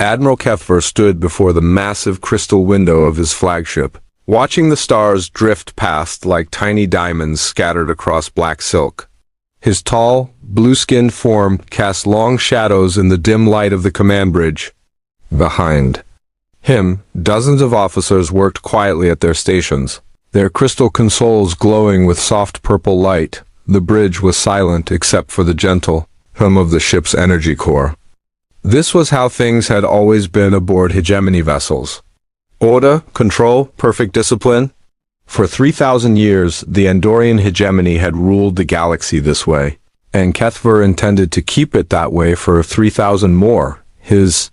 Admiral Keffer stood before the massive crystal window of his flagship, watching the stars drift past like tiny diamonds scattered across black silk. His tall, blue-skinned form cast long shadows in the dim light of the command bridge. Behind him, dozens of officers worked quietly at their stations, their crystal consoles glowing with soft purple light. The bridge was silent except for the gentle hum of the ship's energy core. This was how things had always been aboard hegemony vessels. Order, control, perfect discipline. For 3,000 years, the Andorian hegemony had ruled the galaxy this way, and Kethver intended to keep it that way for 3,000 more. His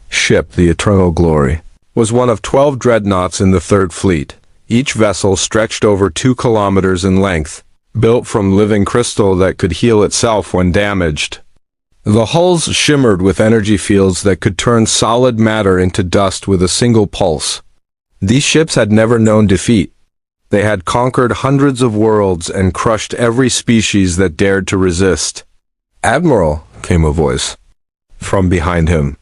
ship, the Eternal Glory, was one of 12 dreadnoughts in the Third Fleet. Each vessel stretched over 2 kilometers in length, built from living crystal that could heal itself when damaged. The hulls shimmered with energy fields that could turn solid matter into dust with a single pulse. These ships had never known defeat. They had conquered hundreds of worlds and crushed every species that dared to resist. "Admiral," came a voice from behind him.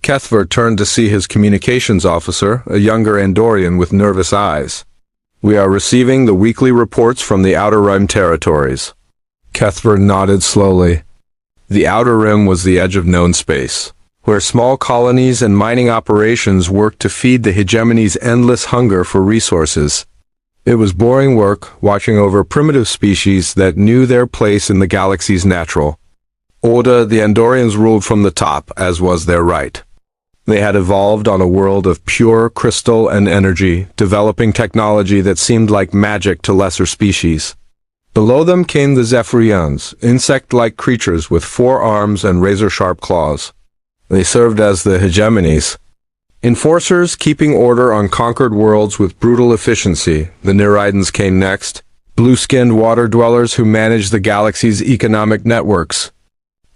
Kethver turned to see his communications officer, a younger Andorian with nervous eyes. "We are receiving the weekly reports from the Outer Rim territories." Kethver nodded slowly. The Outer Rim was the edge of known space, where small colonies and mining operations worked to feed the hegemony's endless hunger for resources. It was boring work, watching over primitive species that knew their place in the galaxy's natural order. The Andorians ruled from the top, as was their right. They had evolved on a world of pure crystal and energy, developing technology that seemed like magic to lesser species. Below them came the Zephyrians, insect-like creatures with 4 arms and razor-sharp claws. They served as the hegemony's enforcers, keeping order on conquered worlds with brutal efficiency. The Nereidans came next, blue-skinned water-dwellers who managed the galaxy's economic networks.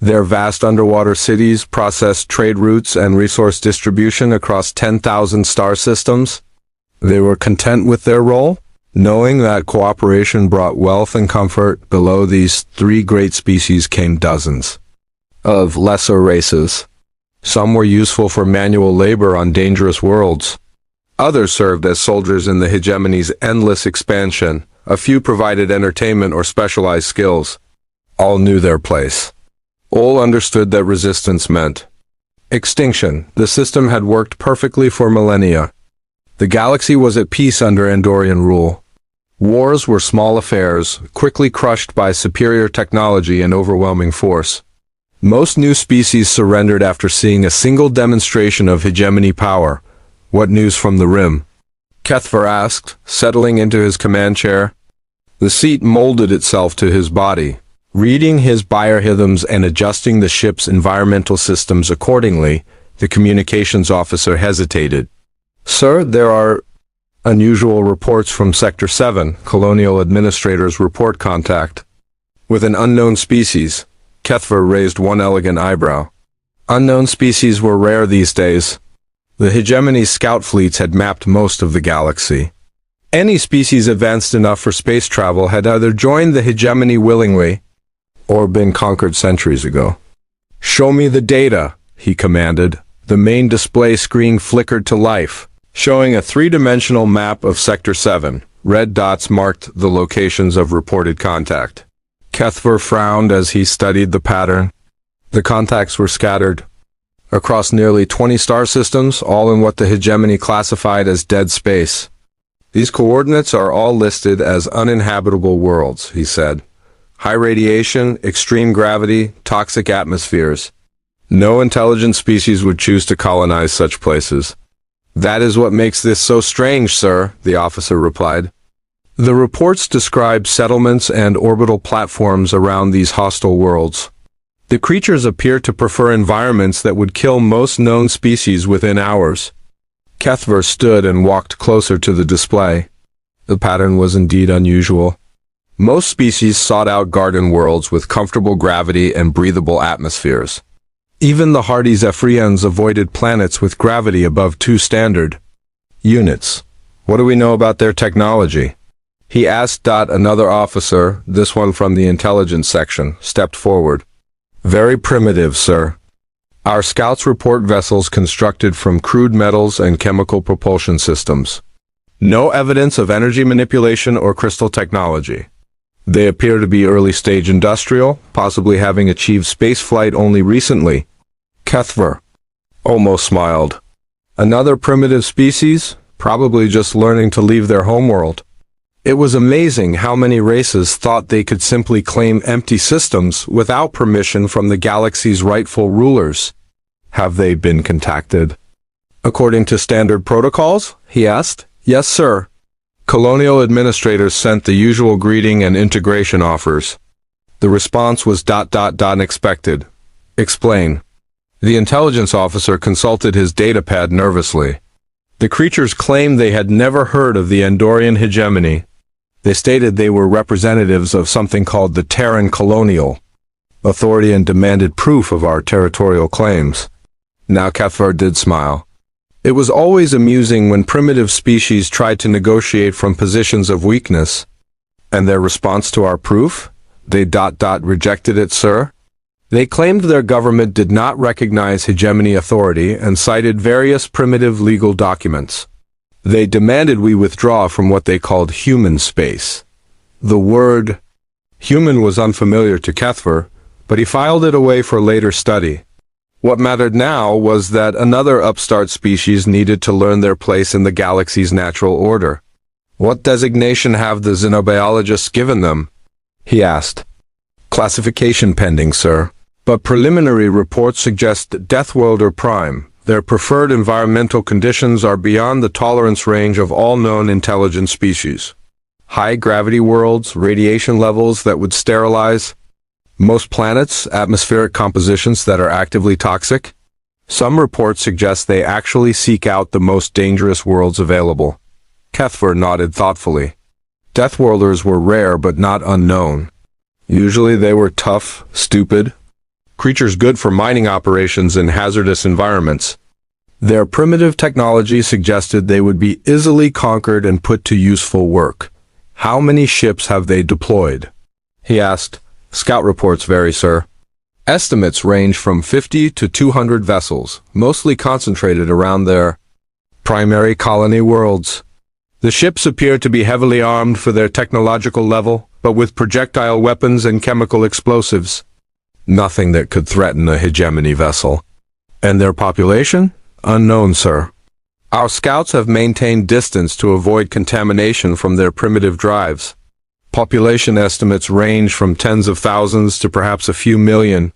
Their vast underwater cities processed trade routes and resource distribution across 10,000 star systems. They were content with their role, knowing that cooperation brought wealth and comfort. Below these 3 great species came dozens of lesser races. Some were useful for manual labor on dangerous worlds. Others served as soldiers in the hegemony's endless expansion. A few provided entertainment or specialized skills. All knew their place. All understood that resistance meant extinction. The system had worked perfectly for millennia. The galaxy was at peace under Andorian rule. Wars were small affairs, quickly crushed by superior technology and overwhelming force. Most new species surrendered after seeing a single demonstration of hegemony power. "What news from the Rim?" Kethver asked, settling into his command chair. The seat molded itself to his body, reading his biorhythms and adjusting the ship's environmental systems accordingly. The communications officer hesitated. "Sir, there are unusual reports from Sector 7, Colonial Administrator's report contact with an unknown species." Kethver raised one elegant eyebrow. Unknown species were rare these days. The hegemony's scout fleets had mapped most of the galaxy. Any species advanced enough for space travel had either joined the hegemony willingly or been conquered centuries ago. "Show me the data," he commanded. The main display screen flickered to life, showing a 3-dimensional map of Sector 7. Red dots marked the locations of reported contact. Kethver frowned as he studied the pattern. The contacts were scattered across nearly 20 star systems, all in what the hegemony classified as dead space. "These coordinates are all listed as uninhabitable worlds," he said. "High radiation, extreme gravity, toxic atmospheres. No intelligent species would choose to colonize such places." "That is what makes this so strange, sir," the officer replied. The reports describe settlements and orbital platforms around these hostile worlds. The creatures appear to prefer environments that would kill most known species within hours. Kethver stood and walked closer to the display. The pattern was indeed unusual. Most species sought out garden worlds with comfortable gravity and breathable atmospheres. Even the hardy Zephyrians avoided planets with gravity above 2 standard units. "What do we know about their technology?" he asked. Another officer, this one from the intelligence section, stepped forward. "Very primitive, sir. Our scouts report vessels constructed from crude metals and chemical propulsion systems. No evidence of energy manipulation or crystal technology. They appear to be early-stage industrial, possibly having achieved spaceflight only recently. Kethver almost smiled. Another primitive species, probably just learning to leave their homeworld. It was amazing how many races thought they could simply claim empty systems without permission from the galaxy's rightful rulers. Have they been contacted? According to standard protocols? He asked. Yes, sir. Colonial administrators sent the usual greeting and integration offers. The response was ... unexpected. Explain. The intelligence officer consulted his datapad nervously. The creatures claimed they had never heard of the Andorian hegemony. They stated they were representatives of something called the Terran Colonial Authority and demanded proof of our territorial claims. Now Kethver did smile. It was always amusing when primitive species tried to negotiate from positions of weakness. And their response to our proof? They ... rejected it, sir. They claimed their government did not recognize hegemony authority and cited various primitive legal documents. They demanded we withdraw from what they called human space. The word human was unfamiliar to Kethver, but he filed it away for later study. What mattered now was that another upstart species needed to learn their place in the galaxy's natural order. What designation have the xenobiologists given them? He asked. Classification pending, sir. But preliminary reports suggest Deathworlder Prime. Their preferred environmental conditions are beyond the tolerance range of all known intelligent species. High gravity worlds, radiation levels that would sterilize most planets, atmospheric compositions that are actively toxic. Some reports suggest they actually seek out the most dangerous worlds available. Kethver nodded thoughtfully. Deathworlders were rare but not unknown. Usually they were tough, stupid, creatures good for mining operations in hazardous environments. Their primitive technology suggested they would be easily conquered and put to useful work. How many ships have they deployed? He asked. Scout reports vary, sir. Estimates range from 50 to 200 vessels, mostly concentrated around their primary colony worlds. The ships appear to be heavily armed for their technological level, but with projectile weapons and chemical explosives. Nothing that could threaten a hegemony vessel. And their population? Unknown, sir. Our scouts have maintained distance to avoid contamination from their primitive drives. Population estimates range from tens of thousands to perhaps a few million.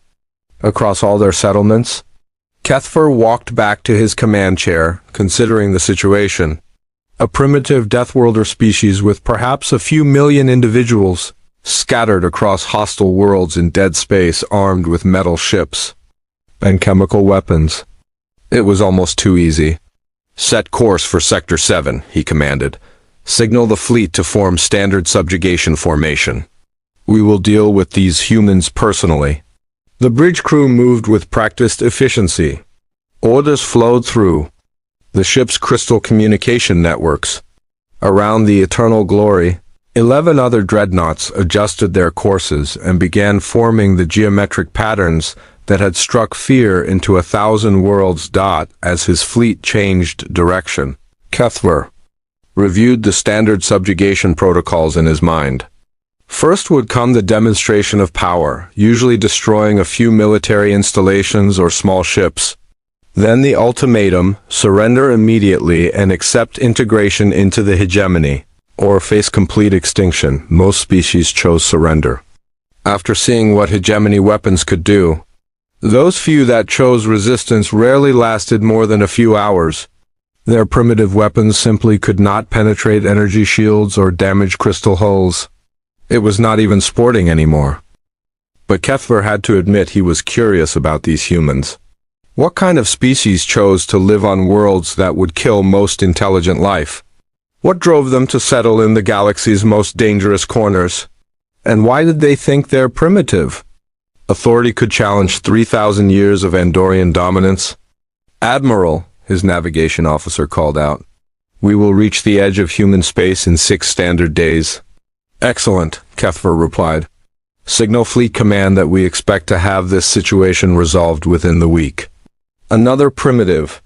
Across all their settlements? Kethver walked back to his command chair, considering the situation. A primitive Deathworlder species with perhaps a few million individuals, scattered across hostile worlds in dead space armed with metal ships and chemical weapons. It was almost too easy. Set course for Sector 7, he commanded. Signal the fleet to form standard subjugation formation. We will deal with these humans personally. The bridge crew moved with practiced efficiency. Orders flowed through the ship's crystal communication networks. Around the Eternal Glory, 11 other dreadnoughts adjusted their courses and began forming the geometric patterns that had struck fear into 1,000 worlds. As his fleet changed direction, Kethver reviewed the standard subjugation protocols in his mind. First would come the demonstration of power, usually destroying a few military installations or small ships. Then the ultimatum, surrender immediately and accept integration into the hegemony, or face complete extinction. Most species chose surrender. After seeing what hegemony weapons could do, those few that chose resistance rarely lasted more than a few hours. Their primitive weapons simply could not penetrate energy shields or damage crystal hulls. It was not even sporting anymore. But Kethver had to admit he was curious about these humans. What kind of species chose to live on worlds that would kill most intelligent life? What drove them to settle in the galaxy's most dangerous corners? And why did they think they're primitive? Authority could challenge 3,000 years of Andorian dominance. Admiral, his navigation officer called out. We will reach the edge of human space in 6 standard days. Excellent, Kethver replied. Signal Fleet Command that we expect to have this situation resolved within the week. Another primitive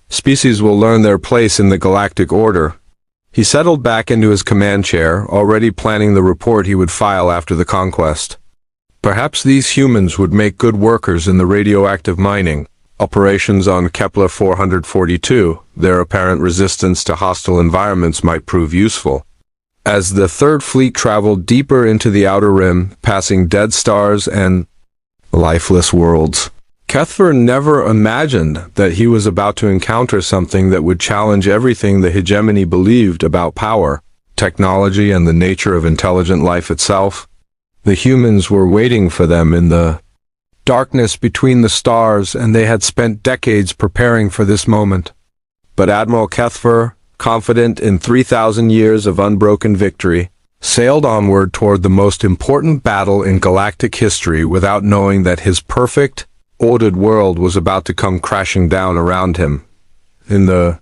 species will learn their place in the galactic order. He settled back into his command chair, already planning the report he would file after the conquest. Perhaps these humans would make good workers in the radioactive mining operations on Kepler 442. Their apparent resistance to hostile environments might prove useful. As the Third Fleet traveled deeper into the outer rim, passing dead stars and lifeless worlds, Kethver never imagined that he was about to encounter something that would challenge everything the hegemony believed about power, technology, and the nature of intelligent life itself. The humans were waiting for them in the darkness between the stars, and they had spent decades preparing for this moment. But Admiral Kethver, confident in 3,000 years of unbroken victory, sailed onward toward the most important battle in galactic history without knowing that his perfect, ordered world was about to come crashing down around him. In the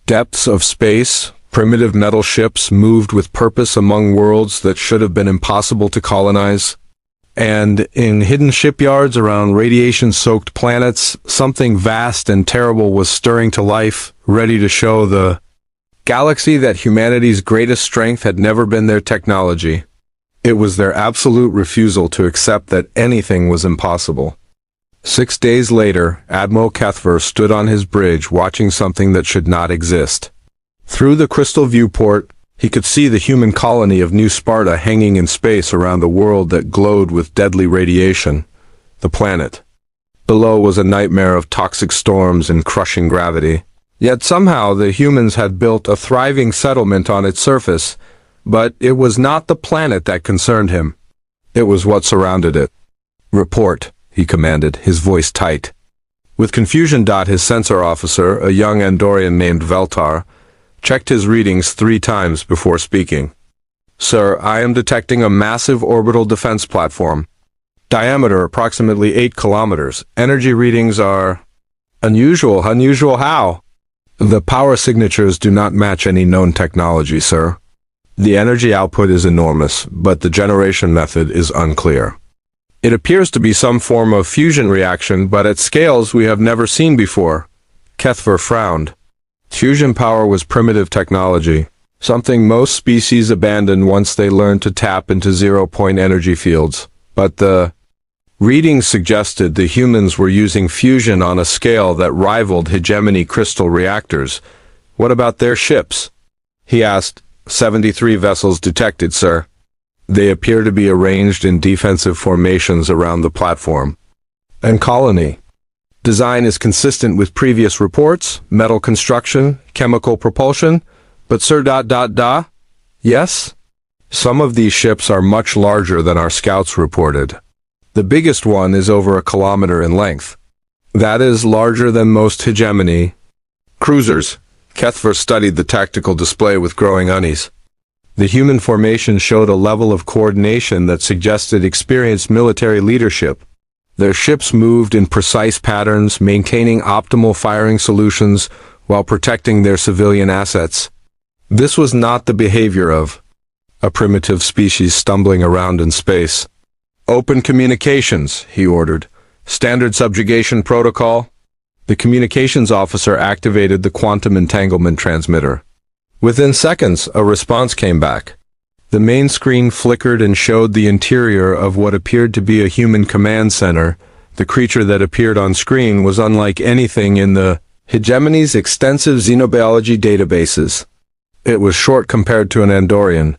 depths of space, primitive metal ships moved with purpose among worlds that should have been impossible to colonize. And in hidden shipyards around radiation-soaked planets, something vast and terrible was stirring to life, ready to show the galaxy that humanity's greatest strength had never been their technology. It was their absolute refusal to accept that anything was impossible. 6 days later, Admiral Kethver stood on his bridge watching something that should not exist. Through the crystal viewport, he could see the human colony of New Sparta hanging in space around a world that glowed with deadly radiation, the planet. Below was a nightmare of toxic storms and crushing gravity. Yet somehow the humans had built a thriving settlement on its surface, but it was not the planet that concerned him. It was what surrounded it. "Report," he commanded, his voice tight. With confusion, his sensor officer, a young Andorian named Veltar, checked his readings 3 times before speaking. "Sir, I am detecting a massive orbital defense platform. Diameter approximately 8 kilometers. Energy readings are unusual. Unusual how? The power signatures do not match any known technology, sir. The energy output is enormous, but the generation method is unclear. It appears to be some form of fusion reaction, but at scales we have never seen before." Kethver frowned. Fusion power was primitive technology, something most species abandon once they learn to tap into zero-point energy fields. But the readings suggested the humans were using fusion on a scale that rivaled hegemony crystal reactors. "What about their ships?" he asked. 73 vessels detected, sir. They appear to be arranged in defensive formations around the platform and colony. Design is consistent with previous reports, metal construction, chemical propulsion, but sir ... Yes? Some of these ships are much larger than our scouts reported. The biggest one is over 1 kilometer in length. That is larger than most hegemony cruisers. Kethver studied the tactical display with growing unease. The human formation showed a level of coordination that suggested experienced military leadership. Their ships moved in precise patterns, maintaining optimal firing solutions while protecting their civilian assets. This was not the behavior of a primitive species stumbling around in space. "Open communications," he ordered. "Standard subjugation protocol." The communications officer activated the quantum entanglement transmitter. Within seconds, a response came back. The main screen flickered and showed the interior of what appeared to be a human command center. The creature that appeared on screen was unlike anything in the hegemony's extensive xenobiology databases. It was short compared to an Andorian,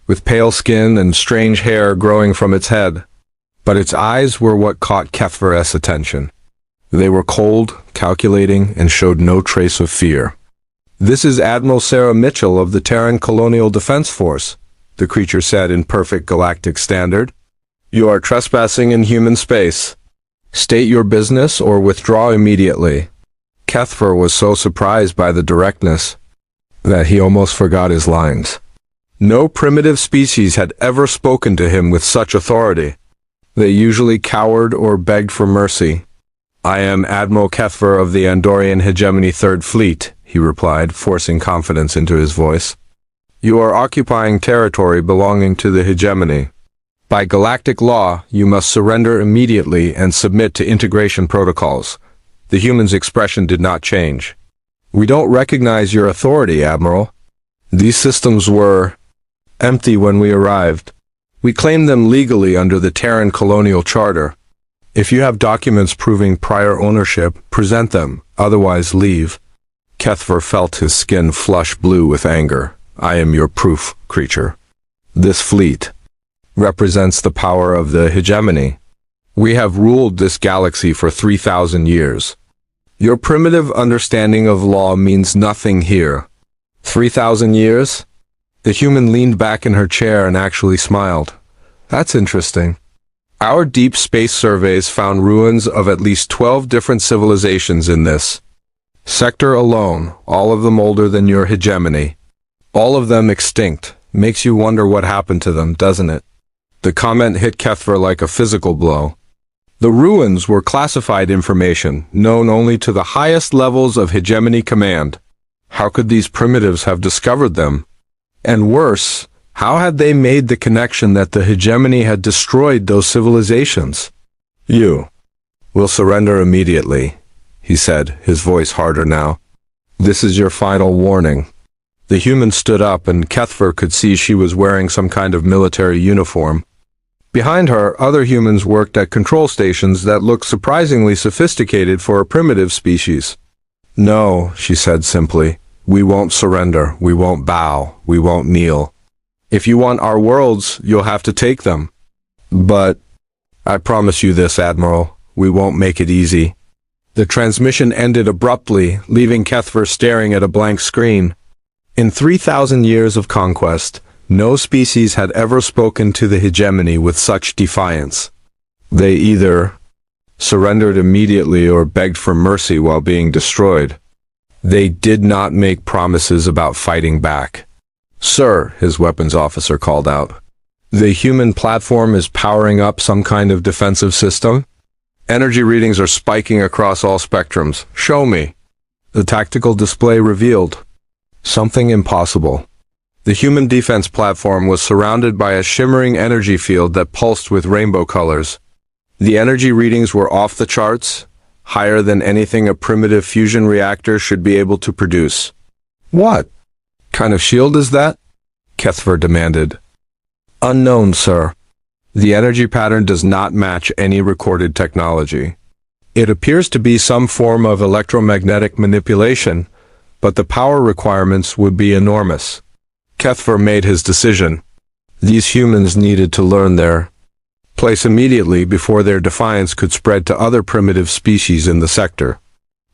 with pale skin and strange hair growing from its head. But its eyes were what caught Kethver's attention. They were cold, calculating, and showed no trace of fear. "This is Admiral Sarah Mitchell of the Terran Colonial Defense Force," the creature said in perfect galactic standard. "You are trespassing in human space. State your business or withdraw immediately." Kethver was so surprised by the directness that he almost forgot his lines. No primitive species had ever spoken to him with such authority. They usually cowered or begged for mercy. "I am Admiral Kethver of the Andorian Hegemony Third Fleet," he replied, forcing confidence into his voice. "You are occupying territory belonging to the hegemony. By galactic law, you must surrender immediately and submit to integration protocols. The human's expression did not change. "We don't recognize your authority, Admiral. These systems were empty when we arrived. We claimed them legally under the Terran Colonial Charter. If you have documents proving prior ownership, present them, otherwise leave." Kethver felt his skin flush blue with anger. "I am your proof, creature. This fleet represents the power of the hegemony. We have ruled this galaxy for 3,000 years. Your primitive understanding of law means nothing here." 3,000 years? The human leaned back in her chair and actually smiled. "That's interesting. Our deep space surveys found ruins of at least 12 different civilizations in this sector alone, all of them older than your hegemony. All of them extinct. Makes you wonder what happened to them, doesn't it?" The comment hit Kethver like a physical blow. The ruins were classified information, known only to the highest levels of hegemony command. How could these primitives have discovered them? And worse, how had they made the connection that the hegemony had destroyed those civilizations? "You will surrender immediately," he said, his voice harder now. "This is your final warning." The human stood up, and Kethver could see she was wearing some kind of military uniform. Behind her, other humans worked at control stations that looked surprisingly sophisticated for a primitive species. "No," she said simply. "We won't surrender. We won't bow. We won't kneel. If you want our worlds, you'll have to take them. But I promise you this, Admiral, we won't make it easy." The transmission ended abruptly, leaving Kethver staring at a blank screen. In 3,000 years of conquest, no species had ever spoken to the hegemony with such defiance. They either surrendered immediately or begged for mercy while being destroyed. They did not make promises about fighting back. "Sir," his weapons officer called out, "the human platform is powering up some kind of defensive system? Energy readings are spiking across all spectrums. Show me." The tactical display revealed something impossible. The human defense platform was surrounded by a shimmering energy field that pulsed with rainbow colors. The energy readings were off the charts, higher than anything a primitive fusion reactor should be able to produce. "What kind of shield is that?" Kethver demanded. "Unknown, sir. The energy pattern does not match any recorded technology. It appears to be some form of electromagnetic manipulation, but the power requirements would be enormous." Kethver made his decision. These humans needed to learn their place immediately before their defiance could spread to other primitive species in the sector.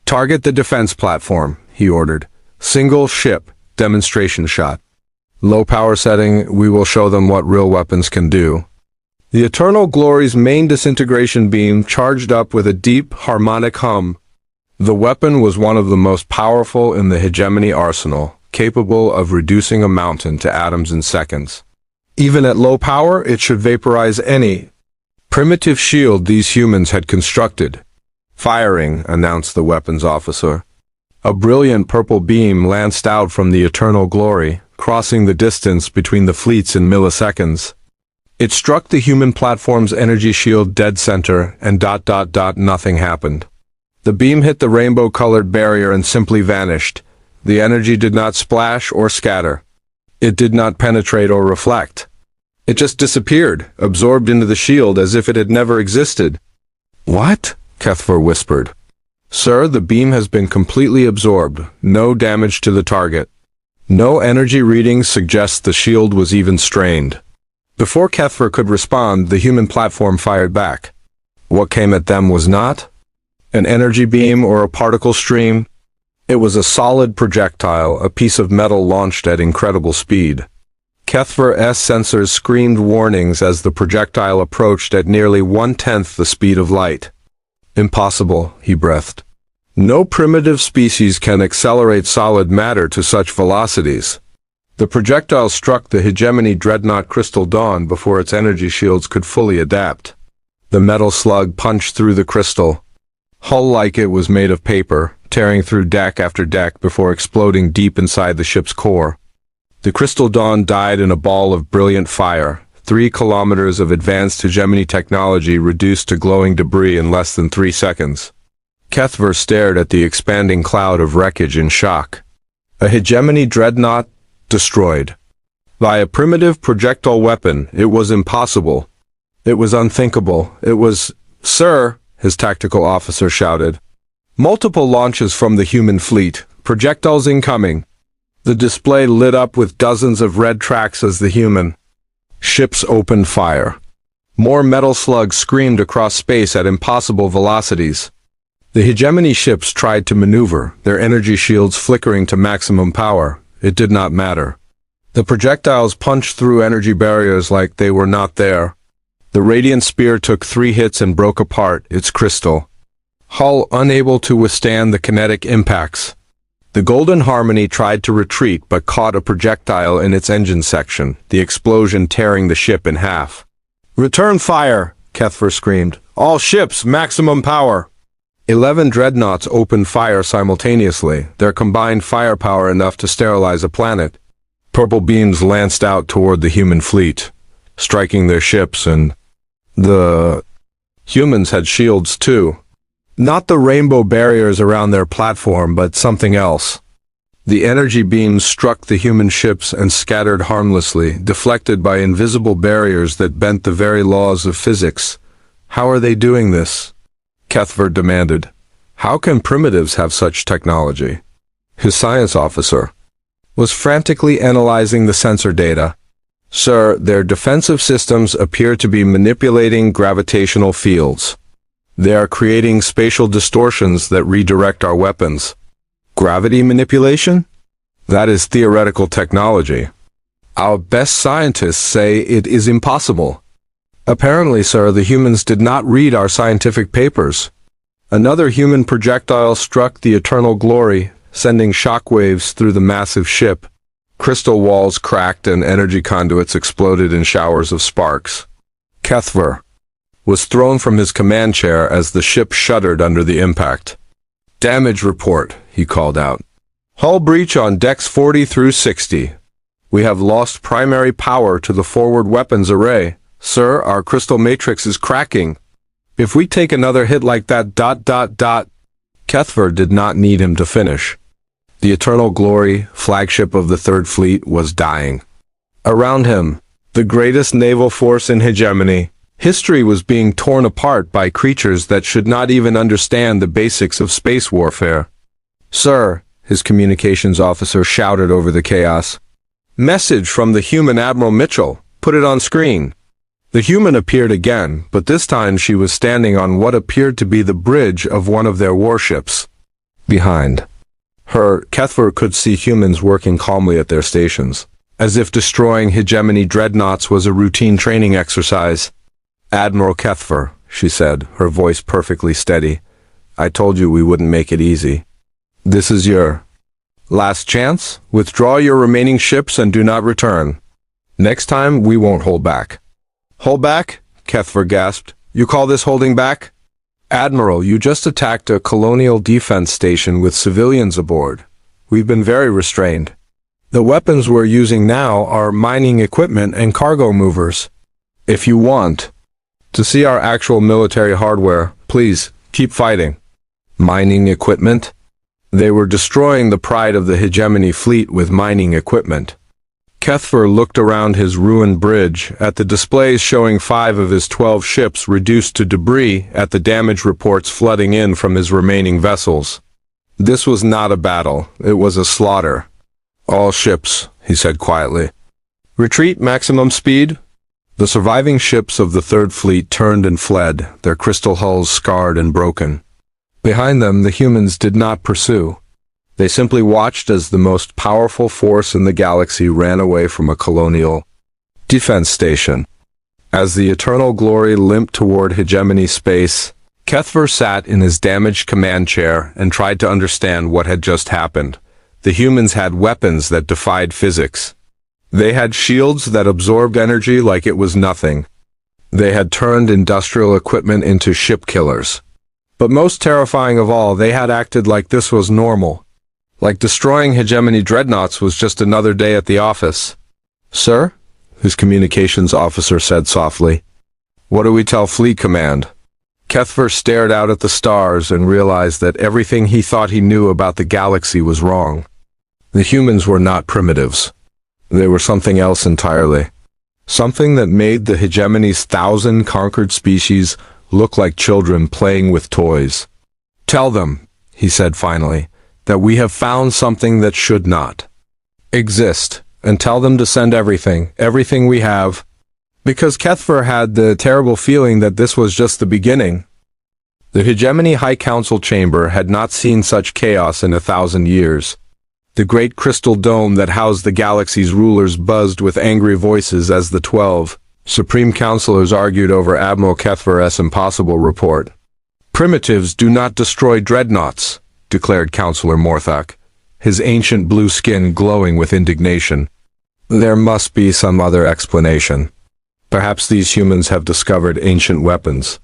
"Target the defense platform," he ordered. "Single ship, demonstration shot. Low power setting, we will show them what real weapons can do." The Eternal Glory's main disintegration beam charged up with a deep, harmonic hum. The weapon was one of the most powerful in the hegemony arsenal, capable of reducing a mountain to atoms in seconds. Even at low power, it should vaporize any primitive shield these humans had constructed. "Firing," announced the weapons officer. A brilliant purple beam lanced out from the Eternal Glory, crossing the distance between the fleets in milliseconds. It struck the human platform's energy shield dead center, and nothing happened. The beam hit the rainbow-colored barrier and simply vanished. The energy did not splash or scatter. It did not penetrate or reflect. It just disappeared, absorbed into the shield as if it had never existed. "What?" Kethver whispered. "Sir, the beam has been completely absorbed. No damage to the target. No energy readings suggest the shield was even strained." Before Kethver could respond, the human platform fired back. What came at them was not an energy beam or a particle stream. It was a solid projectile, a piece of metal launched at incredible speed. Kethver's sensors screamed warnings as the projectile approached at nearly 1/10 the speed of light. "Impossible," he breathed. "No primitive species can accelerate solid matter to such velocities." The projectile struck the hegemony dreadnought Crystal Dawn before its energy shields could fully adapt. The metal slug punched through the crystal, hull like it was made of paper, tearing through deck after deck before exploding deep inside the ship's core. The Crystal Dawn died in a ball of brilliant fire, 3 kilometers of advanced hegemony technology reduced to glowing debris in less than 3 seconds. Kethver stared at the expanding cloud of wreckage in shock. A hegemony dreadnought destroyed. By a primitive projectile weapon, it was impossible. It was unthinkable. It was, "Sir," his tactical officer shouted. "Multiple launches from the human fleet. Projectiles incoming." The display lit up with dozens of red tracks as the human ships opened fire. More metal slugs screamed across space at impossible velocities. The hegemony ships tried to maneuver, their energy shields flickering to maximum power. It did not matter. The projectiles punched through energy barriers like they were not there. The radiant spear took 3 hits and broke apart, its crystal hull unable to withstand the kinetic impacts. The Golden Harmony tried to retreat but caught a projectile in its engine section, the explosion tearing the ship in half. "Return fire!" Kethver screamed. "All ships, maximum power!" 11 dreadnoughts opened fire simultaneously, their combined firepower enough to sterilize a planet. Purple beams lanced out toward the human fleet, striking their ships, and the humans had shields too. Not the rainbow barriers around their platform, but something else. The energy beams struck the human ships and scattered harmlessly, deflected by invisible barriers that bent the very laws of physics. "How are they doing this?" Kethver demanded. "How can primitives have such technology?" His science officer was frantically analyzing the sensor data. "Sir, their defensive systems appear to be manipulating gravitational fields. They are creating spatial distortions that redirect our weapons." "Gravity manipulation? That is theoretical technology. Our best scientists say it is impossible." "Apparently, sir, the humans did not read our scientific papers." Another human projectile struck the Eternal Glory, sending shockwaves through the massive ship. Crystal walls cracked and energy conduits exploded in showers of sparks. Kethver was thrown from his command chair as the ship shuddered under the impact. "Damage report," he called out. "Hull breach on decks 40 through 60. We have lost primary power to the forward weapons array. Sir, our crystal matrix is cracking. If we take another hit like that ... Kethver did not need him to finish. The Eternal Glory, flagship of the Third Fleet, was dying. Around him, the greatest naval force in hegemony, history was being torn apart by creatures that should not even understand the basics of space warfare. "Sir," his communications officer shouted over the chaos. "Message from the human Admiral Mitchell. Put it on screen." The human appeared again, but this time she was standing on what appeared to be the bridge of one of their warships. Behind her, Kethver could see humans working calmly at their stations, as if destroying hegemony dreadnoughts was a routine training exercise. "Admiral Kethver," she said, her voice perfectly steady, "I told you we wouldn't make it easy. This is your last chance. Withdraw your remaining ships and do not return. Next time, we won't hold back." "Hold back?" Kethver gasped. "You call this holding back?" "Admiral, you just attacked a colonial defense station with civilians aboard. We've been very restrained. The weapons we're using now are mining equipment and cargo movers. If you want to see our actual military hardware, please, keep fighting." Mining equipment? They were destroying the pride of the hegemony fleet with mining equipment. Kethver looked around his ruined bridge, at the displays showing 5 of his 12 ships reduced to debris, at the damage reports flooding in from his remaining vessels. This was not a battle, it was a slaughter. "All ships," he said quietly. "Retreat maximum speed." The surviving ships of the Third Fleet turned and fled, their crystal hulls scarred and broken. Behind them, the humans did not pursue. They simply watched as the most powerful force in the galaxy ran away from a colonial defense station. As the Eternal Glory limped toward hegemony space, Kethver sat in his damaged command chair and tried to understand what had just happened. The humans had weapons that defied physics. They had shields that absorbed energy like it was nothing. They had turned industrial equipment into ship killers. But most terrifying of all, they had acted like this was normal. Like destroying hegemony dreadnoughts was just another day at the office. "Sir?" his communications officer said softly. "What do we tell Fleet Command?" Kethver stared out at the stars and realized that everything he thought he knew about the galaxy was wrong. The humans were not primitives. They were something else entirely. Something that made the hegemony's 1,000 conquered species look like children playing with toys. "Tell them," he said finally, "that we have found something that should not exist, and tell them to send everything we have." Because Kethver had the terrible feeling that this was just the beginning. The Hegemony High Council chamber had not seen such chaos in 1,000 years. The great crystal dome that housed the galaxy's rulers buzzed with angry voices as the 12 Supreme Councilors argued over Admiral Kethver's impossible report. "Primitives do not destroy dreadnoughts," declared Councilor Morthak, his ancient blue skin glowing with indignation. "There must be some other explanation. Perhaps these humans have discovered ancient weapons.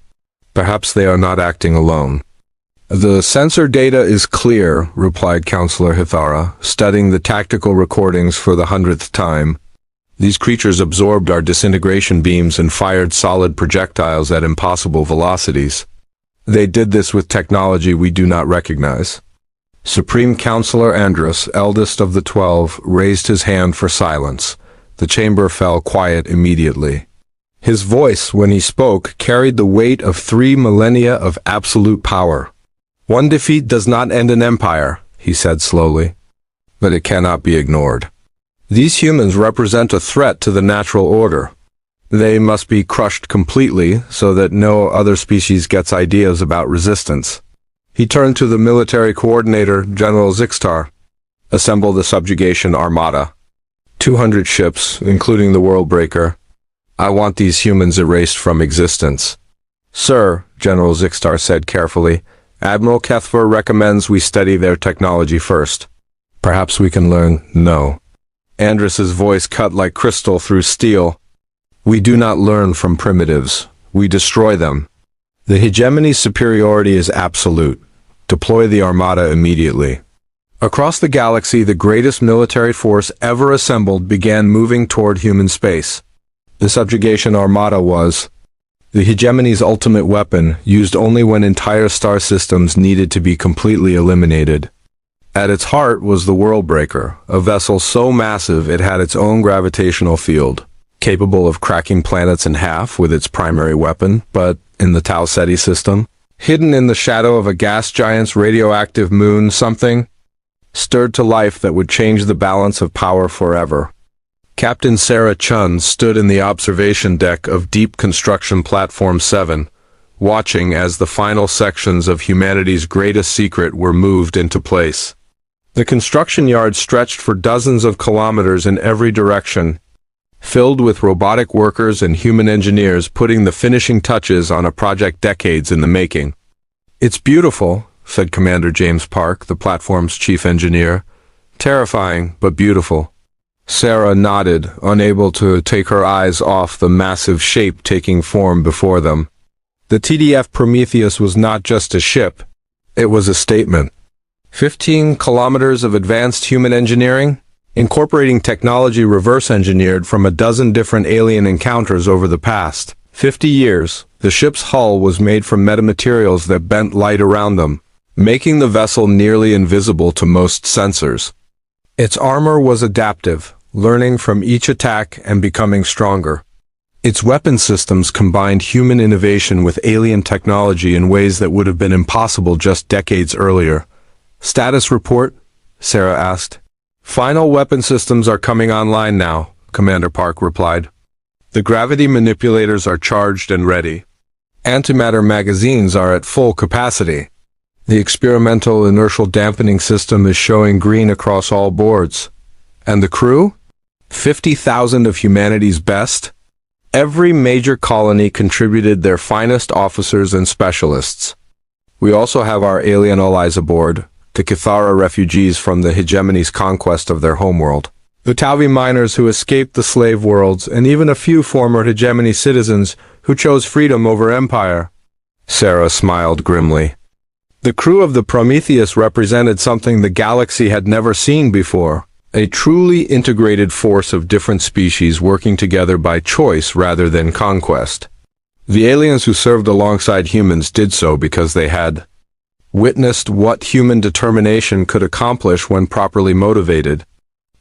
Perhaps they are not acting alone." "The sensor data is clear," replied Councilor Hithara, studying the tactical recordings for the 100th time. "These creatures absorbed our disintegration beams and fired solid projectiles at impossible velocities. They did this with technology we do not recognize." Supreme Councilor Andrus, eldest of the 12, raised his hand for silence. The chamber fell quiet immediately. His voice, when he spoke, carried the weight of 3 millennia of absolute power. "One defeat does not end an empire," he said slowly, "but it cannot be ignored. These humans represent a threat to the natural order. They must be crushed completely so that no other species gets ideas about resistance." He turned to the military coordinator, General Zixtar. "Assemble the subjugation armada. 200 ships, including the Worldbreaker. I want these humans erased from existence." "Sir," General Zixtar said carefully, "Admiral Kethver recommends we study their technology first. Perhaps we can learn." "No." Andrus's voice cut like crystal through steel. "We do not learn from primitives. We destroy them. The hegemony's superiority is absolute. Deploy the armada immediately." Across the galaxy, the greatest military force ever assembled began moving toward human space. The subjugation armada was the hegemony's ultimate weapon, used only when entire star systems needed to be completely eliminated. At its heart was the Worldbreaker, a vessel so massive it had its own gravitational field, capable of cracking planets in half with its primary weapon, but in the Tau Ceti system, hidden in the shadow of a gas giant's radioactive moon, something stirred to life that would change the balance of power forever. Captain Sarah Chun stood in the observation deck of Deep Construction Platform 7, watching as the final sections of humanity's greatest secret were moved into place. The construction yard stretched for dozens of kilometers in every direction, filled with robotic workers and human engineers putting the finishing touches on a project decades in the making. "It's beautiful," said Commander James Park, the platform's chief engineer. "Terrifying, but beautiful." Sarah nodded, unable to take her eyes off the massive shape taking form before them. The TDF Prometheus was not just a ship, it was a statement. 15 kilometers of advanced human engineering, incorporating technology reverse-engineered from a dozen different alien encounters over the past 50 years. The ship's hull was made from metamaterials that bent light around them, making the vessel nearly invisible to most sensors. Its armor was adaptive, learning from each attack and becoming stronger. Its weapon systems combined human innovation with alien technology in ways that would have been impossible just decades earlier. "Status report?" Sarah asked. "Final weapon systems are coming online now," Commander Park replied. "The gravity manipulators are charged and ready. Antimatter magazines are at full capacity. The experimental inertial dampening system is showing green across all boards. And the crew? 50,000 of humanity's best? Every major colony contributed their finest officers and specialists. We also have our alien allies aboard, the Kithara refugees from the hegemony's conquest of their homeworld. The Tauvi miners who escaped the slave worlds, and even a few former hegemony citizens who chose freedom over empire." Sarah smiled grimly. The crew of the Prometheus represented something the galaxy had never seen before. A truly integrated force of different species working together by choice rather than conquest. The aliens who served alongside humans did so because they had witnessed what human determination could accomplish when properly motivated.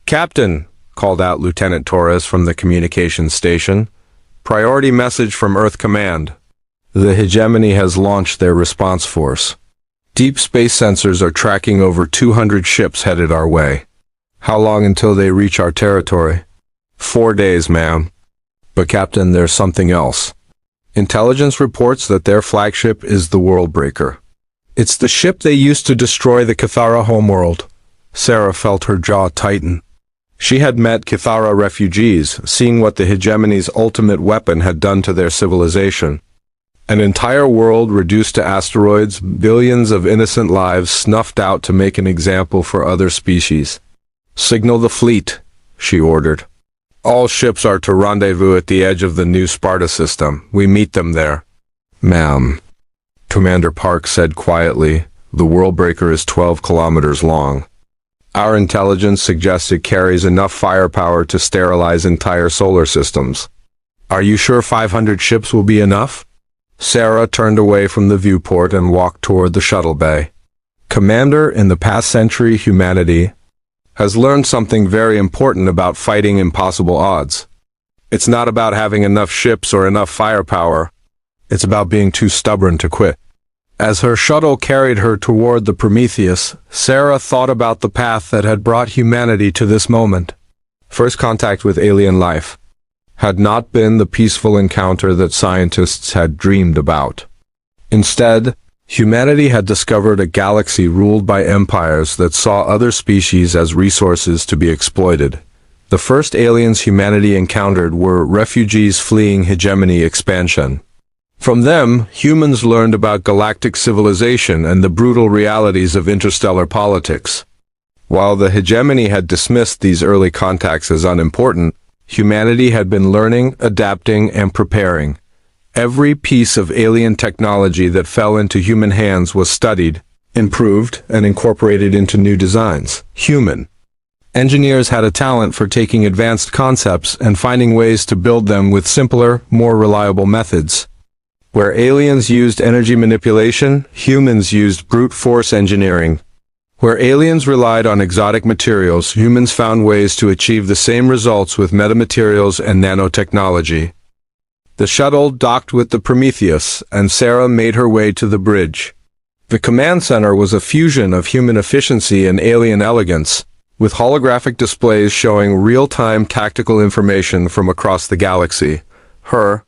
"Captain," called out Lieutenant Torres from the communications station. "Priority message from Earth Command. The hegemony has launched their response force. Deep space sensors are tracking over 200 ships headed our way. How long until they reach our territory?" 4 days, ma'am. "But Captain, there's something else. Intelligence reports that their flagship is the Worldbreaker. It's the ship they used to destroy the Cathara homeworld." Sarah felt her jaw tighten. She had met Cathara refugees, seeing what the hegemony's ultimate weapon had done to their civilization. An entire world reduced to asteroids, billions of innocent lives snuffed out to make an example for other species. "Signal the fleet," she ordered. "All ships are to rendezvous at the edge of the new Sparta system. We meet them there." "Ma'am," Commander Park said quietly, "the Worldbreaker is 12 kilometers long. Our intelligence suggests it carries enough firepower to sterilize entire solar systems. Are you sure 500 ships will be enough?" Sarah turned away from the viewport and walked toward the shuttle bay. "Commander, in the past century, humanity has learned something very important about fighting impossible odds. It's not about having enough ships or enough firepower. It's about being too stubborn to quit." As her shuttle carried her toward the Prometheus, Sarah thought about the path that had brought humanity to this moment. First contact with alien life had not been the peaceful encounter that scientists had dreamed about. Instead, humanity had discovered a galaxy ruled by empires that saw other species as resources to be exploited. The first aliens humanity encountered were refugees fleeing hegemony expansion. From them, humans learned about galactic civilization and the brutal realities of interstellar politics. While the hegemony had dismissed these early contacts as unimportant, humanity had been learning, adapting, and preparing. Every piece of alien technology that fell into human hands was studied, improved, and incorporated into new designs. Human engineers had a talent for taking advanced concepts and finding ways to build them with simpler, more reliable methods. Where aliens used energy manipulation, humans used brute force engineering. Where aliens relied on exotic materials, humans found ways to achieve the same results with metamaterials and nanotechnology. The shuttle docked with the Prometheus, and Sarah made her way to the bridge. The command center was a fusion of human efficiency and alien elegance, with holographic displays showing real-time tactical information from across the galaxy. Her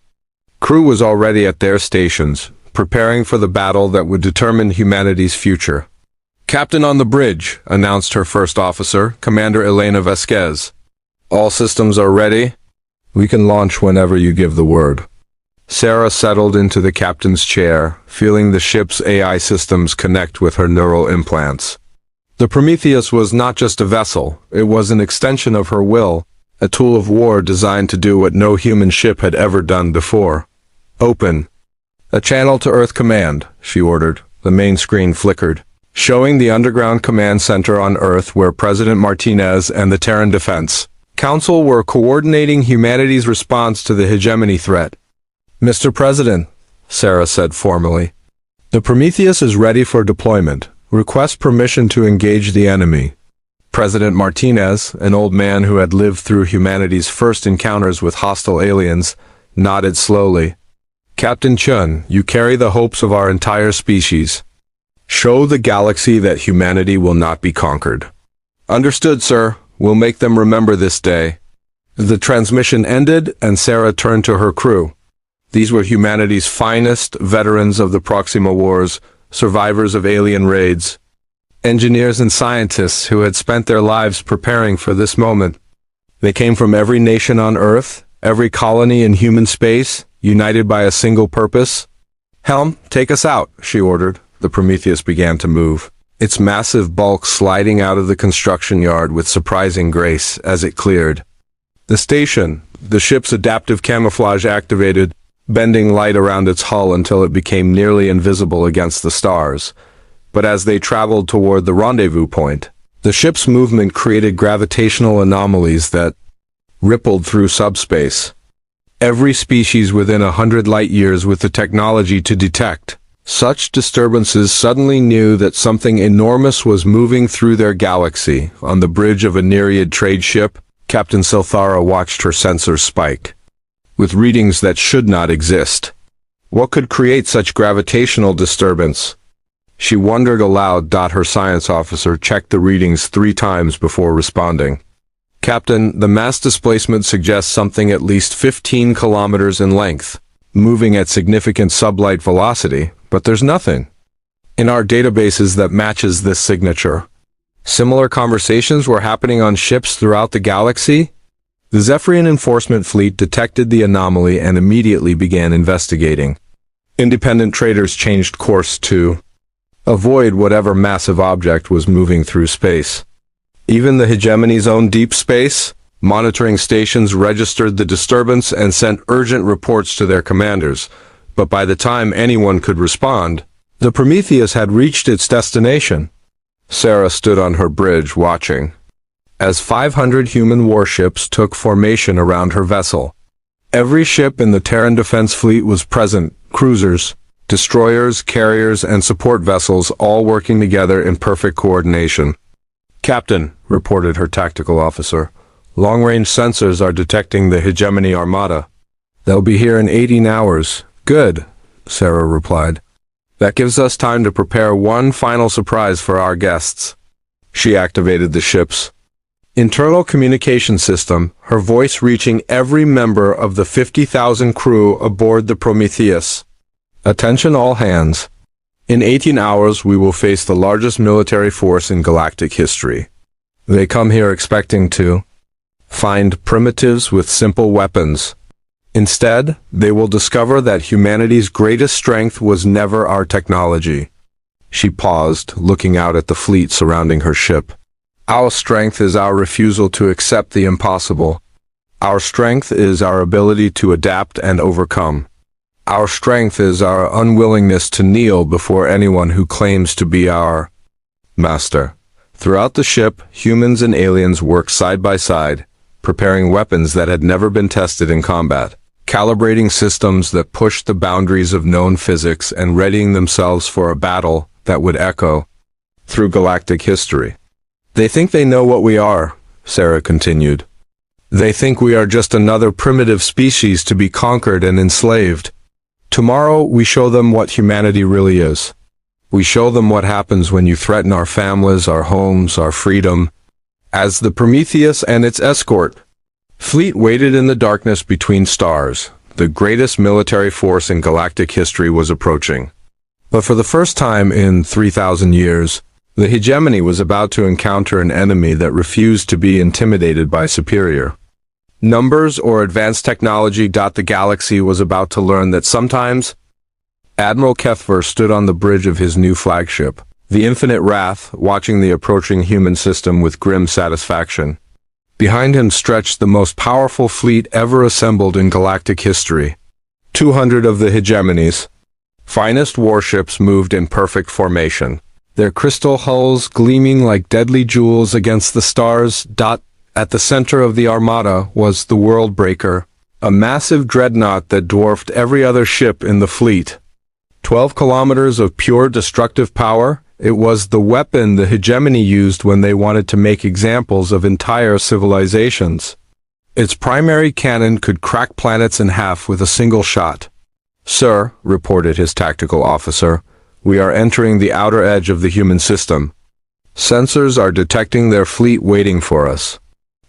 crew was already at their stations, preparing for the battle that would determine humanity's future. "Captain on the bridge," announced her first officer, Commander Elena Vasquez. "All systems are ready? We can launch whenever you give the word." Sarah settled into the captain's chair, feeling the ship's AI systems connect with her neural implants. The Prometheus was not just a vessel, it was an extension of her will, a tool of war designed to do what no human ship had ever done before. "Open a channel to Earth Command," she ordered. The main screen flickered, showing the underground command center on Earth where President Martinez and the Terran Defense Council were coordinating humanity's response to the hegemony threat. "Mr. President," Sarah said formally, "the Prometheus is ready for deployment. Request permission to engage the enemy." President Martinez, an old man who had lived through humanity's first encounters with hostile aliens, nodded slowly. "Captain Chun, you carry the hopes of our entire species. Show the galaxy that humanity will not be conquered." "Understood, sir. We'll make them remember this day." The transmission ended, and Sarah turned to her crew. These were humanity's finest veterans of the Proxima Wars, survivors of alien raids, engineers and scientists who had spent their lives preparing for this moment. They came from every nation on Earth, every colony in human space, united by a single purpose. "Helm, take us out," she ordered. The Prometheus began to move, its massive bulk sliding out of the construction yard with surprising grace as it cleared the station. The ship's adaptive camouflage activated, bending light around its hull until it became nearly invisible against the stars. But as they traveled toward the rendezvous point, the ship's movement created gravitational anomalies that rippled through subspace. every species within 100 light-years with the technology to detect such disturbances suddenly knew that something enormous was moving through their galaxy. On the bridge of a Nereid trade ship, Captain Silthara watched her sensors spike, with readings that should not exist. What could create such gravitational disturbance? She wondered aloud. Her science officer checked the readings 3 times before responding. Captain, the mass displacement suggests something at least 15 kilometers in length, moving at significant sublight velocity, but there's nothing in our databases that matches this signature. Similar conversations were happening on ships throughout the galaxy. The Zephyrian enforcement fleet detected the anomaly and immediately began investigating. Independent traders changed course to avoid whatever massive object was moving through space. Even the hegemony's own deep space monitoring stations registered the disturbance and sent urgent reports to their commanders, but by the time anyone could respond, the Prometheus had reached its destination. Sarah stood on her bridge watching as 500 human warships took formation around her vessel. Every ship in the Terran Defense Fleet was present, cruisers, destroyers, carriers, and support vessels all working together in perfect coordination. Captain, reported her tactical officer, long-range sensors are detecting the Hegemony Armada. They'll be here in 18 hours. Good, Sarah replied. That gives us time to prepare one final surprise for our guests. She activated the ship's internal communication system, her voice reaching every member of the 50,000 crew aboard the Prometheus. Attention all hands. In 18 hours we will face the largest military force in galactic history. They come here expecting to find primitives with simple weapons. Instead, they will discover that humanity's greatest strength was never our technology. She paused, looking out at the fleet surrounding her ship. Our strength is our refusal to accept the impossible. Our strength is our ability to adapt and overcome. Our strength is our unwillingness to kneel before anyone who claims to be our master. Throughout the ship, humans and aliens worked side by side, preparing weapons that had never been tested in combat, calibrating systems that pushed the boundaries of known physics and readying themselves for a battle that would echo through galactic history. They think they know what we are, Sarah continued. They think we are just another primitive species to be conquered and enslaved. Tomorrow, we show them what humanity really is. We show them what happens when you threaten our families, our homes, our freedom. As the Prometheus and its escort fleet waited in the darkness between stars, the greatest military force in galactic history was approaching. But for the first time in 3,000 years, the hegemony was about to encounter an enemy that refused to be intimidated by superior numbers or advanced technology. The galaxy was about to learn that sometimes. Admiral Kethver stood on the bridge of his new flagship, the Infinite Wrath, watching the approaching human system with grim satisfaction. Behind him stretched the most powerful fleet ever assembled in galactic history. 200 of the hegemony's finest warships moved in perfect formation, their crystal hulls gleaming like deadly jewels against the stars. At the center of the armada was the Worldbreaker, a massive dreadnought that dwarfed every other ship in the fleet. 12 kilometers of pure destructive power, it was the weapon the hegemony used when they wanted to make examples of entire civilizations. Its primary cannon could crack planets in half with a single shot. Sir, reported his tactical officer, we are entering the outer edge of the human system. Sensors are detecting their fleet waiting for us.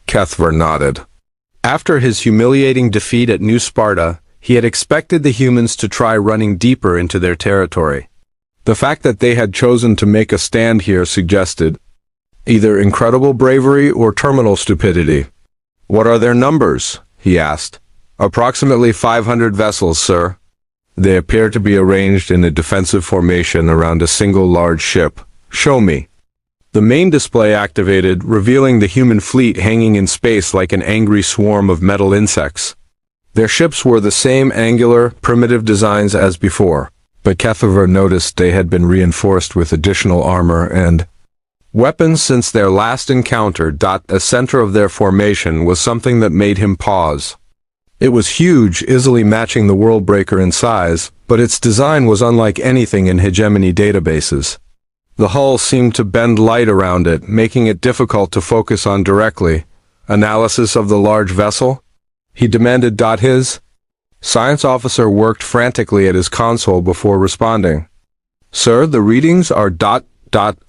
Kethver nodded. After his humiliating defeat at New Sparta, he had expected the humans to try running deeper into their territory. The fact that they had chosen to make a stand here suggested either incredible bravery or terminal stupidity. What are their numbers? He asked. Approximately 500 vessels, sir. They appear to be arranged in a defensive formation around a single large ship. Show me. The main display activated, revealing the human fleet hanging in space like an angry swarm of metal insects. Their ships were the same angular, primitive designs as before, but Kethver noticed they had been reinforced with additional armor and weapons since their last encounter. The center of their formation was something that made him pause. It was huge, easily matching the Worldbreaker in size, but its design was unlike anything in hegemony databases. The hull seemed to bend light around it, making it difficult to focus on directly. Analysis of the large vessel? He demanded. His science officer worked frantically at his console before responding. Sir, the readings are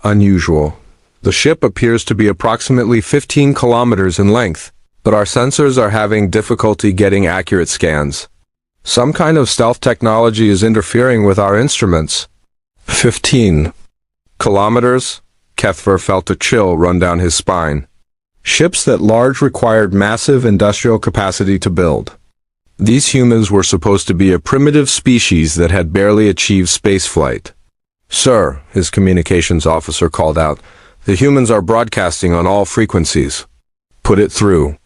unusual. The ship appears to be approximately 15 kilometers in length, but our sensors are having difficulty getting accurate scans. Some kind of stealth technology is interfering with our instruments. 15 kilometers? Kethver felt a chill run down his spine. Ships that large required massive industrial capacity to build. These humans were supposed to be a primitive species that had barely achieved spaceflight. Sir, his communications officer called out, the humans are broadcasting on all frequencies. Put it through.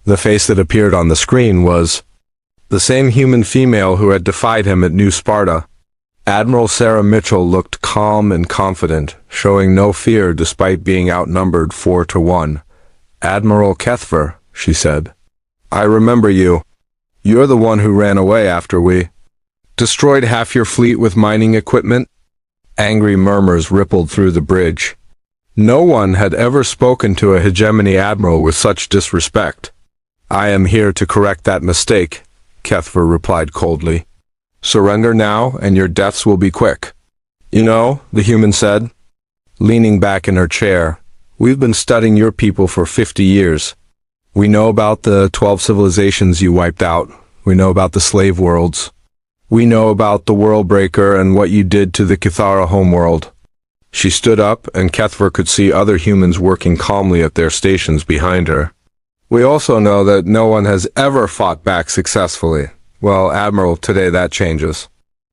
The face that appeared on the screen was the same human female who had defied him at New Sparta. Admiral Sarah Mitchell looked calm and confident, showing no fear despite being outnumbered 4-1. Admiral Kethver, she said. I remember you. You're the one who ran away after we destroyed half your fleet with mining equipment. Angry murmurs rippled through the bridge. No one had ever spoken to a hegemony admiral with such disrespect. I am here to correct that mistake, Kethver replied coldly. Surrender now, and your deaths will be quick. You know, the human said, leaning back in her chair, we've been studying your people for 50 years. We know about the 12 civilizations you wiped out. We know about the slave worlds. We know about the Worldbreaker and what you did to the Kithara homeworld. She stood up, and Kethver could see other humans working calmly at their stations behind her. We also know that no one has ever fought back successfully. Well, Admiral, today that changes.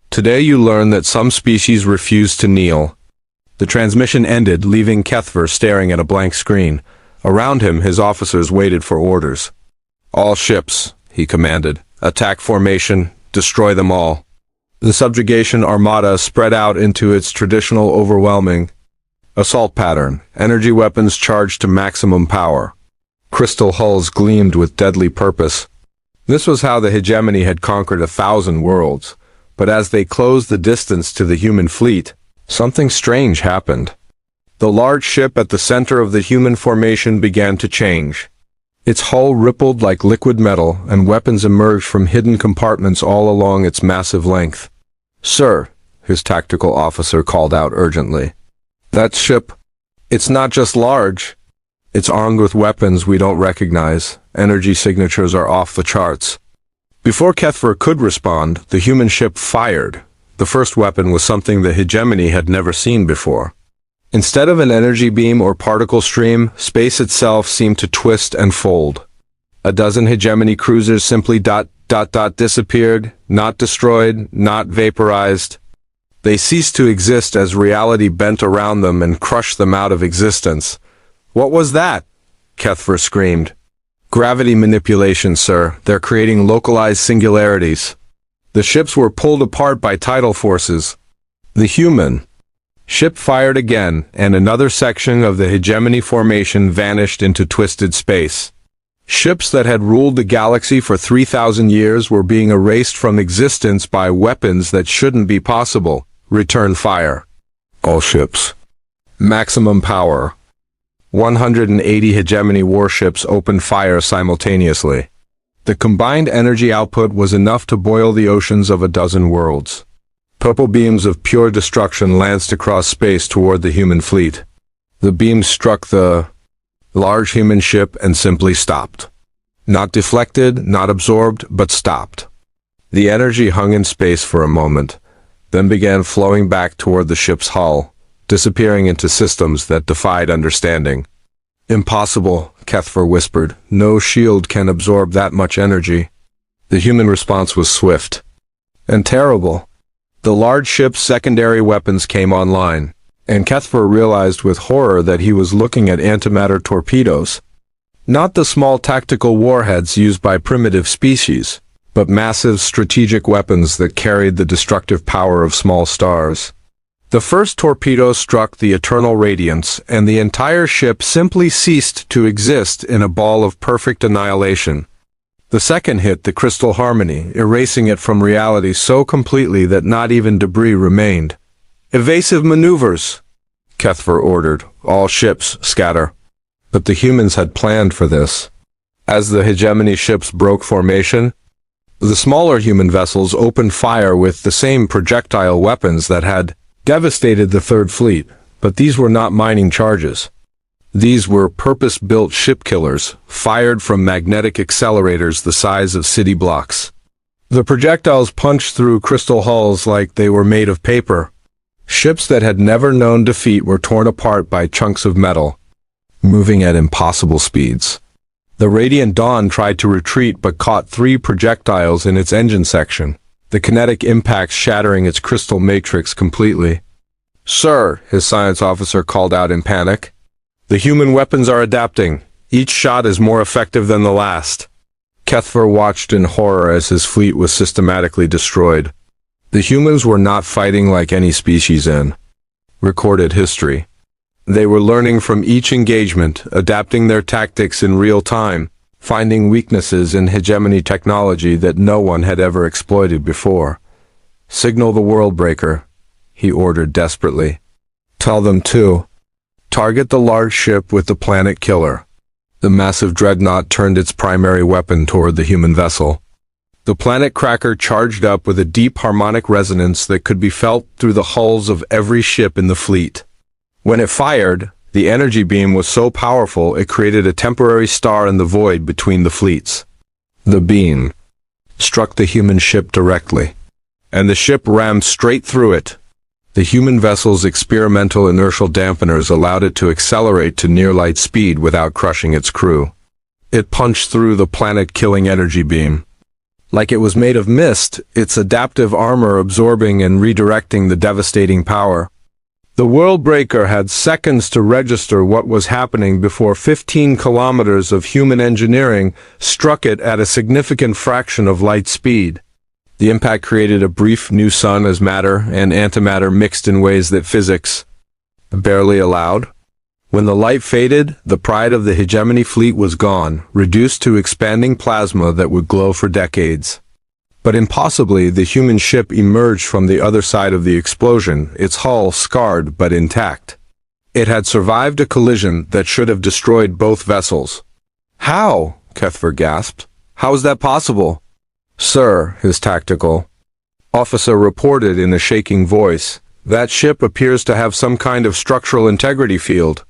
Today you learn that some species refuse to kneel. The transmission ended, leaving Kethver staring at a blank screen. Around him, his officers waited for orders. All ships, he commanded. Attack formation, destroy them all. The subjugation armada spread out into its traditional overwhelming assault pattern, energy weapons charged to maximum power. Crystal hulls gleamed with deadly purpose. This was how the hegemony had conquered 1,000 worlds, but as they closed the distance to the human fleet, something strange happened. The large ship at the center of the human formation began to change. Its hull rippled like liquid metal, and weapons emerged from hidden compartments all along its massive length. Sir, his tactical officer called out urgently. That ship, it's not just large. It's armed with weapons we don't recognize. Energy signatures are off the charts. Before Kethver could respond, the human ship fired. The first weapon was something the hegemony had never seen before. Instead of an energy beam or particle stream, space itself seemed to twist and fold. A dozen hegemony cruisers simply disappeared, not destroyed, not vaporized. They ceased to exist as reality bent around them and crushed them out of existence. What was that? Kethver screamed. Gravity manipulation, sir. They're creating localized singularities. The ships were pulled apart by tidal forces. The human ship fired again, and another section of the hegemony formation vanished into twisted space. Ships that had ruled the galaxy for 3,000 years were being erased from existence by weapons that shouldn't be possible. Return fire. All ships. Maximum power. 180 hegemony warships opened fire simultaneously. The combined energy output was enough to boil the oceans of a dozen worlds. Purple beams of pure destruction lanced across space toward the human fleet. The beams struck the large human ship and simply stopped. Not deflected, not absorbed, but stopped. The energy hung in space for a moment, then began flowing back toward the ship's hull, disappearing into systems that defied understanding. Impossible, Kethver whispered. No shield can absorb that much energy. The human response was swift and terrible. The large ship's secondary weapons came online, and Kethver realized with horror that he was looking at antimatter torpedoes. Not the small tactical warheads used by primitive species, but massive strategic weapons that carried the destructive power of small stars. The first torpedo struck the eternal radiance, and the entire ship simply ceased to exist in a ball of perfect annihilation. The second hit the crystal harmony, erasing it from reality so completely that not even debris remained. "Evasive maneuvers," Kethver ordered. "All ships, scatter." But the humans had planned for this. As the hegemony ships broke formation, the smaller human vessels opened fire with the same projectile weapons that had devastated the Third Fleet, but these were not mining charges. These were purpose-built ship killers, fired from magnetic accelerators the size of city blocks. The projectiles punched through crystal hulls like they were made of paper. Ships that had never known defeat were torn apart by chunks of metal, moving at impossible speeds. The Radiant Dawn tried to retreat but caught 3 projectiles in its engine section, the kinetic impacts shattering its crystal matrix completely. "Sir," his science officer called out in panic. "The human weapons are adapting. Each shot is more effective than the last." Kethver watched in horror as his fleet was systematically destroyed. The humans were not fighting like any species in recorded history. They were learning from each engagement, adapting their tactics in real time, finding weaknesses in hegemony technology that no one had ever exploited before. "Signal the world breaker," he ordered desperately. "Tell them to target the large ship with the planet killer." The massive dreadnought turned its primary weapon toward the human vessel. The planet cracker charged up with a deep harmonic resonance that could be felt through the hulls of every ship in the fleet. When it fired, the energy beam was so powerful it created a temporary star in the void between the fleets. The beam struck the human ship directly, and the ship rammed straight through it. The human vessel's experimental inertial dampeners allowed it to accelerate to near-light speed without crushing its crew. It punched through the planet-killing energy beam. Like it was made of mist, its adaptive armor absorbing and redirecting the devastating power. The World Breaker had seconds to register what was happening before 15 kilometers of human engineering struck it at a significant fraction of light speed. The impact created a brief new sun as matter and antimatter mixed in ways that physics barely allowed. When the light faded, the pride of the hegemony fleet was gone, reduced to expanding plasma that would glow for decades. But impossibly, the human ship emerged from the other side of the explosion, its hull scarred but intact. It had survived a collision that should have destroyed both vessels. "How?" Kethver gasped. "How is that possible?" "Sir," his tactical officer reported in a shaking voice, "that ship appears to have some kind of structural integrity field.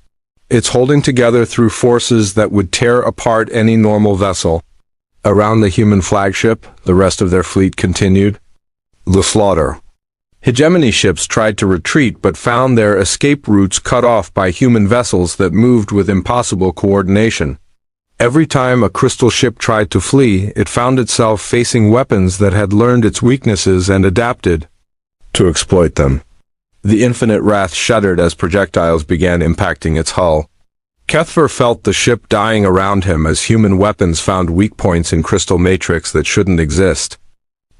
It's holding together through forces that would tear apart any normal vessel." Around the human flagship, the rest of their fleet continued the slaughter. Hegemony ships tried to retreat but found their escape routes cut off by human vessels that moved with impossible coordination. Every time a crystal ship tried to flee, it found itself facing weapons that had learned its weaknesses and adapted to exploit them. The infinite wrath shuddered as projectiles began impacting its hull. Kethver felt the ship dying around him as human weapons found weak points in crystal matrix that shouldn't exist.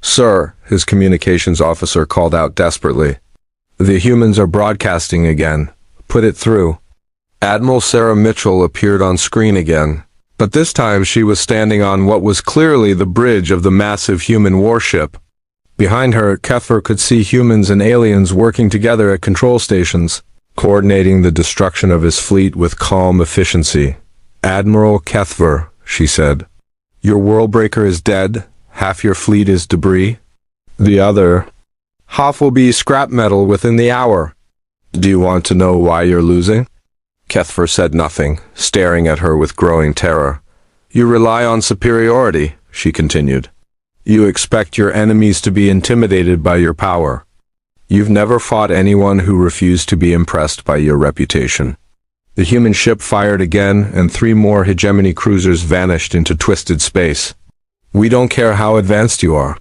"Sir," his communications officer called out desperately. "The humans are broadcasting again. Put it through." Admiral Sarah Mitchell appeared on screen again, but this time she was standing on what was clearly the bridge of the massive human warship. Behind her, Kethver could see humans and aliens working together at control stations, coordinating the destruction of his fleet with calm efficiency. "Admiral Kethver," she said, "your world breaker is dead. Half your fleet is debris. The other half will be scrap metal within the hour. Do you want to know why you're losing?" Kethver said nothing, staring at her with growing terror. "You rely on superiority," she continued. "You expect your enemies to be intimidated by your power. You've never fought anyone who refused to be impressed by your reputation." The human ship fired again, and 3 more hegemony cruisers vanished into twisted space. "We don't care how advanced you are.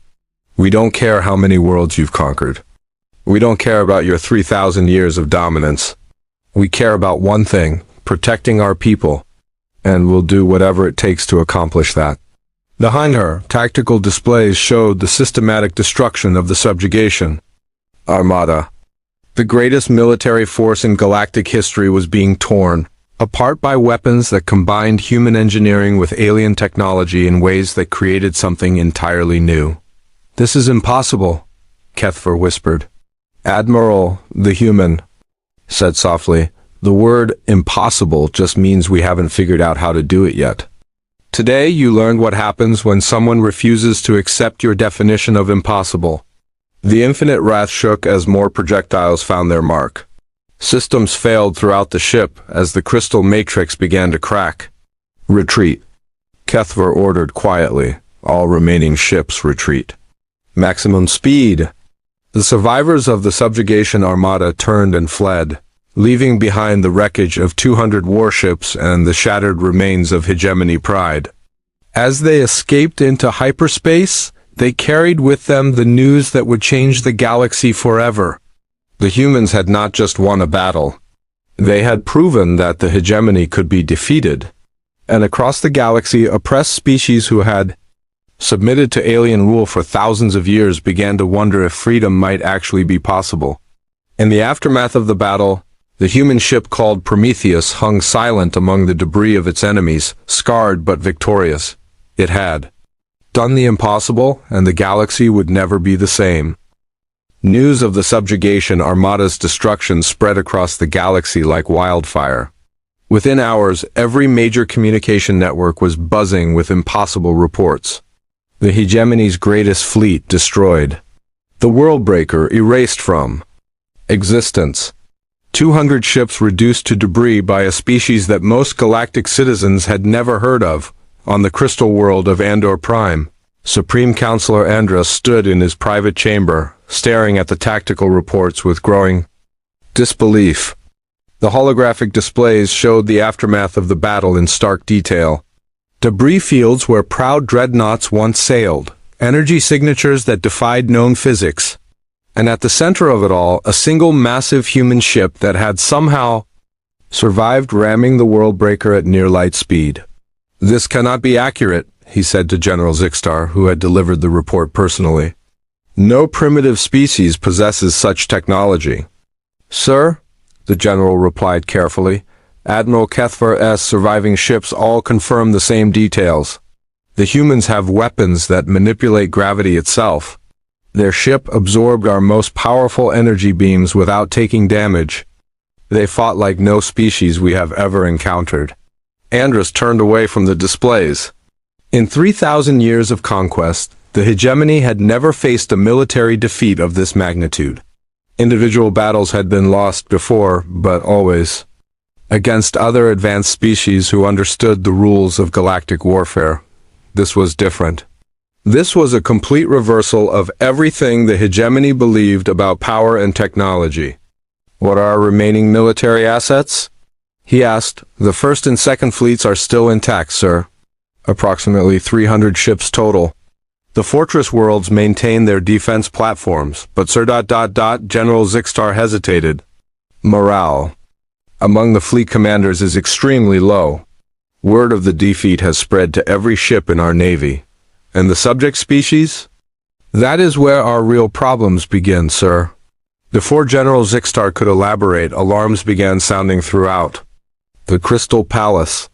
We don't care how many worlds you've conquered. We don't care about your 3,000 years of dominance. We care about one thing, protecting our people, and we'll do whatever it takes to accomplish that." Behind her, tactical displays showed the systematic destruction of the subjugation Armada. The greatest military force in galactic history was being torn. apart by weapons that combined human engineering with alien technology in ways that created something entirely new. "This is impossible," Kethver whispered. "Admiral, the human said softly, "the word impossible just means we haven't figured out how to do it yet." Today you learned what happens when someone refuses to accept your definition of impossible. The infinite wrath shook as more projectiles found their mark. Systems failed throughout the ship as the crystal matrix began to crack. "Retreat," Kethver ordered quietly. "All remaining ships retreat. Maximum speed." The survivors of the subjugation armada turned and fled, leaving behind the wreckage of 200 warships and the shattered remains of Hegemony Pride. As they escaped into hyperspace, they carried with them the news that would change the galaxy forever. The humans had not just won a battle. They had proven that the hegemony could be defeated. And across the galaxy, oppressed species who had submitted to alien rule for thousands of years began to wonder if freedom might actually be possible. In the aftermath of the battle, the human ship called Prometheus hung silent among the debris of its enemies, scarred but victorious. It had done the impossible, and the galaxy would never be the same. News of the subjugation armada's destruction spread across the galaxy like wildfire. Within hours, every major communication network was buzzing with impossible reports. The hegemony's greatest fleet destroyed. The Worldbreaker erased from existence. 200 ships reduced to debris by a species that most galactic citizens had never heard of. On the crystal world of Andor Prime, Supreme Counselor Andros stood in his private chamber, staring at the tactical reports with growing disbelief. The holographic displays showed the aftermath of the battle in stark detail. Debris fields where proud dreadnoughts once sailed, energy signatures that defied known physics, and at the center of it all, a single massive human ship that had somehow survived ramming the Worldbreaker at near light speed. "This cannot be accurate," he said to General Zixtar, who had delivered the report personally. "No primitive species possesses such technology." "Sir," the general replied carefully, "Admiral Kethver's surviving ships all confirm the same details. The humans have weapons that manipulate gravity itself. Their ship absorbed our most powerful energy beams without taking damage. They fought like no species we have ever encountered." Andros turned away from the displays. In 3,000 years of conquest, the hegemony had never faced a military defeat of this magnitude. Individual battles had been lost before, but always against other advanced species who understood the rules of galactic warfare. This was different. This was a complete reversal of everything the hegemony believed about power and technology. "What are our remaining military assets?" he asked. "The first and second fleets are still intact, sir. Approximately 300 ships total. The fortress worlds maintain their defense platforms, but Sir... General Zixtar hesitated. "Morale among the fleet commanders is extremely low. Word of the defeat has spread to every ship in our navy. And the subject species? That is where our real problems begin, sir." Before General Zixtar could elaborate, alarms began sounding throughout the Crystal Palace.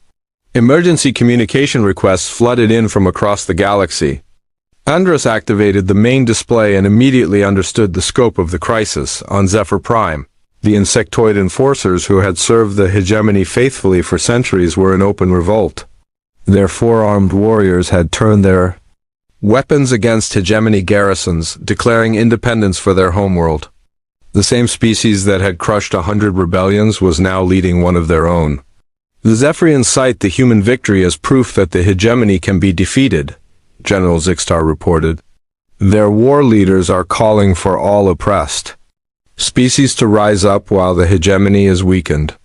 Emergency communication requests flooded in from across the galaxy. Andros activated the main display and immediately understood the scope of the crisis. On Zephyr Prime, the insectoid enforcers who had served the hegemony faithfully for centuries were in open revolt. Their four-armed warriors had turned their weapons against hegemony garrisons, declaring independence for their homeworld. The same species that had crushed 100 rebellions was now leading one of their own. The Zephyrians cite the human victory as proof that the hegemony can be defeated, General Zixtar reported. Their war leaders are calling for all oppressed species to rise up while the hegemony is weakened.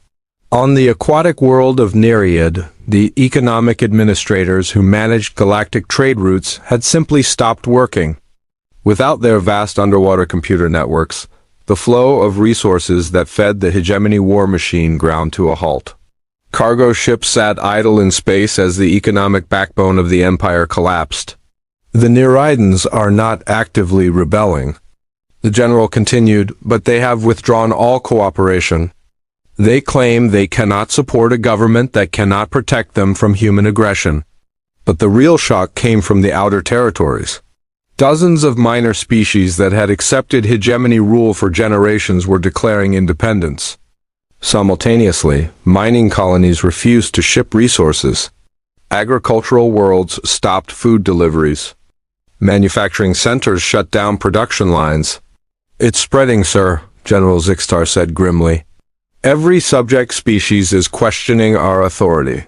On the aquatic world of Nereid, the economic administrators who managed galactic trade routes had simply stopped working. Without their vast underwater computer networks, the flow of resources that fed the hegemony war machine ground to a halt. Cargo ships sat idle in space as the economic backbone of the empire collapsed. "The Nereidans are not actively rebelling," the general continued, "but they have withdrawn all cooperation. They claim they cannot support a government that cannot protect them from human aggression. But the real shock came from the outer territories. Dozens of minor species that had accepted hegemony rule for generations were declaring independence. Simultaneously, mining colonies refused to ship resources. Agricultural worlds stopped food deliveries. Manufacturing centers shut down production lines. "It's spreading, sir," General Zixtar said grimly. "Every subject species is questioning our authority.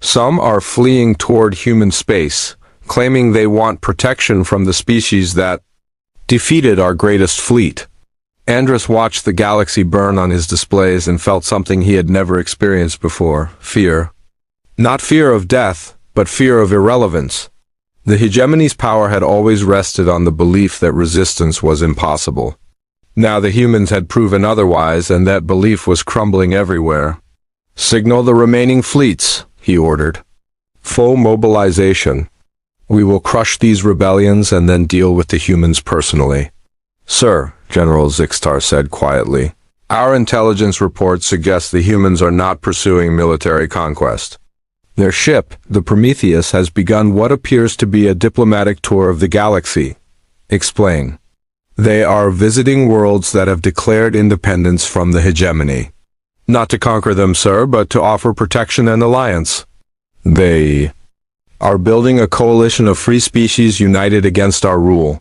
Some are fleeing toward human space, claiming they want protection from the species that defeated our greatest fleet." Andrus watched the galaxy burn on his displays and felt something he had never experienced before: fear. Not fear of death, but fear of irrelevance. The hegemony's power had always rested on the belief that resistance was impossible. Now the humans had proven otherwise, and that belief was crumbling everywhere. "Signal the remaining fleets," he ordered. "Full mobilization. We will crush these rebellions and then deal with the humans personally." "Sir," General Zixtar said quietly, "our intelligence reports suggest the humans are not pursuing military conquest. Their ship, the Prometheus, has begun what appears to be a diplomatic tour of the galaxy." "Explain." "They are visiting worlds that have declared independence from the hegemony. Not to conquer them, sir, but to offer protection and alliance. They are building a coalition of free species united against our rule."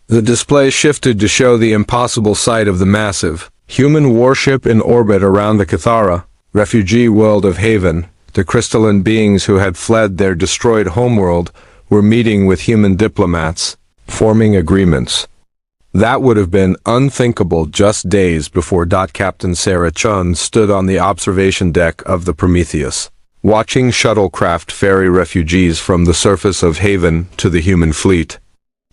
The display shifted to show the impossible sight of the massive human warship in orbit around the Cathara, refugee world of Haven. The crystalline beings who had fled their destroyed homeworld were meeting with human diplomats, forming agreements. That would have been unthinkable just days before. Captain Sarah Chun stood on the observation deck of the Prometheus, watching shuttlecraft ferry refugees from the surface of Haven to the human fleet.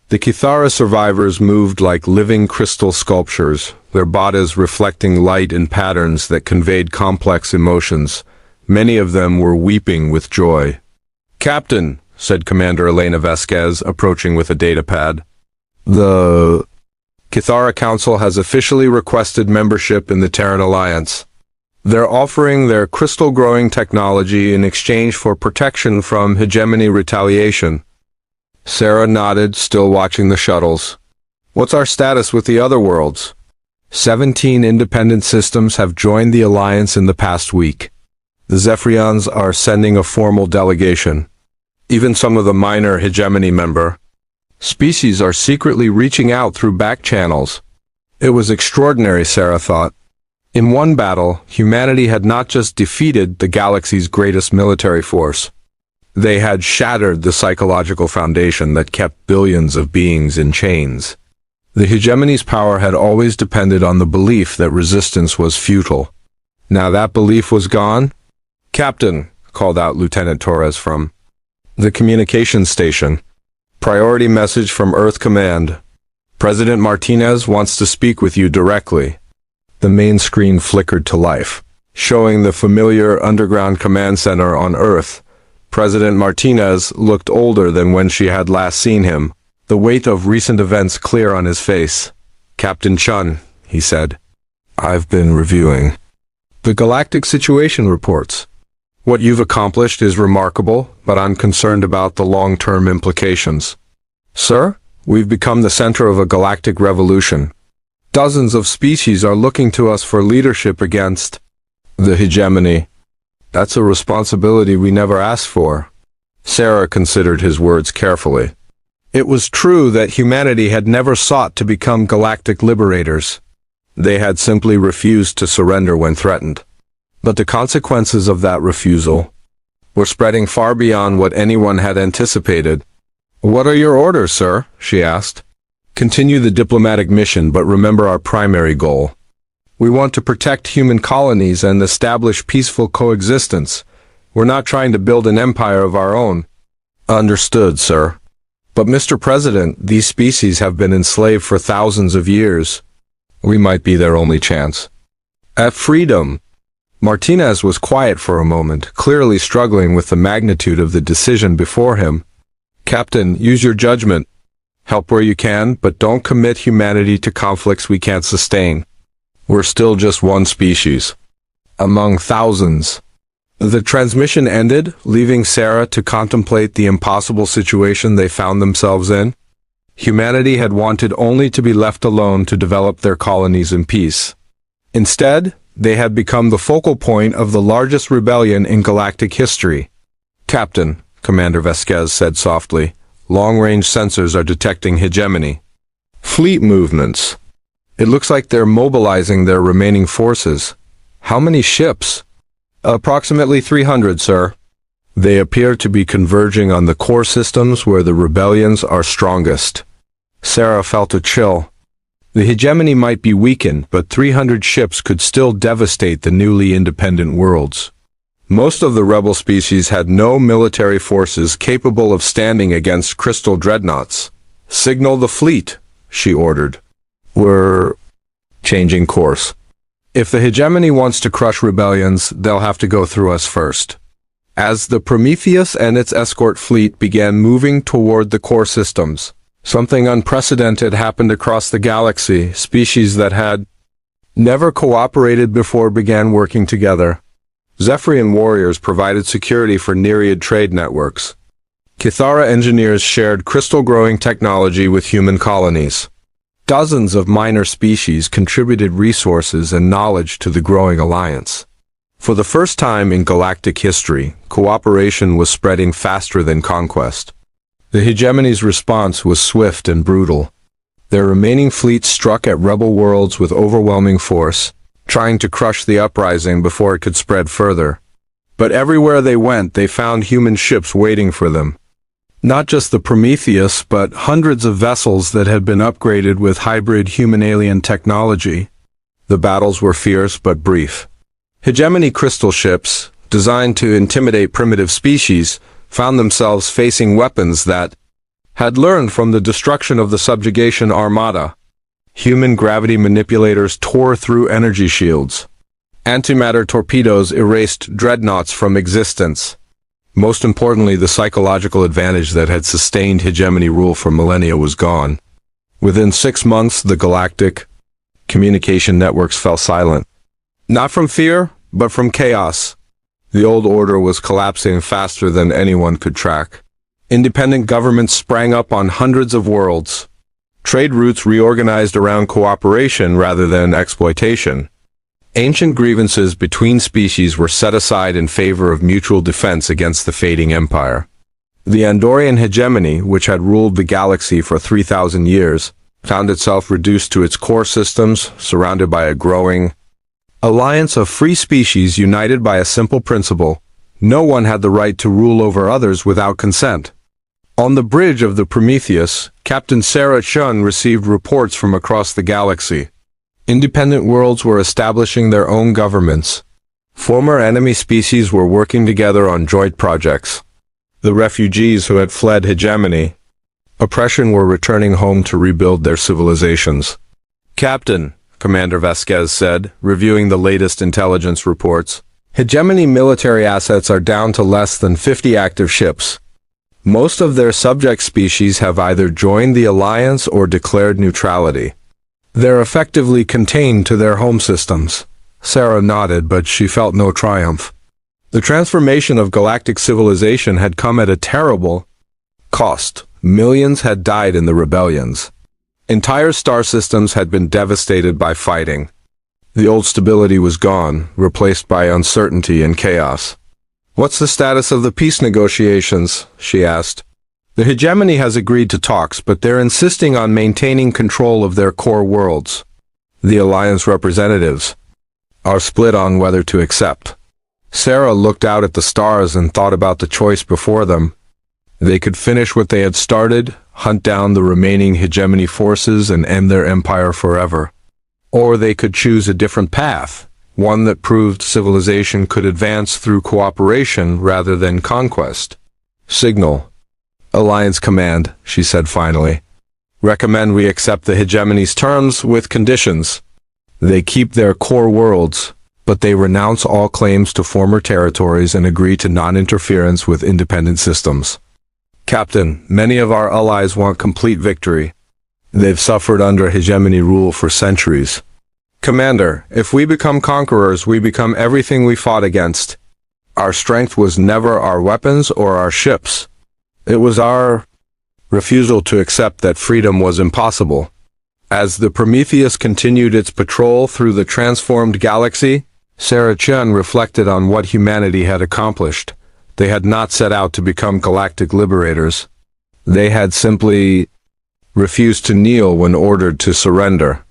The Cathara survivors moved like living crystal sculptures, their bodies reflecting light in patterns that conveyed complex emotions. Many of them were weeping with joy. "Captain," said Commander Elena Vasquez, approaching with a datapad, "the Cathara Council has officially requested membership in the Terran Alliance. They're offering their crystal-growing technology in exchange for protection from hegemony retaliation." Sarah nodded, still watching the shuttles. "What's our status with the other worlds?" 17 independent systems have joined the Alliance in the past week. The Zephyrians are sending a formal delegation. Even some of the minor hegemony member species are secretly reaching out through back channels. It was extraordinary, Sarah thought. In one battle, humanity had not just defeated the galaxy's greatest military force. They had shattered the psychological foundation that kept billions of beings in chains. The hegemony's power had always depended on the belief that resistance was futile. Now that belief was gone. "Captain," called out Lieutenant Torres from the communications station. "Priority message from Earth Command. President Martinez wants to speak with you directly." The main screen flickered to life, showing the familiar underground command center on Earth. President Martinez looked older than when she had last seen him, the weight of recent events clear on his face. "Captain Chun," he said, "I've been reviewing the galactic situation reports. What you've accomplished is remarkable, but I'm concerned about the long-term implications. Sir, we've become the center of a galactic revolution. Dozens of species are looking to us for leadership against the hegemony. That's a responsibility we never asked for." Sarah considered his words carefully. It was true that humanity had never sought to become galactic liberators. They had simply refused to surrender when threatened. But the consequences of that refusal were spreading far beyond what anyone had anticipated. "What are your orders, sir?" she asked. "Continue the diplomatic mission, but remember our primary goal. We want to protect human colonies and establish peaceful coexistence. We're not trying to build an empire of our own." "Understood, sir. But Mr. President, these species have been enslaved for thousands of years. We might be their only chance at freedom." Martinez was quiet for a moment, clearly struggling with the magnitude of the decision before him. "Captain, use your judgment. Help where you can, but don't commit humanity to conflicts we can't sustain. We're still just one species." among thousands. The transmission ended, leaving Sarah to contemplate the impossible situation they found themselves in. Humanity had wanted only to be left alone to develop their colonies in peace. Instead, they had become the focal point of the largest rebellion in galactic history. "Captain," Commander Vasquez said softly, "long-range sensors are detecting hegemony. Fleet movements. It looks like they're mobilizing their remaining forces. How many ships?" "Approximately 300, sir. They appear to be converging on the core systems where the rebellions are strongest." Sarah felt a chill. The hegemony might be weakened, but 300 ships could still devastate the newly independent worlds. Most of the rebel species had no military forces capable of standing against crystal dreadnoughts. "Signal the fleet," she ordered. "We're changing course. If the hegemony wants to crush rebellions, they'll have to go through us first." As the Prometheus and its escort fleet began moving toward the core systems, something unprecedented happened across the galaxy. Species that had never cooperated before began working together. Zephyrian warriors provided security for Nereid trade networks. Kithara engineers shared crystal-growing technology with human colonies. Dozens of minor species contributed resources and knowledge to the growing alliance. For the first time in galactic history, cooperation was spreading faster than conquest. The hegemony's response was swift and brutal. Their remaining fleet struck at rebel worlds with overwhelming force, trying to crush the uprising before it could spread further. But everywhere they went, they found human ships waiting for them. Not just the Prometheus, but hundreds of vessels that had been upgraded with hybrid human-alien technology. The battles were fierce but brief. Hegemony crystal ships, designed to intimidate primitive species, found themselves facing weapons that had learned from the destruction of the subjugation armada. Human gravity manipulators tore through energy shields. Antimatter torpedoes erased dreadnoughts from existence. Most importantly, the psychological advantage that had sustained hegemony rule for millennia was gone. Within 6 months, the galactic communication networks fell silent. Not from fear, but from chaos. The old order was collapsing faster than anyone could track. Independent governments sprang up on hundreds of worlds. Trade routes reorganized around cooperation rather than exploitation. Ancient grievances between species were set aside in favor of mutual defense against the fading empire. The Andorian hegemony, which had ruled the galaxy for 3,000 years, found itself reduced to its core systems, surrounded by a growing alliance of free species united by a simple principle: no one had the right to rule over others without consent. On the bridge of the Prometheus, Captain Sarah Chun received reports from across the galaxy. Independent worlds were establishing their own governments. Former enemy species were working together on joint projects. The refugees who had fled hegemony, oppression, were returning home to rebuild their civilizations. "Captain," Commander Vasquez said, reviewing the latest intelligence reports, "hegemony military assets are down to less than 50 active ships. Most of their subject species have either joined the alliance or declared neutrality. They're effectively contained to their home systems." Sarah nodded, but she felt no triumph. The transformation of galactic civilization had come at a terrible cost. Millions had died in the rebellions. Entire star systems had been devastated by fighting. The old stability was gone, replaced by uncertainty and chaos. "What's the status of the peace negotiations?" she asked. "The hegemony has agreed to talks, but they're insisting on maintaining control of their core worlds. The alliance representatives are split on whether to accept." Sarah looked out at the stars and thought about the choice before them. They could finish what they had started, hunt down the remaining hegemony forces and end their empire forever. Or they could choose a different path, one that proved civilization could advance through cooperation rather than conquest. "Signal Alliance Command," she said finally. "Recommend we accept the hegemony's terms with conditions. They keep their core worlds, but they renounce all claims to former territories and agree to non-interference with independent systems." "Captain, many of our allies want complete victory. They've suffered under hegemony rule for centuries." Commander, if we become conquerors, we become everything we fought against. Our strength was never our weapons or our ships. It was our refusal to accept that freedom was impossible. As the Prometheus continued its patrol through the transformed galaxy, Sarah Chun reflected on what humanity had accomplished. They had not set out to become galactic liberators. They had simply refused to kneel when ordered to surrender.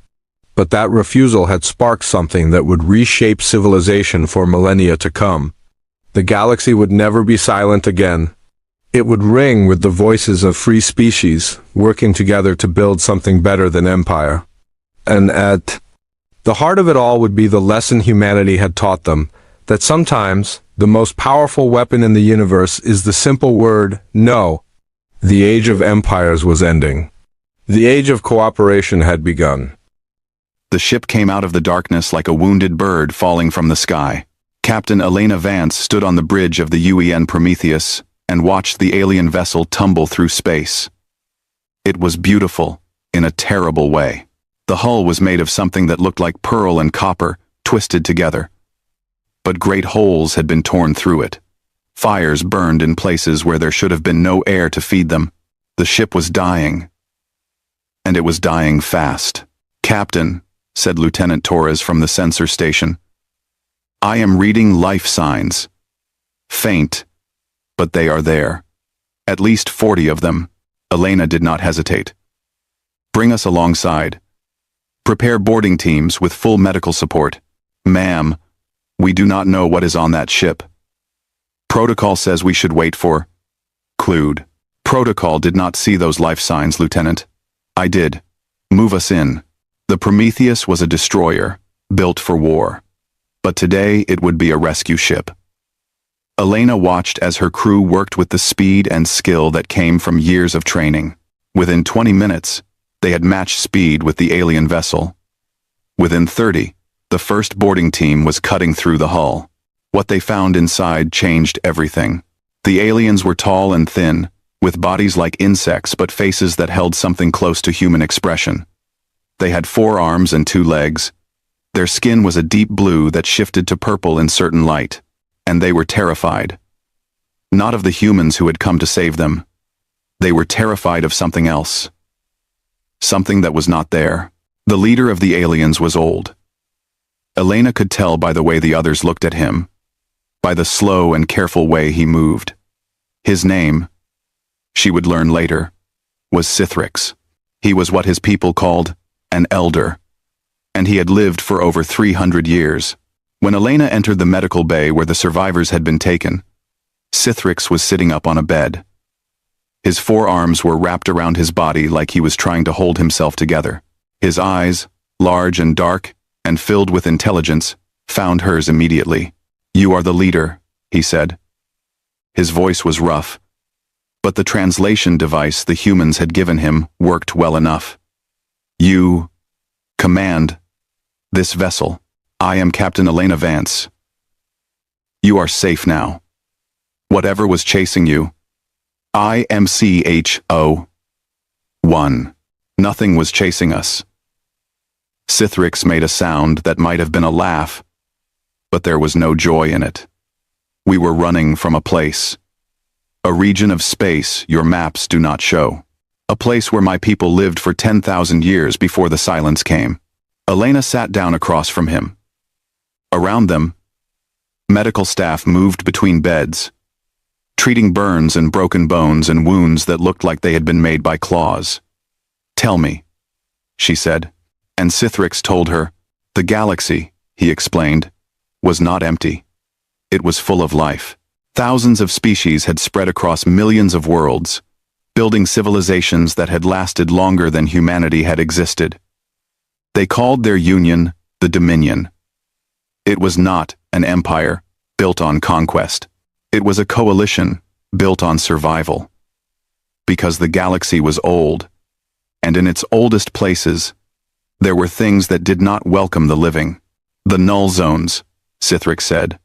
But that refusal had sparked something that would reshape civilization for millennia to come. The galaxy would never be silent again. It would ring with the voices of free species, working together to build something better than empire. And at the heart of it all would be the lesson humanity had taught them, that sometimes the most powerful weapon in the universe is the simple word, no. The age of empires was ending. The age of cooperation had begun. The ship came out of the darkness like a wounded bird falling from the sky. Captain Elena Vance stood on the bridge of the UEN Prometheus and watched the alien vessel tumble through space. It was beautiful, in a terrible way. The hull was made of something that looked like pearl and copper, twisted together. But great holes had been torn through it. Fires burned in places where there should have been no air to feed them. The ship was dying. And it was dying fast. "Captain," said Lieutenant Torres from the sensor station, "I am reading life signs. Faint, but they are there. At least 40 of them." Elena did not hesitate. "Bring us alongside. Prepare boarding teams with full medical support." "Ma'am, we do not know what is on that ship. Protocol says we should wait for..." "Clued. Protocol did not see those life signs, Lieutenant." "I did. Move us in." The Prometheus was a destroyer, built for war. But today it would be a rescue ship. Elena watched as her crew worked with the speed and skill that came from years of training. Within 20 minutes, they had matched speed with the alien vessel. Within 30, the first boarding team was cutting through the hull. What they found inside changed everything. The aliens were tall and thin, with bodies like insects but faces that held something close to human expression. They had 4 arms and 2 legs. Their skin was a deep blue that shifted to purple in certain light, and they were terrified. Not of the humans who had come to save them. They were terrified of something else. Something that was not there. The leader of the aliens was old. Elena could tell by the way the others looked at him, by the slow and careful way he moved. His name, she would learn later, was Sithrix. He was what his people called an elder, and he had lived for over 300 years. When Elena entered the medical bay where the survivors had been taken, Sithrix was sitting up on a bed. His 4 arms were wrapped around his body like he was trying to hold himself together. His eyes, large and dark and filled with intelligence, found hers immediately. "You are the leader," he said. His voice was rough, but the translation device the humans had given him worked well enough. "You command this vessel. I am Captain Elena Vance. You are safe now. Whatever was chasing you, I am CHO-1. Nothing was chasing us." Sithrix made a sound that might have been a laugh, but there was no joy in it. "We were running from a place. A region of space your maps do not show. A place where my people lived for 10,000 years before the silence came." Elena sat down across from him. Around them, medical staff moved between beds, treating burns and broken bones and wounds that looked like they had been made by claws. "Tell me," she said. And Sithrix told her. The galaxy, he explained, was not empty. It was full of life. Thousands of species had spread across millions of worlds, building civilizations that had lasted longer than humanity had existed. They called their union the Dominion. It was not an empire built on conquest. It was a coalition built on survival. Because the galaxy was old, and in its oldest places, there were things that did not welcome the living. "The null zones," Sithrix said.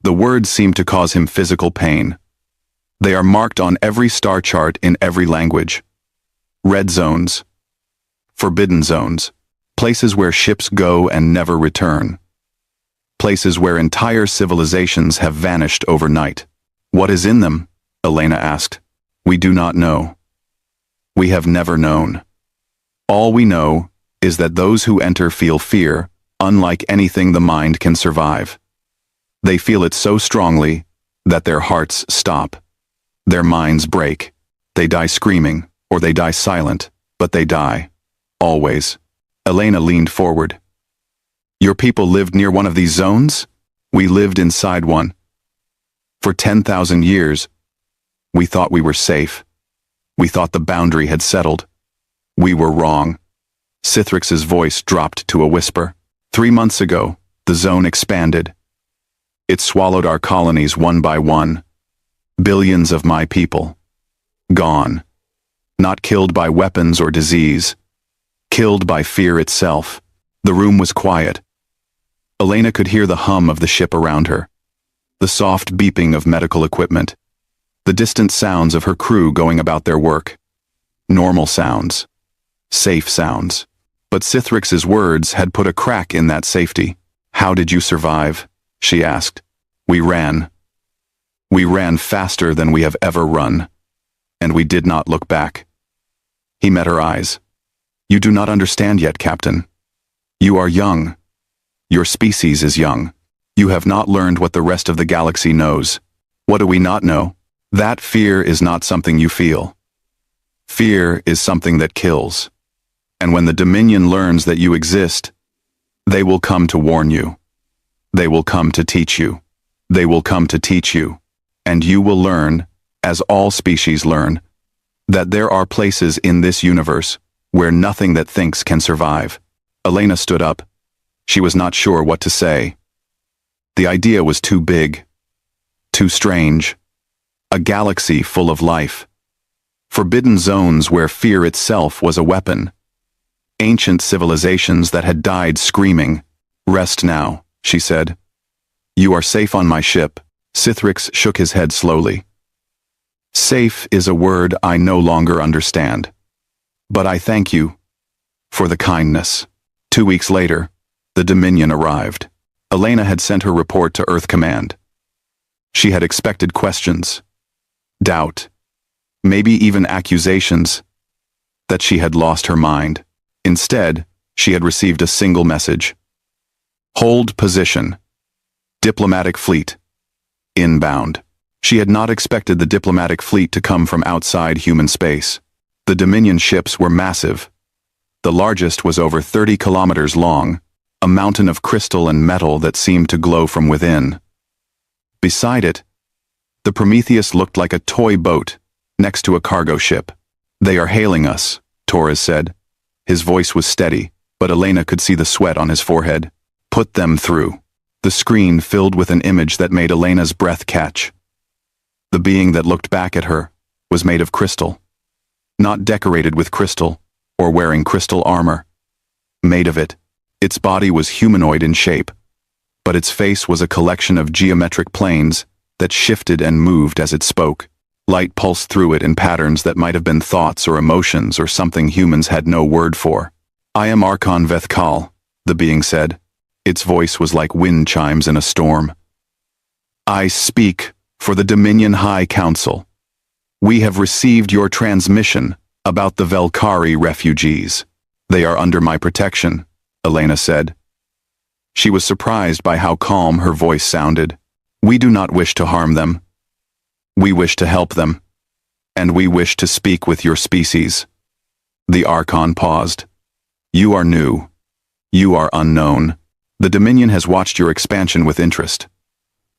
The word seemed to cause him physical pain. "They are marked on every star chart in every language. Red zones. Forbidden zones. Places where ships go and never return. Places where entire civilizations have vanished overnight. What is in them? Elena asked. We do not know. We have never known. All we know is that those who enter feel fear, unlike anything the mind can survive. They feel it so strongly that their hearts stop. Their minds break. They die screaming, or they die silent, but they die. Always. Elena leaned forward. Your people lived near one of these zones? We lived inside one. For 10,000 years, we thought we were safe. We thought the boundary had settled. We were wrong. Cithrix's voice dropped to a whisper. 3 months ago, the zone expanded. It swallowed our colonies one by one. Billions of my people. Gone. Not killed by weapons or disease. Killed by fear itself. The room was quiet. Elena could hear the hum of the ship around her. The soft beeping of medical equipment. The distant sounds of her crew going about their work. Normal sounds. Safe sounds. But Cithrix's words had put a crack in that safety. How did you survive? She asked. We ran. We ran faster than we have ever run. And we did not look back. He met her eyes. You do not understand yet, Captain. You are young. Your species is young. You have not learned what the rest of the galaxy knows. What do we not know? That fear is not something you feel. Fear is something that kills. And when the Dominion learns that you exist, they will come to warn you. They will come to teach you. They will come to teach you. And you will learn, as all species learn, that there are places in this universe where nothing that thinks can survive. Elena stood up. She was not sure what to say. The idea was too big. Too strange. A galaxy full of life. Forbidden zones where fear itself was a weapon. Ancient civilizations that had died screaming. Rest now, she said. You are safe on my ship. Cithrix shook his head slowly. Safe is a word I no longer understand. But I thank you for the kindness. 2 weeks later, the Dominion arrived. Elena had sent her report to Earth Command. She had expected questions, doubt, maybe even accusations that she had lost her mind. Instead, she had received a single message. Hold position. Diplomatic fleet. Inbound. She had not expected the diplomatic fleet to come from outside human space. The Dominion ships were massive. The largest was over 30 kilometers long, a mountain of crystal and metal that seemed to glow from within. Beside it, the Prometheus looked like a toy boat next to a cargo ship. They are hailing us, Torres said. His voice was steady, but Elena could see the sweat on his forehead. Put them through. The screen filled with an image that made Elena's breath catch. The being that looked back at her was made of crystal. Not decorated with crystal or wearing crystal armor. Made of it. Its body was humanoid in shape, but its face was a collection of geometric planes that shifted and moved as it spoke. Light pulsed through it in patterns that might have been thoughts or emotions or something humans had no word for. I am Archon Vethkal, the being said. Its voice was like wind chimes in a storm. I speak for the Dominion High Council. We have received your transmission about the Velkari refugees. They are under my protection, Elena said. She was surprised by how calm her voice sounded. We do not wish to harm them. We wish to help them. And we wish to speak with your species. The Archon paused. You are new. You are unknown. The Dominion has watched your expansion with interest.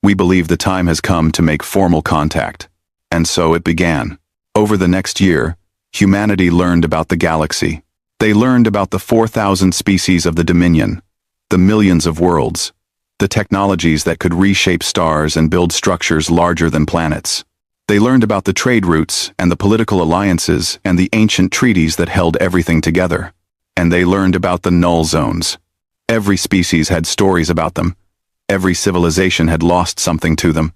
We believe the time has come to make formal contact. And so it began. Over the next year, humanity learned about the galaxy. They learned about the 4,000 species of the Dominion, the millions of worlds, the technologies that could reshape stars and build structures larger than planets. They learned about the trade routes and the political alliances and the ancient treaties that held everything together. And they learned about the null zones. Every species had stories about them. Every civilization had lost something to them.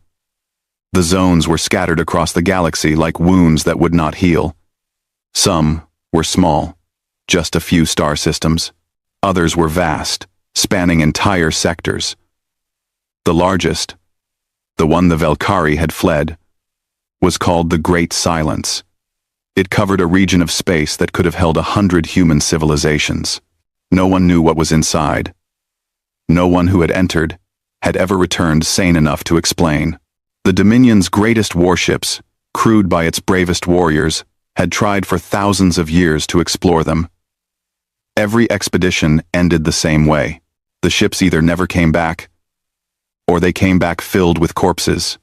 The zones were scattered across the galaxy like wounds that would not heal. Some were small, just a few star systems. Others were vast, spanning entire sectors. The largest, the one the Velkari had fled, was called the Great Silence. It covered a region of space that could have held 100 human civilizations. No one knew what was inside. No one who had entered had ever returned sane enough to explain. The Dominion's greatest warships, crewed by its bravest warriors, had tried for thousands of years to explore them. Every expedition ended the same way. The ships either never came back, or they came back filled with corpses.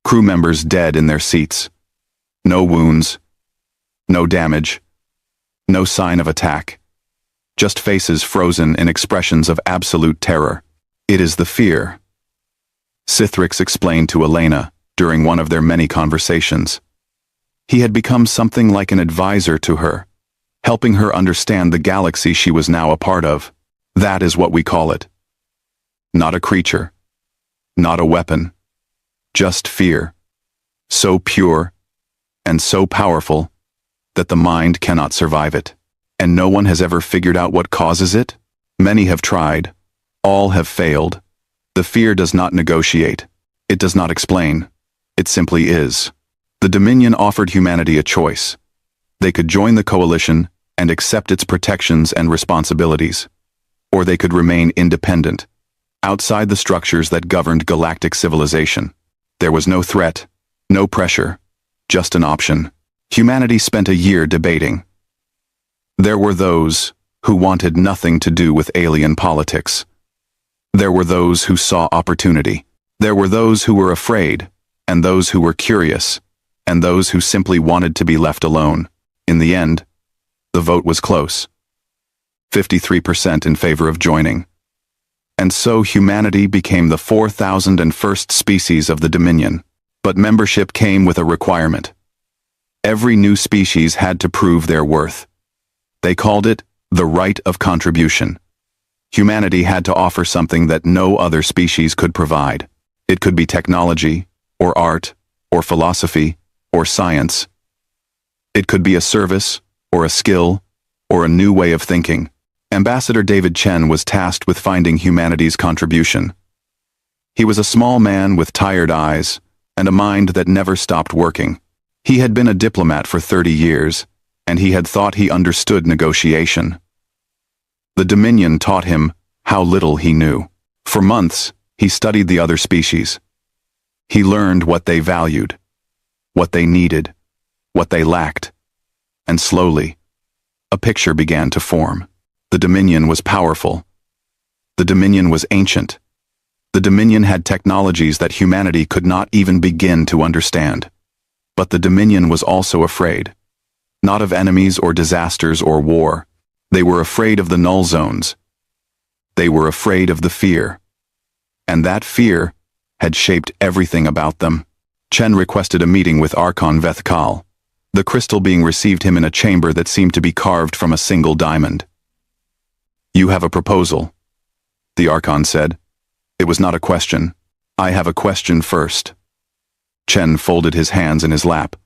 Crew members dead in their seats. No wounds, no damage, no sign of attack. Just faces frozen in expressions of absolute terror. It is the fear, Sithrix explained to Elena during one of their many conversations. He had become something like an advisor to her, helping her understand the galaxy she was now a part of. That is what we call it. Not a creature, not a weapon, just fear, so pure and so powerful that the mind cannot survive it. And no one has ever figured out what causes it? Many have tried. All have failed. The fear does not negotiate. It does not explain. It simply is. The Dominion offered humanity a choice. They could join the coalition and accept its protections and responsibilities, or they could remain independent, outside the structures that governed galactic civilization. There was no threat, no pressure, just an option. Humanity spent a year debating. There were those who wanted nothing to do with alien politics. There were those who saw opportunity. There were those who were afraid, and those who were curious, and those who simply wanted to be left alone. In the end, the vote was close. 53% in favor of joining. And so humanity became the 4001st species of the Dominion. But membership came with a requirement. Every new species had to prove their worth. They called it the right of contribution. Humanity had to offer something that no other species could provide. It could be technology, or art, or philosophy, or science. It could be a service, or a skill, or a new way of thinking. Ambassador David Chen was tasked with finding humanity's contribution. He was a small man with tired eyes, and a mind that never stopped working. He had been a diplomat for 30 years, and he had thought he understood negotiation. The Dominion taught him how little he knew. For months, he studied the other species. He learned what they valued, what they needed, what they lacked, and slowly, a picture began to form. The Dominion was powerful. The Dominion was ancient. The Dominion had technologies that humanity could not even begin to understand. But the Dominion was also afraid. Not of enemies or disasters or war. They were afraid of the null zones. They were afraid of the fear. And that fear had shaped everything about them. Chen requested a meeting with Archon Vethkal. The crystal being received him in a chamber that seemed to be carved from a single diamond. "You have a proposal," the Archon said. It was not a question. "I have a question first." Chen folded his hands in his lap.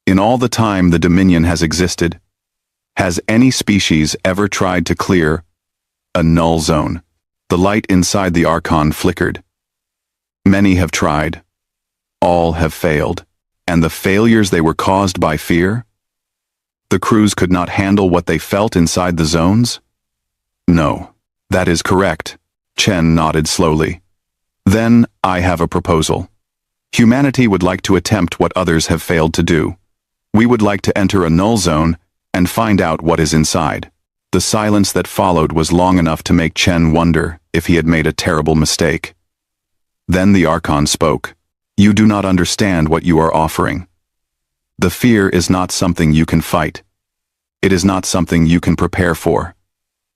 In all the time the Dominion has existed, has any species ever tried to clear a null zone? The light inside the Archon flickered. Many have tried. All have failed. And the failures, they were caused by fear? The crews could not handle what they felt inside the zones? No, that is correct. Chen nodded slowly. Then I have a proposal. Humanity would like to attempt what others have failed to do. We would like to enter a null zone and find out what is inside. The silence that followed was long enough to make Chen wonder if he had made a terrible mistake. Then the Archon spoke. "You do not understand what you are offering. The fear is not something you can fight. It is not something you can prepare for.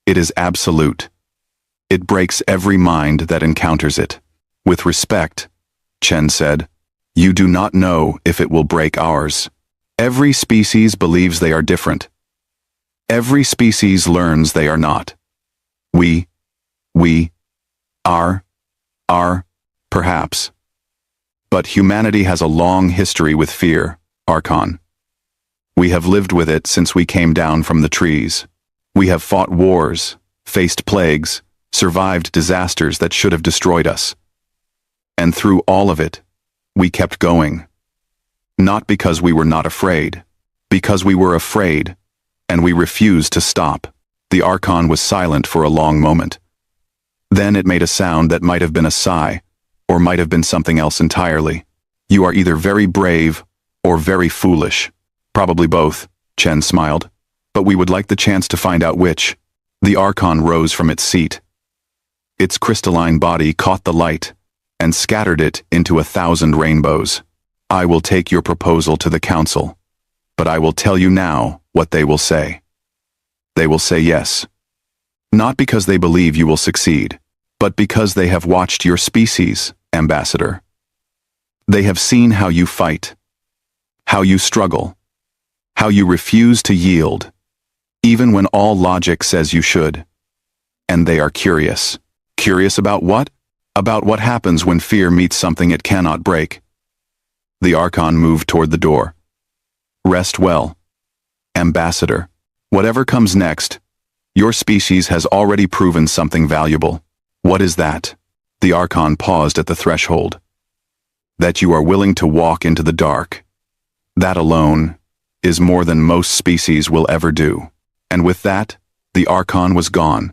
It is absolute. It breaks every mind that encounters it." "With respect," Chen said, "you do not know if it will break ours. Every species believes they are different. Every species learns they are not. We are, perhaps. But humanity has a long history with fear, Archon. We have lived with it since we came down from the trees. We have fought wars, faced plagues, survived disasters that should have destroyed us. And through all of it, we kept going. Not because we were not afraid, because we were afraid, and we refused to stop. The Archon was silent for a long moment. Then it made a sound that might have been a sigh, or might have been something else entirely. You are either very brave or very foolish. Probably both, Chen smiled. But we would like the chance to find out which. The Archon rose from its seat. Its crystalline body caught the light and scattered it into 1,000 rainbows. I will take your proposal to the council, but I will tell you now what they will say. They will say yes. Not because they believe you will succeed, but because they have watched your species, Ambassador. They have seen how you fight, how you struggle, how you refuse to yield, even when all logic says you should. And they are curious. Curious about what? About what happens when fear meets something it cannot break. The Archon moved toward the door. Rest well, Ambassador. Whatever comes next, your species has already proven something valuable. What is that? The Archon paused at the threshold. That you are willing to walk into the dark. That alone is more than most species will ever do. And with that, the Archon was gone,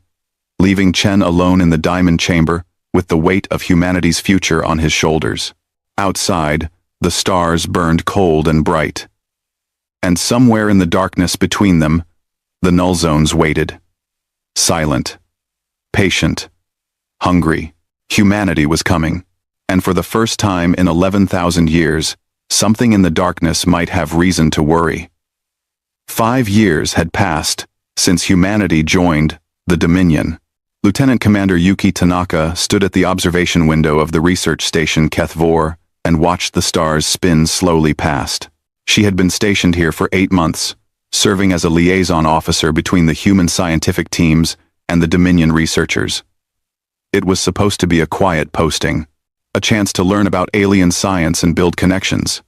leaving Chen alone in the diamond chamber with the weight of humanity's future on his shoulders. Outside, the stars burned cold and bright. And somewhere in the darkness between them, the null zones waited. Silent, patient, hungry. Humanity was coming. And for the first time in 11,000 years, something in the darkness might have reason to worry. 5 years had passed since humanity joined the Dominion. Lieutenant Commander Yuki Tanaka stood at the observation window of the research station Kethvor and watched the stars spin slowly past. She had been stationed here for 8 months, serving as a liaison officer between the human scientific teams and the Dominion researchers. It was supposed to be a quiet posting, a chance to learn about alien science and build connections.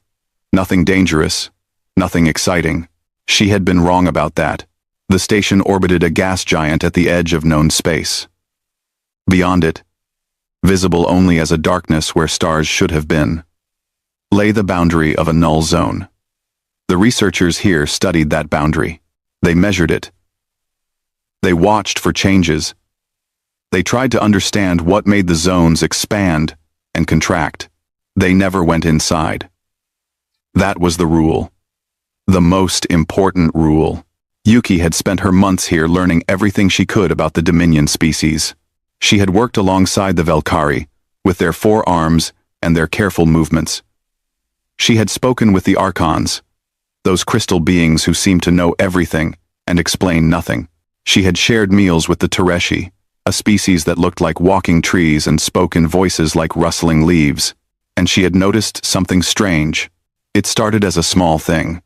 Nothing dangerous, nothing exciting. She had been wrong about that. The station orbited a gas giant at the edge of known space. Beyond it, visible only as a darkness where stars should have been, lay the boundary of a null zone. The researchers here studied that boundary. They measured it. They watched for changes. They tried to understand what made the zones expand and contract. They never went inside. That was the rule. The most important rule. Yuki had spent her months here learning everything she could about the Dominion species. She had worked alongside the Velkari, with their 4 arms and their careful movements. She had spoken with the Archons, those crystal beings who seemed to know everything and explain nothing. She had shared meals with the Tereshi, a species that looked like walking trees and spoke in voices like rustling leaves. And she had noticed something strange. It started as a small thing.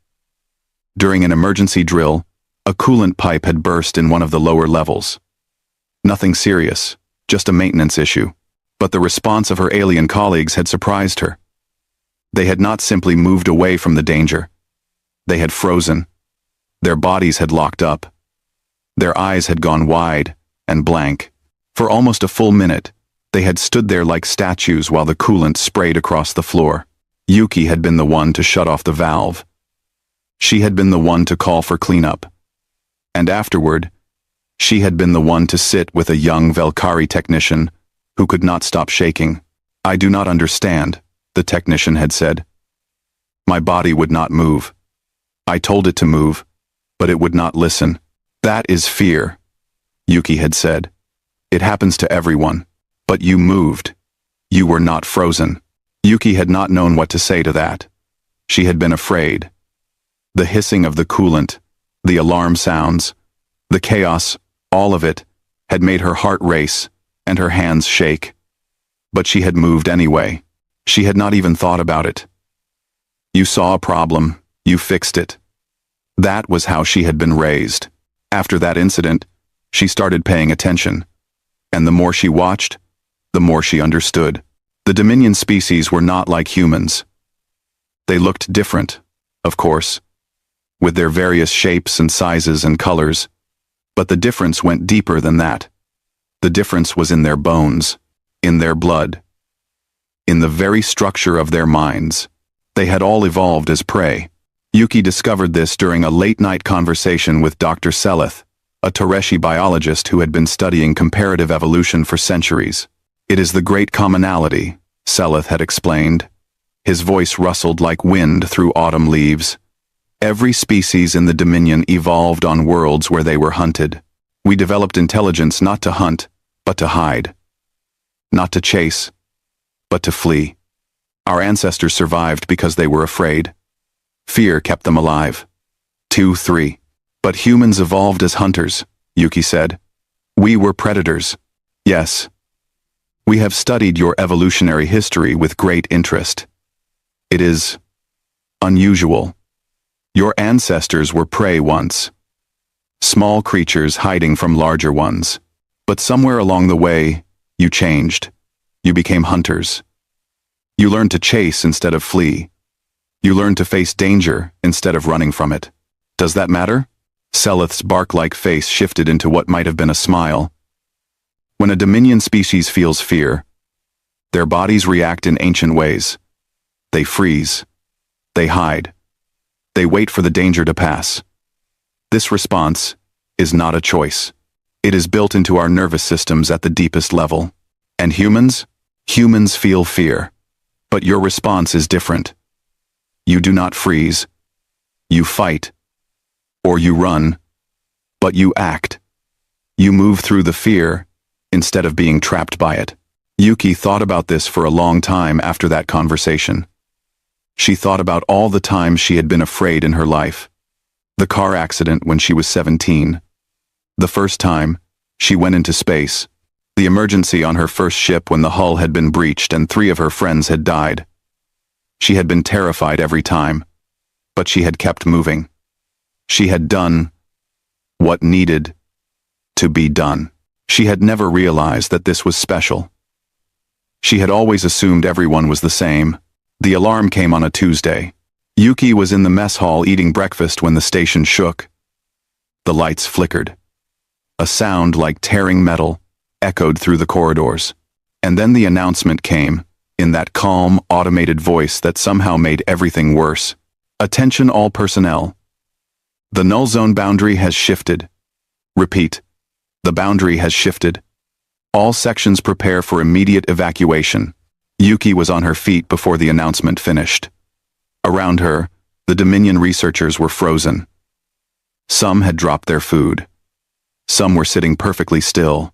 During an emergency drill, a coolant pipe had burst in one of the lower levels. Nothing serious, just a maintenance issue. But the response of her alien colleagues had surprised her. They had not simply moved away from the danger. They had frozen. Their bodies had locked up. Their eyes had gone wide and blank. For almost a full minute, they had stood there like statues while the coolant sprayed across the floor. Yuki had been the one to shut off the valve. She had been the one to call for cleanup. And afterward, she had been the one to sit with a young Velkari technician who could not stop shaking. I do not understand, the technician had said. My body would not move. I told it to move, but it would not listen. That is fear, Yuki had said. It happens to everyone. But you moved. You were not frozen. Yuki had not known what to say to that. She had been afraid. The hissing of the coolant, the alarm sounds, the chaos, all of it, had made her heart race and her hands shake. But she had moved anyway. She had not even thought about it. You saw a problem, you fixed it. That was how she had been raised. After that incident, she started paying attention. And the more she watched, the more she understood. The Dominion species were not like humans. They looked different, of course, with their various shapes and sizes and colors. But the difference went deeper than that. The difference was in their bones, in their blood, in the very structure of their minds. They had all evolved as prey. Yuki discovered this during a late-night conversation with Dr. Seleth, a Tereshi biologist who had been studying comparative evolution for centuries. It is the great commonality, Seleth had explained. His voice rustled like wind through autumn leaves. Every species in the Dominion evolved on worlds where they were hunted. We developed intelligence not to hunt, but to hide. Not to chase, but to flee. Our ancestors survived because they were afraid. Fear kept them alive. 2, 3. But humans evolved as hunters, Yuki said. We were predators. Yes. We have studied your evolutionary history with great interest. It is unusual. Your ancestors were prey once. Small creatures hiding from larger ones. But somewhere along the way, you changed. You became hunters. You learned to chase instead of flee. You learned to face danger instead of running from it. Does that matter? Seleth's bark-like face shifted into what might have been a smile. When a Dominion species feels fear, their bodies react in ancient ways. They freeze. They hide. They wait for the danger to pass. This response is not a choice. It is built into our nervous systems at the deepest level. And humans? Humans feel fear. But your response is different. You do not freeze. You fight. Or you run. But you act. You move through the fear instead of being trapped by it. Yuki thought about this for a long time after that conversation. She thought about all the times she had been afraid in her life. The car accident when she was 17. The first time, she went into space. The emergency on her first ship when the hull had been breached and 3 of her friends had died. She had been terrified every time, but she had kept moving. She had done what needed to be done. She had never realized that this was special. She had always assumed everyone was the same. The alarm came on a Tuesday. Yuki was in the mess hall eating breakfast when the station shook. The lights flickered. A sound like tearing metal echoed through the corridors. And then the announcement came, in that calm, automated voice that somehow made everything worse. Attention all personnel. The null zone boundary has shifted. Repeat. The boundary has shifted. All sections prepare for immediate evacuation. Yuki was on her feet before the announcement finished. Around her, the Dominion researchers were frozen. Some had dropped their food. Some were sitting perfectly still,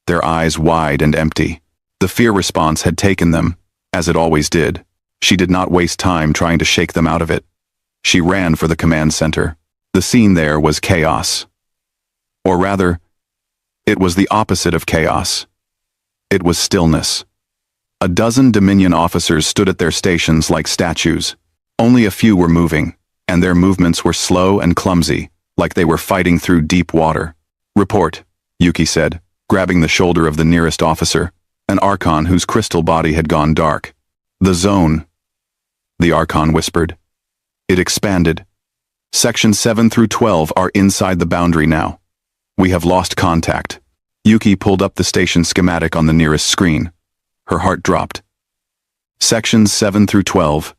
their eyes wide and empty. The fear response had taken them, as it always did. She did not waste time trying to shake them out of it. She ran for the command center. The scene there was chaos. Or rather, it was the opposite of chaos. It was stillness. A dozen Dominion officers stood at their stations like statues. Only a few were moving, and their movements were slow and clumsy, like they were fighting through deep water. Report, Yuki said, grabbing the shoulder of the nearest officer, an Archon whose crystal body had gone dark. The zone, the Archon whispered. It expanded. Sections 7 through 12 are inside the boundary now. We have lost contact. Yuki pulled up the station schematic on the nearest screen. Her heart dropped. Sections 7 through 12.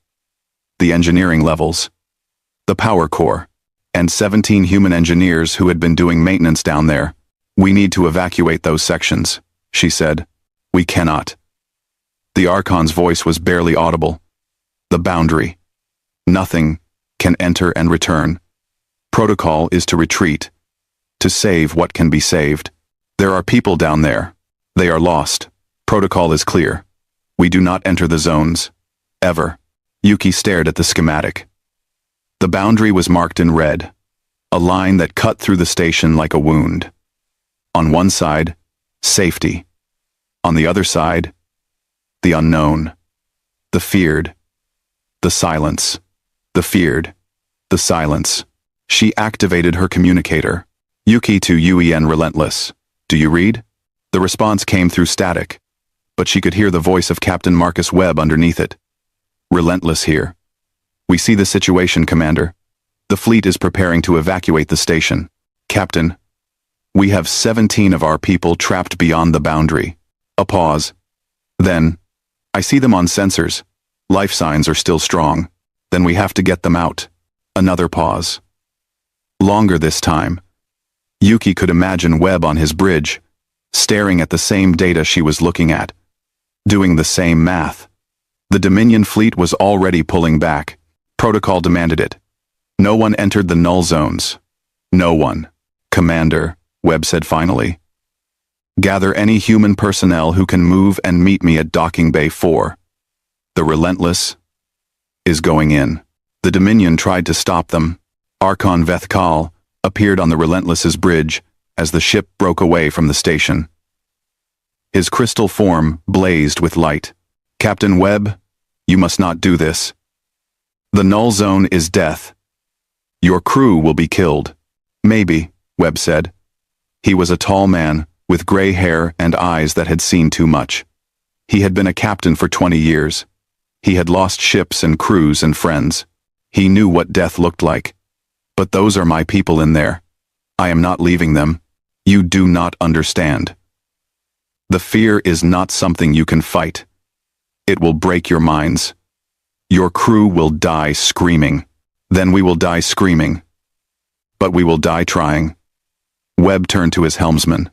The engineering levels. The power core. And 17 human engineers who had been doing maintenance down there. We need to evacuate those sections, she said. We cannot. The Archon's voice was barely audible. The boundary. Nothing can enter and return. Protocol is to retreat. To save what can be saved. There are people down there. They are lost. Protocol is clear. We do not enter the zones. Ever. Yuki stared at the schematic. The boundary was marked in red. A line that cut through the station like a wound. On one side, safety. On the other side, the unknown. The feared. The silence. The feared. The silence. She activated her communicator. Yuki to UEN Relentless. Do you read? The response came through static, but she could hear the voice of Captain Marcus Webb underneath it. Relentless here. We see the situation, Commander. The fleet is preparing to evacuate the station. Captain, We have 17 of our people trapped beyond the boundary. A pause. Then, I see them on sensors. Life signs are still strong. Then we have to get them out. Another pause. Longer this time. Yuki could imagine Webb on his bridge, staring at the same data she was looking at, doing the same math. The Dominion fleet was already pulling back. Protocol demanded it. No one entered the null zones. No one. Commander, Webb said finally. Gather any human personnel who can move and meet me at Docking Bay 4. The Relentless is going in. The Dominion tried to stop them. Archon Vethkal appeared on the Relentless's bridge as the ship broke away from the station. His crystal form blazed with light. Captain Webb, you must not do this. The null zone is death. Your crew will be killed. Maybe, Webb said. He was a tall man, with gray hair and eyes that had seen too much. He had been a captain for 20 years. He had lost ships and crews and friends. He knew what death looked like. But those are my people in there. I am not leaving them. You do not understand. The fear is not something you can fight. It will break your minds. Your crew will die screaming. Then we will die screaming. But we will die trying. Webb turned to his helmsman.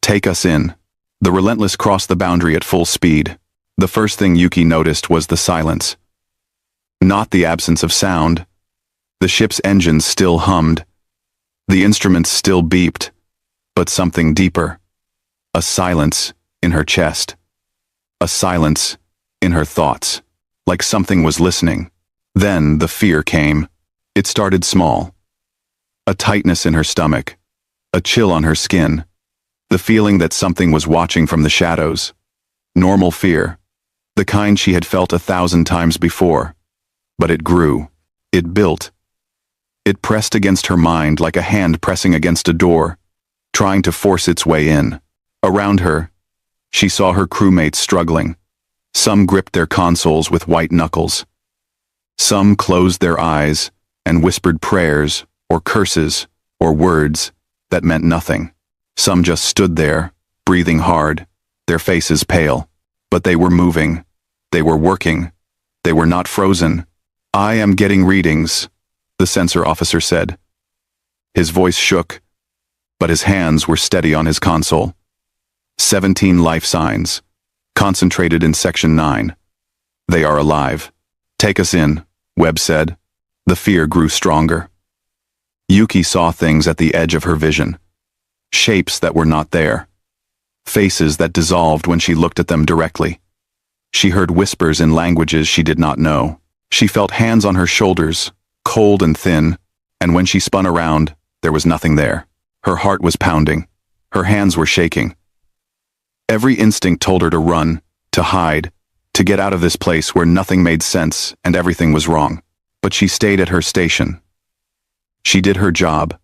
Take us in. The Relentless crossed the boundary at full speed. The first thing Yuki noticed was the silence. Not the absence of sound. The ship's engines still hummed. The instruments still beeped. But something deeper. A silence in her chest. A silence in her thoughts. Like something was listening. Then the fear came. It started small. A tightness in her stomach. A chill on her skin. The feeling that something was watching from the shadows. Normal fear. The kind she had felt 1,000 times before. But it grew. It built. It pressed against her mind like a hand pressing against a door, trying to force its way in. Around her, she saw her crewmates struggling. Some gripped their consoles with white knuckles. Some closed their eyes and whispered prayers or curses or words that meant nothing. Some just stood there, breathing hard, their faces pale. But they were moving. They were working. They were not frozen. I am getting readings, the sensor officer said. His voice shook, but his hands were steady on his console. 17 life signs, concentrated in Section 9. They are alive. Take us in, Webb said. The fear grew stronger. Yuki saw things at the edge of her vision. Shapes that were not there. Faces that dissolved when she looked at them directly. She heard whispers in languages she did not know. She felt hands on her shoulders, cold and thin, and when she spun around, there was nothing there. Her heart was pounding. Her hands were shaking. Every instinct told her to run, to hide, to get out of this place where nothing made sense and everything was wrong. But she stayed at her station. She did her job.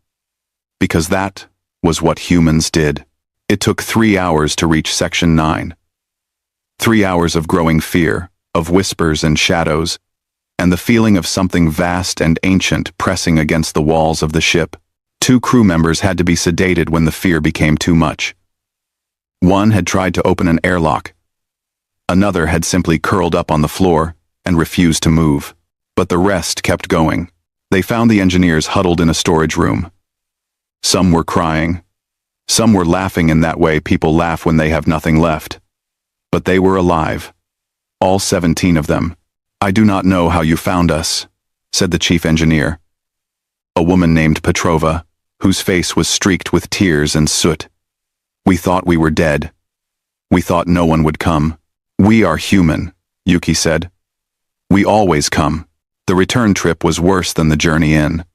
Because that was what humans did. It took 3 hours to reach Section 9. 3 hours of growing fear, of whispers and shadows, and the feeling of something vast and ancient pressing against the walls of the ship. 2 crew members had to be sedated when the fear became too much. One had tried to open an airlock. Another had simply curled up on the floor and refused to move. But the rest kept going. They found the engineers huddled in a storage room. Some were crying. Some were laughing in that way people laugh when they have nothing left. But they were alive. All 17 of them. I do not know how you found us, said the chief engineer. A woman named Petrova, whose face was streaked with tears and soot. We thought we were dead. We thought no one would come. We are human, Yuki said. We always come. The return trip was worse than the journey in.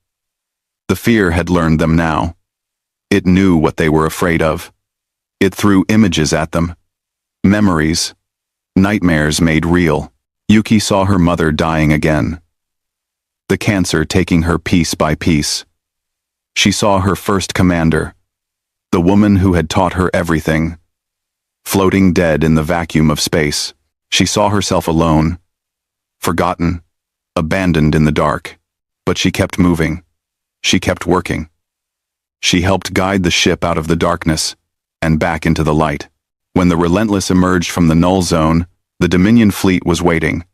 The fear had learned them now. It knew what they were afraid of. It threw images at them. Memories. Nightmares made real. Yuki saw her mother dying again. The cancer taking her piece by piece. She saw her first commander, the woman who had taught her everything, floating dead in the vacuum of space. She saw herself alone, forgotten, abandoned in the dark. But she kept moving. She kept working. She helped guide the ship out of the darkness and back into the light. When the Relentless emerged from the null zone, the Dominion fleet was waiting.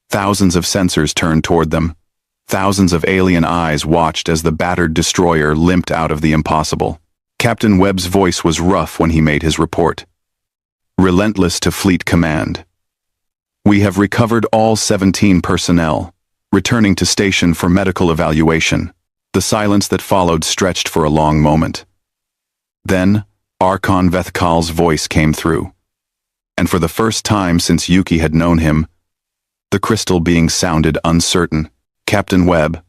Thousands of sensors turned toward them. Thousands of alien eyes watched as the battered destroyer limped out of the impossible. Captain Webb's voice was rough when he made his report. Relentless to Fleet Command. We have recovered all 17 personnel, returning to station for medical evaluation. The silence that followed stretched for a long moment. Then, Archon Vethkal's voice came through. And for the first time since Yuki had known him, the crystal being sounded uncertain. Captain Webb,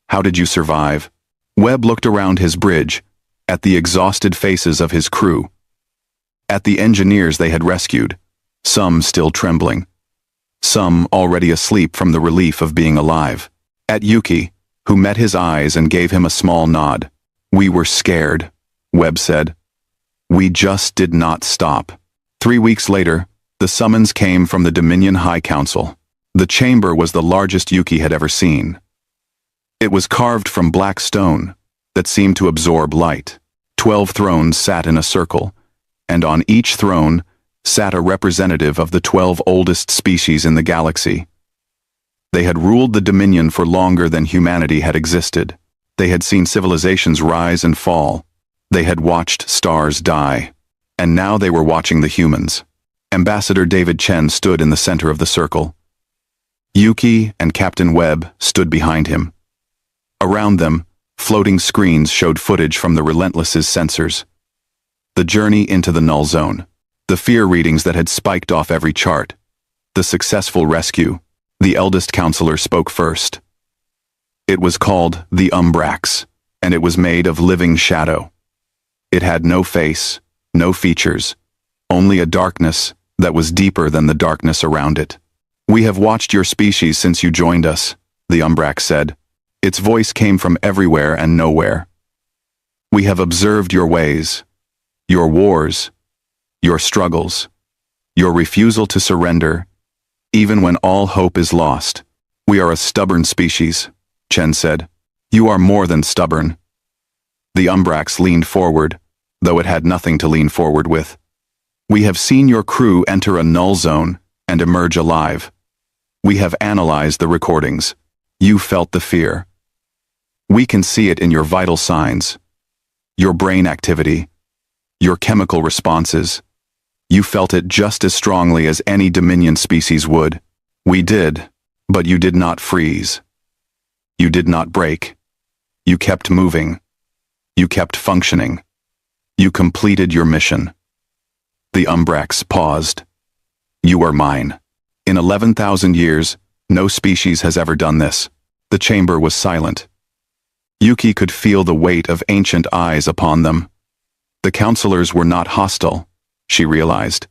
how did you survive? Webb looked around his bridge, at the exhausted faces of his crew, at the engineers they had rescued, some still trembling, some already asleep from the relief of being alive, at Yuki, who met his eyes and gave him a small nod. We were scared, Webb said. We just did not stop. 3 weeks later, the summons came from the Dominion High Council. The chamber was the largest Yuki had ever seen. It was carved from black stone that seemed to absorb light. 12 thrones sat in a circle, and on each throne sat a representative of the 12 oldest species in the galaxy. They had ruled the Dominion for longer than humanity had existed. They had seen civilizations rise and fall. They had watched stars die. And now they were watching the humans. Ambassador David Chen stood in the center of the circle. Yuki and Captain Webb stood behind him. Around them, floating screens showed footage from the Relentless's sensors. The journey into the null zone. The fear readings that had spiked off every chart. The successful rescue. The eldest counselor spoke first. It was called the Umbrax, and it was made of living shadow. It had no face, no features, only a darkness that was deeper than the darkness around it. We have watched your species since you joined us, the Umbrax said. Its voice came from everywhere and nowhere. We have observed your ways, your wars, your struggles, your refusal to surrender, even when all hope is lost. We are a stubborn species, Chen said. You are more than stubborn. The Umbrax leaned forward, though it had nothing to lean forward with. We have seen your crew enter a null zone and emerge alive. We have analyzed the recordings. You felt the fear. We can see it in your vital signs, your brain activity, your chemical responses. You felt it just as strongly as any Dominion species would. We did, but you did not freeze. You did not break. You kept moving. You kept functioning. You completed your mission. The Umbrax paused. You are mine. In 11,000 years, no species has ever done this. The chamber was silent. Yuki could feel the weight of ancient eyes upon them. The counselors were not hostile, she realized.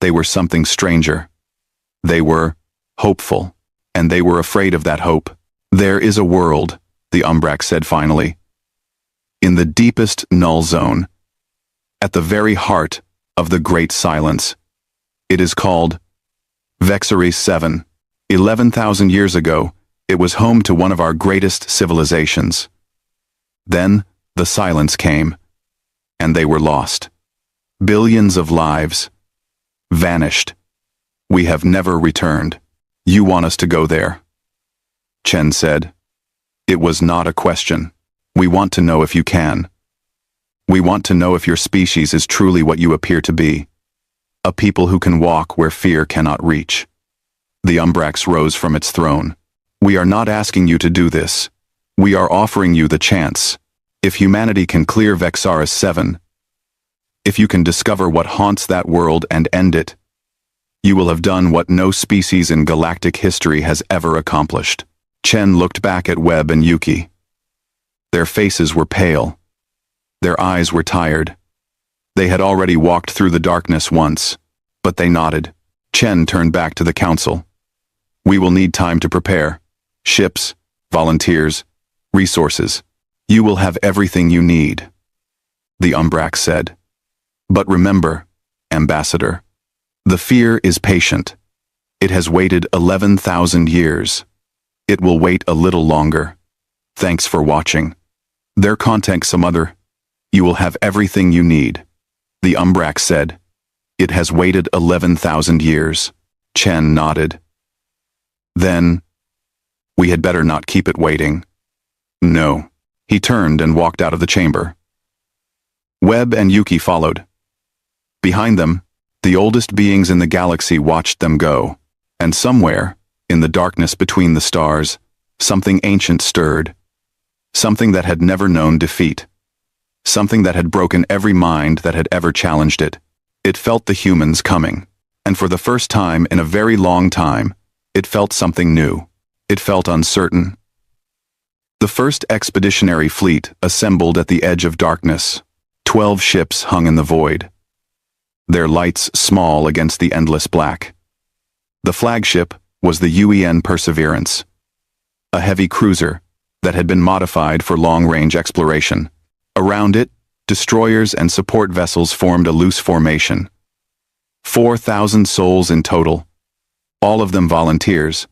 They were something stranger. They were hopeful, and they were afraid of that hope. There is a world, the Umbrax said finally. In the deepest null zone, at the very heart of the Great Silence. It is called Vexaris 7. 11,000 years ago, it was home to one of our greatest civilizations. Then, the silence came, and they were lost. Billions of lives vanished. We have never returned. You want us to go there? Chen said. It was not a question. We want to know if you can. We want to know if your species is truly what you appear to be. A people who can walk where fear cannot reach. The Umbrax rose from its throne. We are not asking you to do this. We are offering you the chance. If humanity can clear Vexaris 7, if you can discover what haunts that world and end it, you will have done what no species in galactic history has ever accomplished. Chen looked back at Webb and Yuki. Their faces were pale. Their eyes were tired. They had already walked through the darkness once, but they nodded. Chen turned back to the council. We will need time to prepare. Ships, volunteers, resources. You will have everything you need, the Umbrax said. But remember, Ambassador, the fear is patient. It has waited 11,000 years. It will wait a little longer. Thanks for watching. Their content some other You will have everything you need, the Umbrax said. It has waited 11,000 years. Chen nodded. Then, we had better not keep it waiting. No. He turned and walked out of the chamber. Webb and Yuki followed. Behind them, the oldest beings in the galaxy watched them go, and somewhere, in the darkness between the stars, something ancient stirred. Something that had never known defeat. Something that had broken every mind that had ever challenged it. It felt the humans coming, and for the first time in a very long time, it felt something new. It felt uncertain. The first expeditionary fleet assembled at the edge of darkness. 12 ships hung in the void, their lights small against the endless black. The flagship was the UEN Perseverance, a heavy cruiser that had been modified for long-range exploration. Around it, destroyers and support vessels formed a loose formation. 4,000 souls in total, all of them volunteers,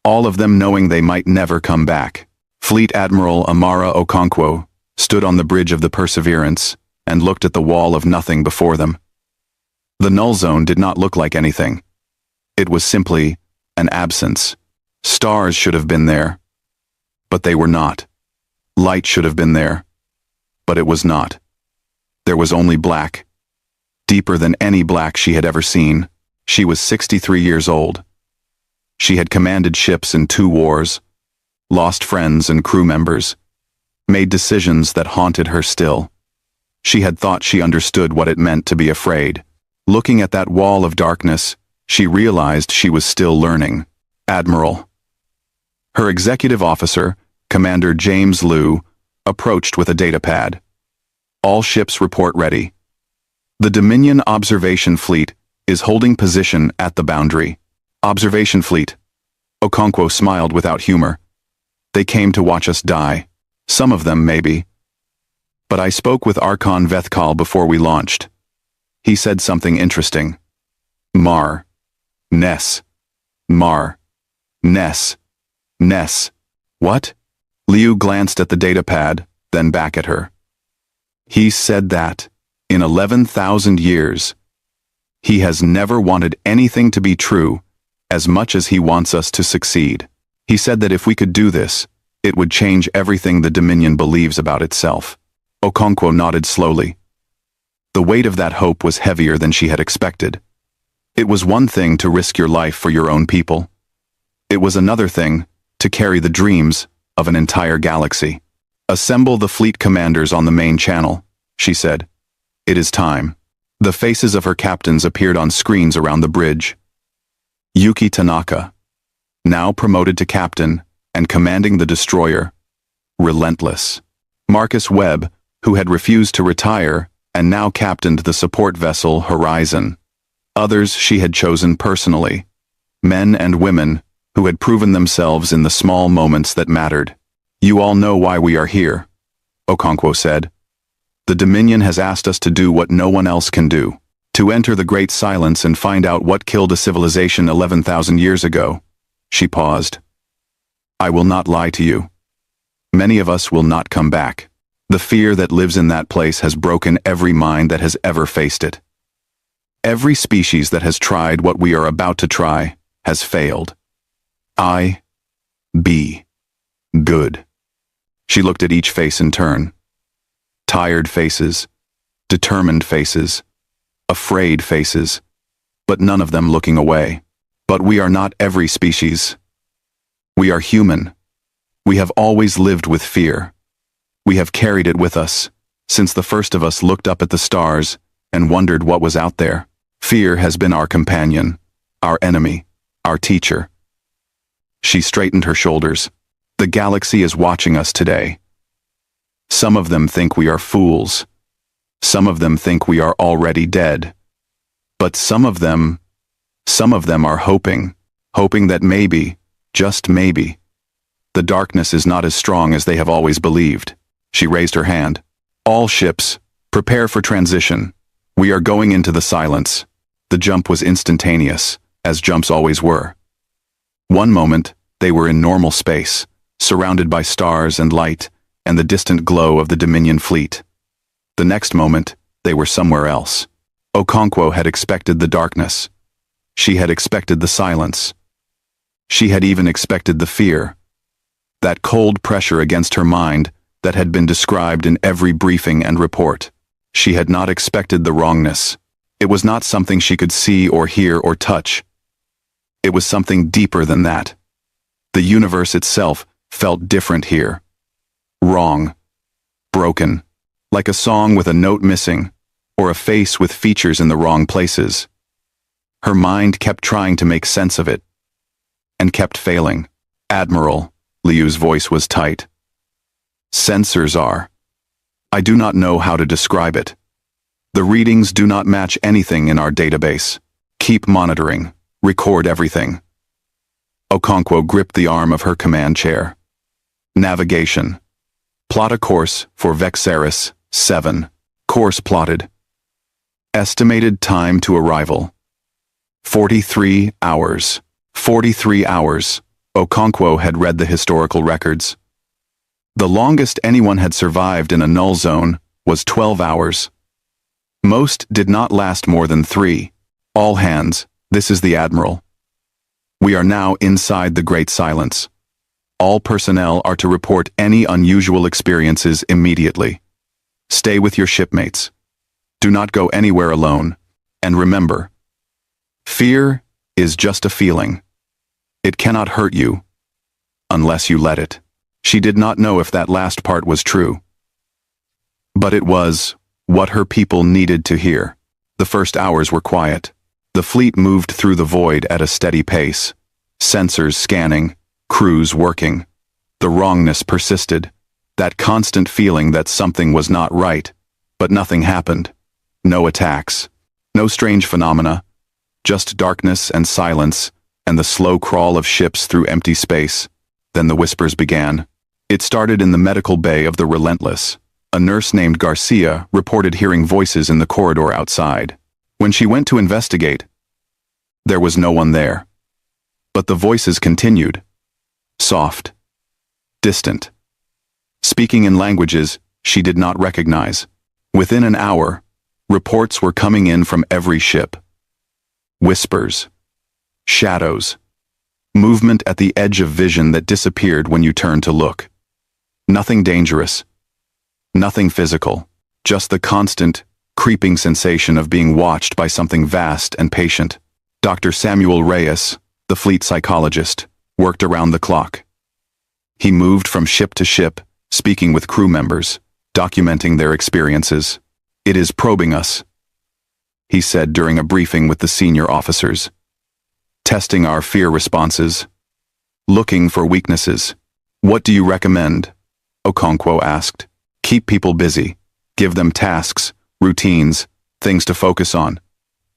all of them knowing they might never come back. Fleet Admiral Amara Okonkwo stood on the bridge of the Perseverance and looked at the wall of nothing before them. The null zone did not look like anything. It was simply an absence. Stars should have been there, but they were not. Light should have been there, but it was not. There was only black. Deeper than any black she had ever seen. She was 63 years old. She had commanded ships in 2 wars, lost friends and crew members, made decisions that haunted her still. She had thought she understood what it meant to be afraid. Looking at that wall of darkness, she realized she was still learning. Admiral. Her executive officer, Commander James Liu, approached with a datapad. All ships report ready. The Dominion Observation Fleet is holding position at the boundary. Observation Fleet. Okonkwo smiled without humor. They came to watch us die. Some of them, maybe. But I spoke with Archon Vethkal before we launched. He said something interesting. Mar. Ness. Mar. Ness. Ness. What? Liu glanced at the datapad, then back at her. He said that, in 11,000 years, he has never wanted anything to be true as much as he wants us to succeed. He said that if we could do this, it would change everything the Dominion believes about itself. Okonkwo nodded slowly. The weight of that hope was heavier than she had expected. It was one thing to risk your life for your own people. It was another thing to carry the dreams of an entire galaxy. Assemble the fleet commanders on the main channel, she said. It is time. The faces of her captains appeared on screens around the bridge. Yuki Tanaka, now promoted to captain and commanding the destroyer, Relentless. Marcus Webb, who had refused to retire and now captained the support vessel Horizon. Others she had chosen personally, men and women who had proven themselves in the small moments that mattered. You all know why we are here, Okonkwo said. The Dominion has asked us to do what no one else can do, to enter the Great Silence and find out what killed a civilization 11,000 years ago. She paused. I will not lie to you. Many of us will not come back. The fear that lives in that place has broken every mind that has ever faced it. Every species that has tried what we are about to try has failed. Be good. She looked at each face in turn. Tired faces, determined faces, afraid faces, but none of them looking away. But we are not every species. We are human. We have always lived with fear. We have carried it with us, since the first of us looked up at the stars and wondered what was out there. Fear has been our companion, our enemy, our teacher. She straightened her shoulders. The galaxy is watching us today. Some of them think we are fools. Some of them think we are already dead. But some of them are hoping that maybe, just maybe, the darkness is not as strong as they have always believed. She raised her hand. All ships, prepare for transition. We are going into the silence. The jump was instantaneous, as jumps always were. One moment, they were in normal space, surrounded by stars and light, and the distant glow of the Dominion fleet. The next moment, they were somewhere else. Okonkwo had expected the darkness. She had expected the silence. She had even expected the fear. That cold pressure against her mind that had been described in every briefing and report. She had not expected the wrongness. It was not something she could see or hear or touch. It was something deeper than that. The universe itself felt different here. Wrong. Broken. Like a song with a note missing, or a face with features in the wrong places. Her mind kept trying to make sense of it, and kept failing. Admiral, Liu's voice was tight. Sensors are. I do not know how to describe it. The readings do not match anything in our database. Keep monitoring. Record everything. Okonkwo gripped the arm of her command chair. Navigation. Plot a course for Vexeris 7. Course plotted. Estimated time to arrival. 43 hours. 43 hours. Okonkwo had read the historical records. The longest anyone had survived in a null zone was 12 hours. Most did not last more than 3. All hands, this is the Admiral. We are now inside the Great Silence. All personnel are to report any unusual experiences immediately. Stay with your shipmates. Do not go anywhere alone. And remember, fear is just a feeling. It cannot hurt you, unless you let it. She did not know if that last part was true. But it was what her people needed to hear. The first hours were quiet. The fleet moved through the void at a steady pace. Sensors scanning, crews working. The wrongness persisted. That constant feeling that something was not right. But nothing happened. No attacks. No strange phenomena. Just darkness and silence, and the slow crawl of ships through empty space. Then the whispers began. It started in the medical bay of the Relentless. A nurse named Garcia reported hearing voices in the corridor outside. When she went to investigate, there was no one there. But the voices continued. Soft. Distant. Speaking in languages she did not recognize. Within an hour, reports were coming in from every ship. Whispers. Shadows. Movement at the edge of vision that disappeared when you turned to look. Nothing dangerous. Nothing physical. Just the constant, creeping sensation of being watched by something vast and patient. Dr. Samuel Reyes, the fleet psychologist, worked around the clock. He moved from ship to ship, speaking with crew members, documenting their experiences. It is probing us, he said during a briefing with the senior officers. Testing our fear responses. Looking for weaknesses. What do you recommend? Okonkwo asked. Keep people busy. Give them tasks, routines, things to focus on.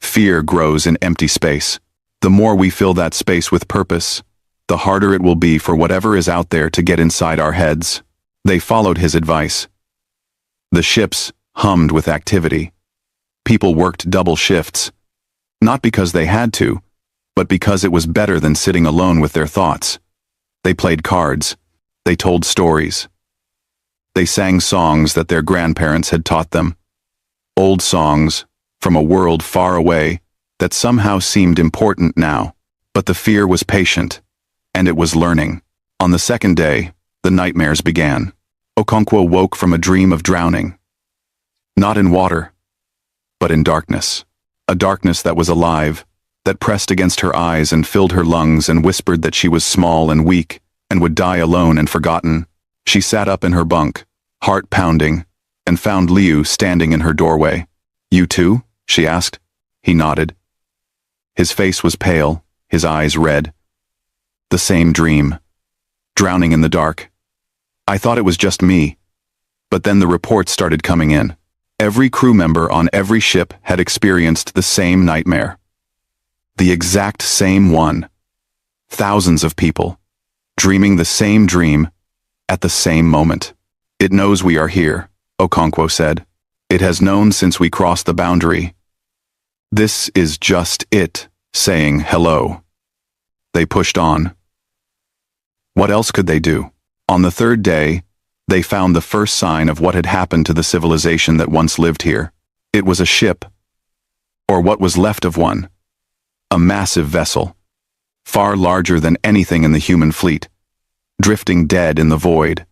Fear grows in empty space. The more we fill that space with purpose, the harder it will be for whatever is out there to get inside our heads. They followed his advice. The ships hummed with activity. People worked double shifts. Not because they had to, but because it was better than sitting alone with their thoughts. They played cards. They told stories. They sang songs that their grandparents had taught them. Old songs, from a world far away, that somehow seemed important now. But the fear was patient, and it was learning. On the second day, the nightmares began. Okonkwo woke from a dream of drowning. Not in water, but in darkness. A darkness that was alive, that pressed against her eyes and filled her lungs and whispered that she was small and weak, and would die alone and forgotten. She sat up in her bunk, heart pounding, and found Liu standing in her doorway. You too? She asked. He nodded. His face was pale, his eyes red. The same dream. Drowning in the dark. I thought it was just me. But then the reports started coming in. Every crew member on every ship had experienced the same nightmare. The exact same one. Thousands of people, dreaming the same dream, at the same moment. It knows we are here, Okonkwo said. It has known since we crossed the boundary. This is just it, saying hello. They pushed on. What else could they do? On the third day, They found the first sign of what had happened to the civilization that once lived here. It was a ship, or what was left of one. A massive vessel, far larger than anything in the human fleet, drifting dead in the void.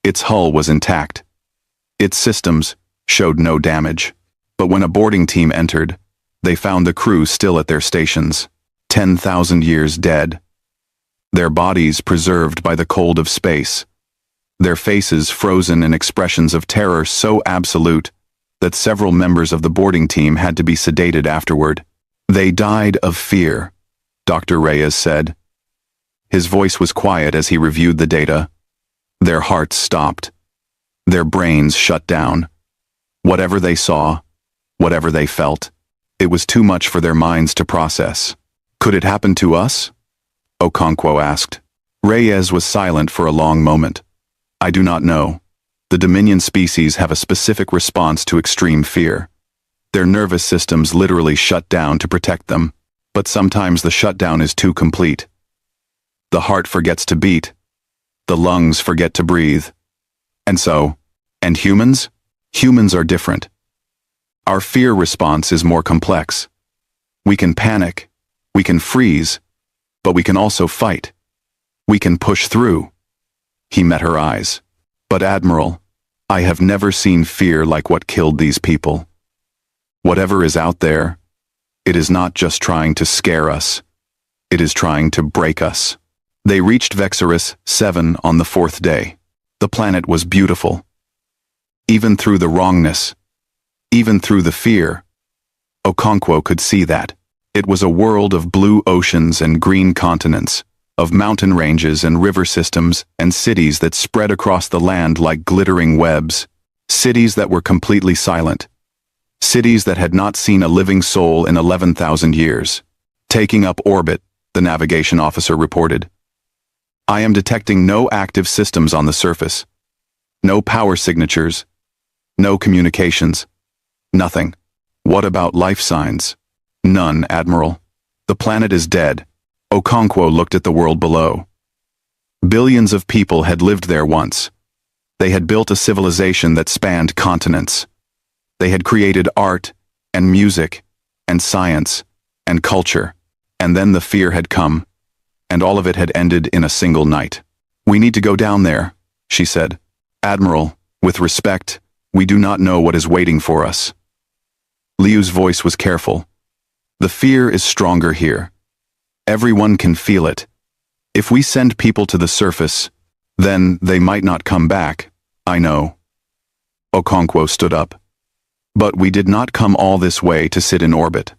Its hull was intact. Its systems showed no damage. But when a boarding team entered, they found the crew still at their stations, 10,000 years dead. Their bodies preserved by the cold of space. Their faces frozen in expressions of terror so absolute that several members of the boarding team had to be sedated afterward. They died of fear, Dr. Reyes said. His voice was quiet as he reviewed the data. Their hearts stopped. Their brains shut down. Whatever they saw, whatever they felt, it was too much for their minds to process. Could it happen to us? Okonkwo asked. Reyes was silent for a long moment. I do not know. The Dominion species have a specific response to extreme fear. Their nervous systems literally shut down to protect them, but sometimes the shutdown is too complete. The heart forgets to beat. The lungs forget to breathe. And humans? Humans are different. Our fear response is more complex. We can panic, we can freeze, but we can also fight. We can push through. He met her eyes. But Admiral, I have never seen fear like what killed these people. Whatever is out there, it is not just trying to scare us. It is trying to break us. They reached Vexorus 7 on the 4th day. The planet was beautiful. Even through the wrongness, even through the fear, Okonkwo could see that. It was a world of blue oceans and green continents, of mountain ranges and river systems and cities that spread across the land like glittering webs, cities that were completely silent, cities that had not seen a living soul in 11,000 years. Taking up orbit, the navigation officer reported. I am detecting no active systems on the surface. No power signatures. No communications. Nothing. What about life signs? None, Admiral. The planet is dead. Okonkwo looked at the world below. Billions of people had lived there once. They had built a civilization that spanned continents. They had created art and music and science and culture. And then the fear had come, and all of it had ended in a single night. We need to go down there, she said. Admiral, with respect, we do not know what is waiting for us. Liu's voice was careful. The fear is stronger here. Everyone can feel it. If we send people to the surface, then they might not come back, I know. Okonkwo stood up. But we did not come all this way to sit in orbit.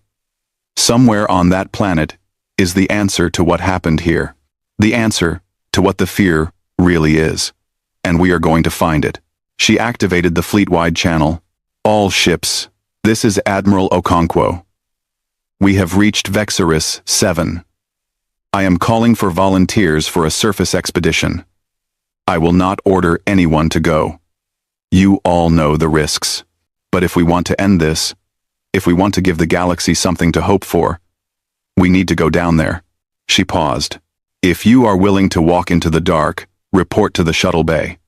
Somewhere on that planet is the answer to what happened here. The answer to what the fear really is. And we are going to find it. She activated the fleet-wide channel. All ships, this is Admiral Okonkwo. We have reached Vexorus 7. I am calling for volunteers for a surface expedition. I will not order anyone to go. You all know the risks. But if we want to end this, if we want to give the galaxy something to hope for, we need to go down there. She paused. If you are willing to walk into the dark, report to the shuttle bay.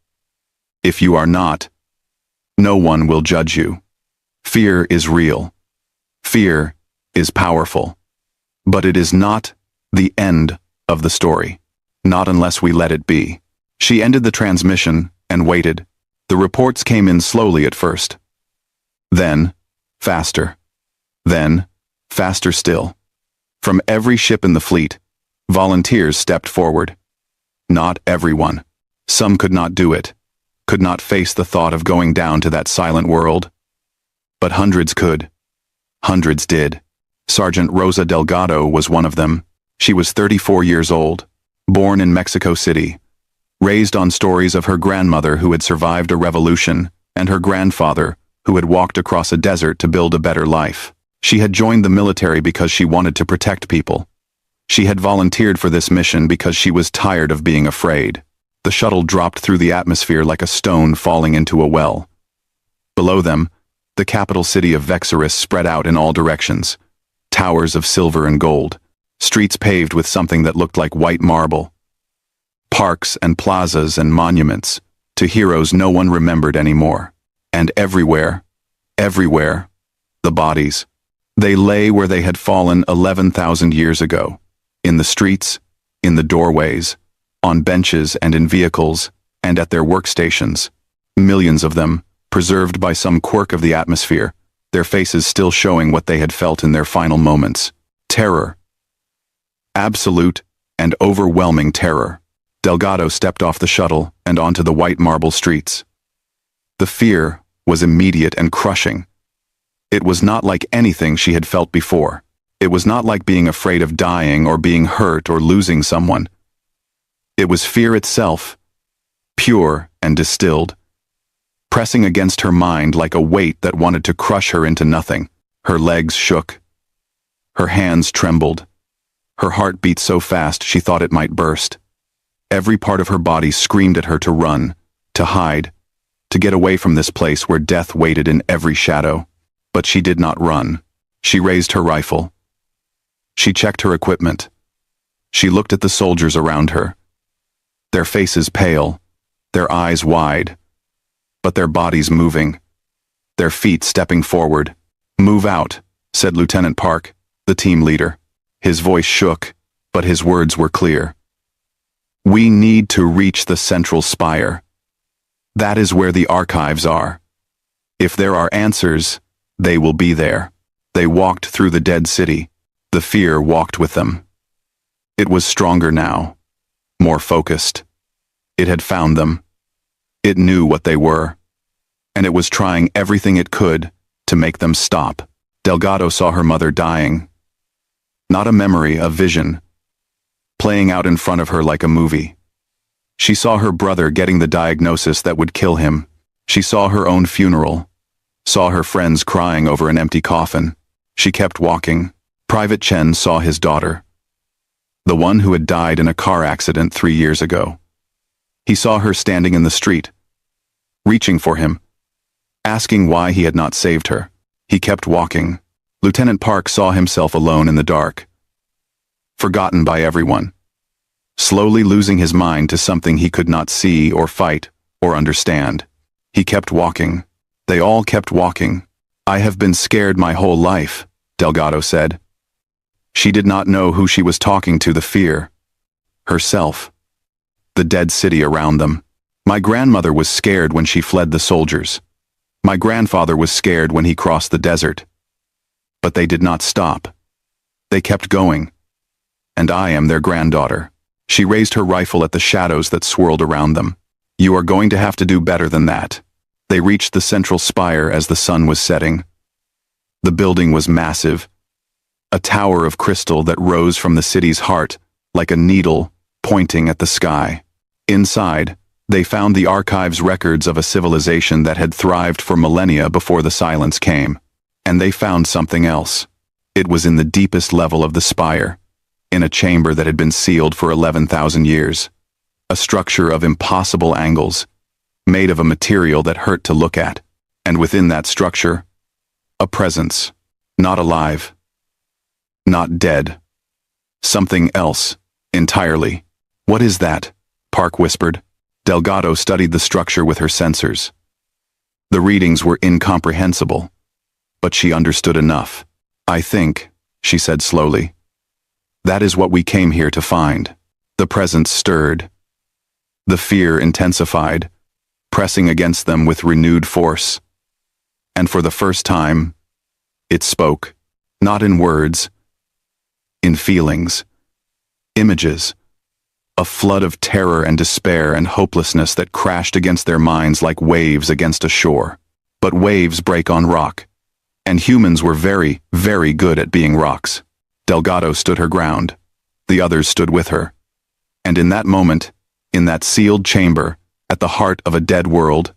If you are not, no one will judge you. Fear is real. Fear is powerful. But it is not the end of the story. Not unless we let it be. She ended the transmission and waited. The reports came in slowly at first. Then, faster. Then, faster still. From every ship in the fleet, volunteers stepped forward. Not everyone. Some could not do it, could not face the thought of going down to that silent world. But hundreds could. Hundreds did. Sergeant Rosa Delgado was one of them. She was 34 years old, born in Mexico City, raised on stories of her grandmother who had survived a revolution and her grandfather who had walked across a desert to build a better life. She had joined the military because she wanted to protect people. She had volunteered for this mission because she was tired of being afraid. The shuttle dropped through the atmosphere like a stone falling into a well. Below them, the capital city of Vexorus spread out in all directions. Towers of silver and gold. Streets paved with something that looked like white marble. Parks and plazas and monuments, to heroes no one remembered anymore. And everywhere, the bodies. They lay where they had fallen 11,000 years ago. In the streets, in the doorways, on benches and in vehicles, and at their workstations. Millions of them, preserved by some quirk of the atmosphere, their faces still showing what they had felt in their final moments. Terror. Absolute and overwhelming terror. Delgado stepped off the shuttle and onto the white marble streets. The fear was immediate and crushing. It was not like anything she had felt before. It was not like being afraid of dying or being hurt or losing someone. It was fear itself, pure and distilled, pressing against her mind like a weight that wanted to crush her into nothing. Her legs shook. Her hands trembled. Her heart beat so fast she thought it might burst. Every part of her body screamed at her to run, to hide, to get away from this place where death waited in every shadow. But she did not run. She raised her rifle. She checked her equipment. She looked at the soldiers around her. Their faces pale, their eyes wide, but their bodies moving, their feet stepping forward. "Move out," said Lieutenant Park, the team leader. His voice shook, but his words were clear. "We need to reach the central spire. That is where the archives are. If there are answers, they will be there." They walked through the dead city. The fear walked with them. It was stronger now, more focused. It had found them. It knew what they were, and it was trying everything it could to make them stop. Delgado saw her mother dying. Not a memory, a vision, playing out in front of her like a movie. She saw her brother getting the diagnosis that would kill him. She saw her own funeral, saw her friends crying over an empty coffin. She kept walking. Private Chen saw his daughter, the one who had died in a car accident 3 years ago. He saw her standing in the street, reaching for him, asking why he had not saved her. He kept walking. Lieutenant Park saw himself alone in the dark, forgotten by everyone, slowly losing his mind to something he could not see or fight or understand. He kept walking. They all kept walking. "I have been scared my whole life," Delgado said. She did not know who she was talking to, the fear. Herself. The dead city around them. "My grandmother was scared when she fled the soldiers. My grandfather was scared when he crossed the desert. But they did not stop. They kept going. And I am their granddaughter." She raised her rifle at the shadows that swirled around them. "You are going to have to do better than that." They reached the central spire as the sun was setting. The building was massive, a tower of crystal that rose from the city's heart like a needle pointing at the sky. Inside, they found the archives records of a civilization that had thrived for millennia before the silence came. And they found something else. It was in the deepest level of the spire, in a chamber that had been sealed for 11,000 years. A structure of impossible angles, made of a material that hurt to look at. And within that structure, a presence, not alive, not dead. Something else, entirely. "What is that?" Park whispered. Delgado studied the structure with her sensors. The readings were incomprehensible, but she understood enough. "I think," she said slowly, "that is what we came here to find." The presence stirred. The fear intensified, pressing against them with renewed force. And for the first time, it spoke, not in words, in feelings, images, a flood of terror and despair and hopelessness that crashed against their minds like waves against a shore. But waves break on rock, and humans were very, very good at being rocks. Delgado stood her ground. The others stood with her. And in that moment, in that sealed chamber, at the heart of a dead world,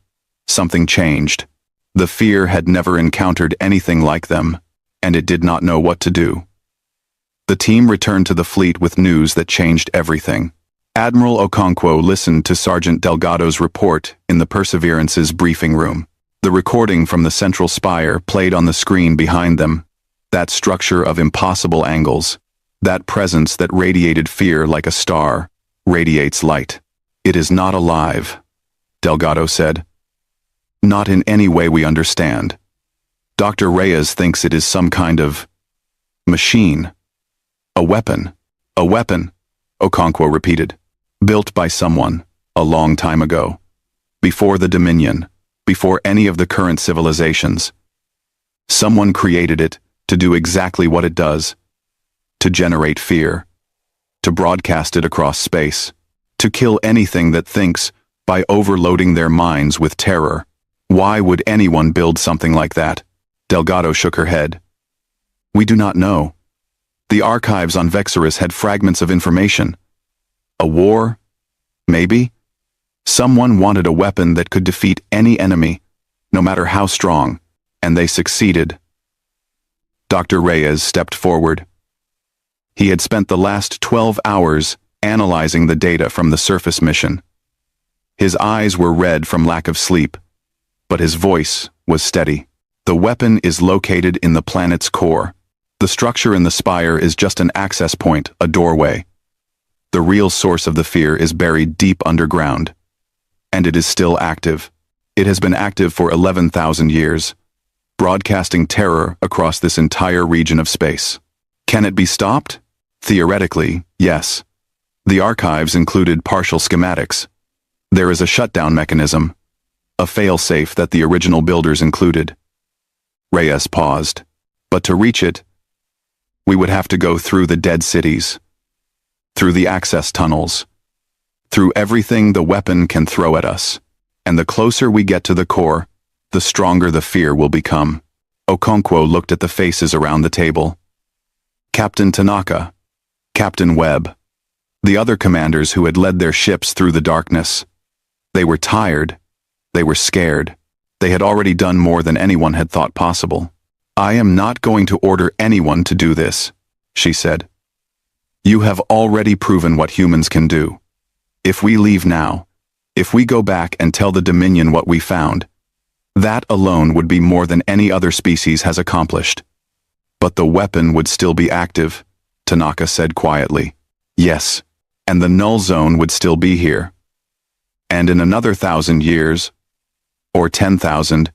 something changed. The fear had never encountered anything like them, and it did not know what to do. The team returned to the fleet with news that changed everything. Admiral Okonkwo listened to Sergeant Delgado's report in the Perseverance's briefing room. The recording from the central spire played on the screen behind them. That structure of impossible angles, that presence that radiated fear like a star, radiates light. It is not alive. Delgado said. Not in any way we understand. Dr. Reyes thinks it is some kind of machine. A weapon. A weapon, Okonkwo repeated. Built by someone, a long time ago. Before the Dominion, before any of the current civilizations. Someone created it to do exactly what it does. To generate fear. To broadcast it across space. To kill anything that thinks by overloading their minds with terror. Why would anyone build something like that? Delgado shook her head. We do not know. The archives on Vexorus had fragments of information. A war? Maybe? Someone wanted a weapon that could defeat any enemy, no matter how strong, and they succeeded. Dr. Reyes stepped forward. He had spent the last 12 hours analyzing the data from the surface mission. His eyes were red from lack of sleep, but his voice was steady. The weapon is located in the planet's core. The structure in the spire is just an access point, a doorway. The real source of the fear is buried deep underground. And it is still active. It has been active for 11,000 years, broadcasting terror across this entire region of space. Can it be stopped? Theoretically, yes. The archives included partial schematics. There is a shutdown mechanism, a fail-safe that the original builders included. Reyes paused. But to reach it, we would have to go through the dead cities, through the access tunnels, through everything the weapon can throw at us. And the closer we get to the core, the stronger the fear will become. Okonkwo looked at the faces around the table. Captain Tanaka, Captain Webb, the other commanders who had led their ships through the darkness. They were tired. They were scared. They had already done more than anyone had thought possible. I am not going to order anyone to do this, she said. You have already proven what humans can do. If we leave now, if we go back and tell the Dominion what we found, that alone would be more than any other species has accomplished. But the weapon would still be active, Tanaka said quietly. Yes, and the null zone would still be here. And in another 1,000 years, or 10,000,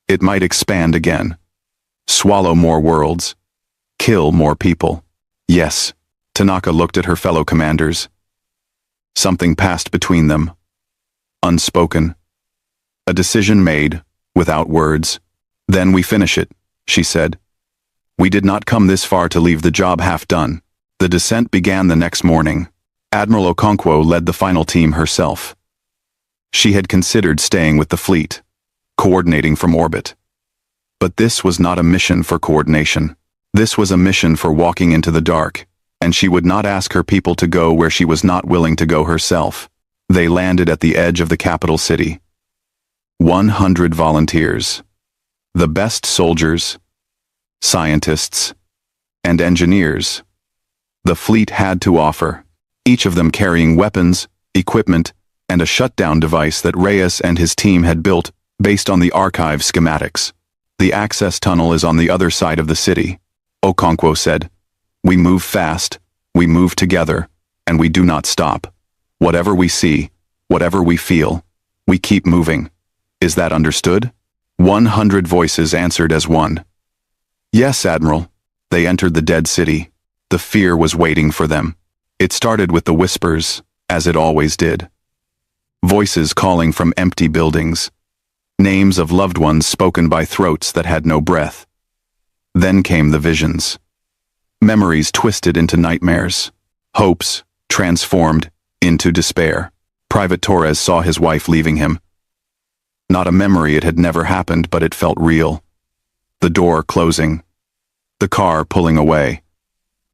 it might expand again. Swallow more worlds. Kill more people. Yes, Tanaka looked at her fellow commanders. Something passed between them. Unspoken. A decision made, without words. Then we finish it, she said. We did not come this far to leave the job half done. The descent began the next morning. Admiral Okonkwo led the final team herself. She had considered staying with the fleet, coordinating from orbit. But this was not a mission for coordination. This was a mission for walking into the dark, and she would not ask her people to go where she was not willing to go herself. They landed at the edge of the capital city. 100 volunteers. The best soldiers, scientists, and engineers the fleet had to offer, each of them carrying weapons, equipment, and a shutdown device that Reyes and his team had built based on the archive schematics. The access tunnel is on the other side of the city, Okonkwo said. We move fast, we move together, and we do not stop. Whatever we see, whatever we feel, we keep moving. Is that understood? 100 voices answered as one. Yes, Admiral. They entered the dead city. The fear was waiting for them. It started with the whispers, as it always did. Voices calling from empty buildings. Names of loved ones spoken by throats that had no breath. Then came the visions. Memories twisted into nightmares. Hopes transformed into despair. Private Torres saw his wife leaving him. Not a memory, it had never happened, but it felt real. The door closing. The car pulling away.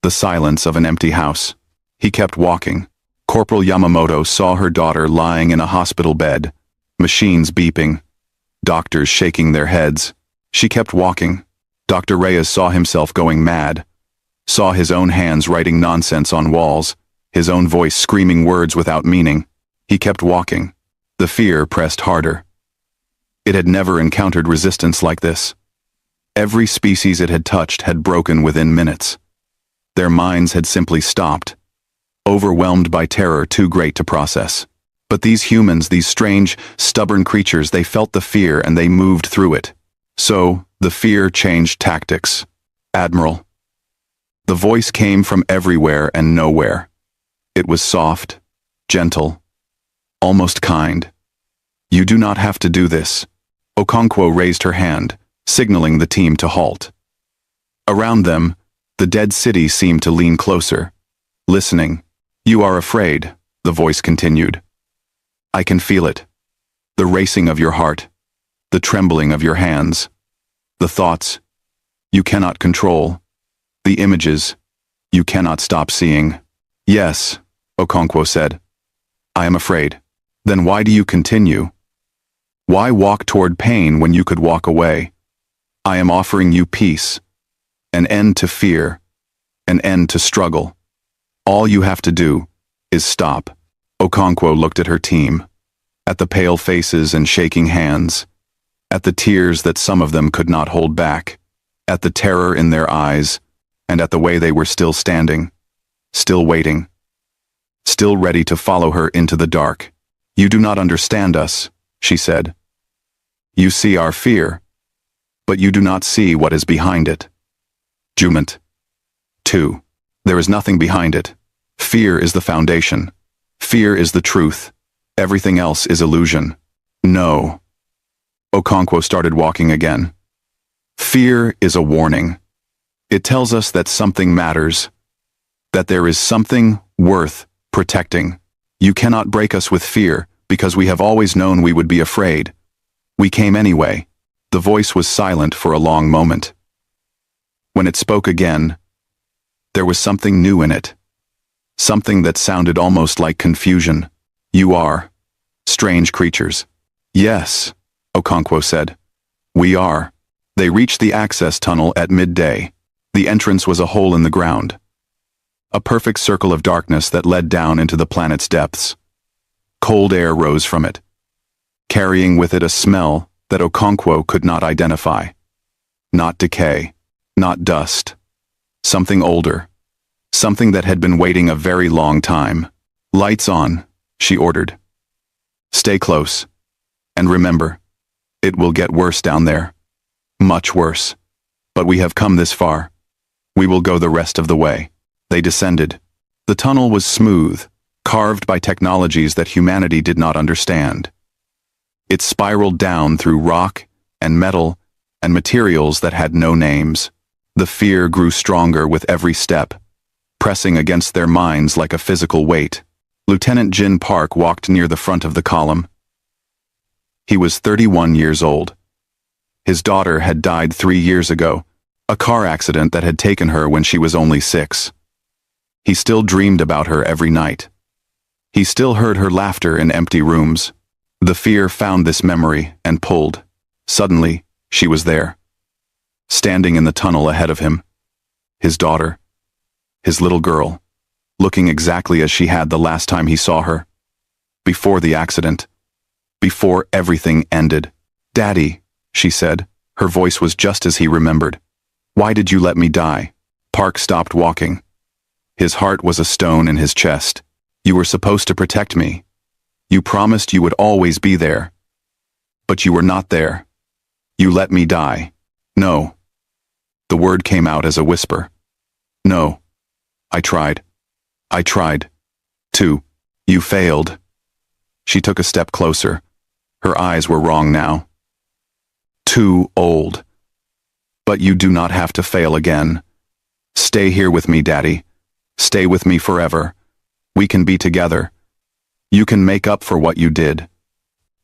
The silence of an empty house. He kept walking. Corporal Yamamoto saw her daughter lying in a hospital bed. Machines beeping. Doctors shaking their heads. She kept walking. Dr. Reyes saw himself going mad. Saw his own hands writing nonsense on walls. His own voice screaming words without meaning. He kept walking. The fear pressed harder. It had never encountered resistance like this. Every species it had touched had broken within minutes. Their minds had simply stopped, overwhelmed by terror too great to process. But these humans, these strange, stubborn creatures, they felt the fear and they moved through it. So, the fear changed tactics. Admiral. The voice came from everywhere and nowhere. It was soft, gentle, almost kind. You do not have to do this. Okonkwo raised her hand, signaling the team to halt. Around them, the dead city seemed to lean closer, listening. You are afraid, the voice continued. I can feel it. The racing of your heart, the trembling of your hands, the thoughts you cannot control, the images you cannot stop seeing. Yes, Okonkwo said. I am afraid. Then why do you continue? Why walk toward pain when you could walk away? I am offering you peace, an end to fear, an end to struggle. All you have to do is stop. Okonkwo looked at her team, at the pale faces and shaking hands, at the tears that some of them could not hold back, at the terror in their eyes, and at the way they were still standing, still waiting, still ready to follow her into the dark. You do not understand us, she said. You see our fear, but you do not see what is behind it. Judgment. 2. There is nothing behind it. Fear is the foundation. Fear is the truth. Everything else is illusion. No. Okonkwo started walking again. Fear is a warning. It tells us that something matters, that there is something worth protecting. You cannot break us with fear, because we have always known we would be afraid. We came anyway. The voice was silent for a long moment. When it spoke again, there was something new in it. Something that sounded almost like confusion. You are strange creatures. Yes, Okonkwo said. We are. They reached the access tunnel at midday. The entrance was a hole in the ground. A perfect circle of darkness that led down into the planet's depths. Cold air rose from it, carrying with it a smell that Okonkwo could not identify. Not decay, not dust. Something older. Something that had been waiting a very long time. Lights on, she ordered. Stay close. And remember, it will get worse down there. Much worse. But we have come this far. We will go the rest of the way. They descended. The tunnel was smooth, carved by technologies that humanity did not understand. It spiraled down through rock and metal and materials that had no names. The fear grew stronger with every step, pressing against their minds like a physical weight. Lieutenant Jin Park walked near the front of the column. He was 31 years old. His daughter had died 3 years ago, a car accident that had taken her when she was only 6. He still dreamed about her every night. He still heard her laughter in empty rooms. The fear found this memory and pulled. Suddenly, she was there, standing in the tunnel ahead of him. His daughter, his little girl, looking exactly as she had the last time he saw her. Before the accident. Before everything ended. Daddy, she said. Her voice was just as he remembered. Why did you let me die? Park stopped walking. His heart was a stone in his chest. You were supposed to protect me. You promised you would always be there. But you were not there. You let me die. No. The word came out as a whisper. No. I tried. I tried. To. You failed. She took a step closer. Her eyes were wrong now. Too old. But you do not have to fail again. Stay here with me, Daddy. Stay with me forever. We can be together. You can make up for what you did.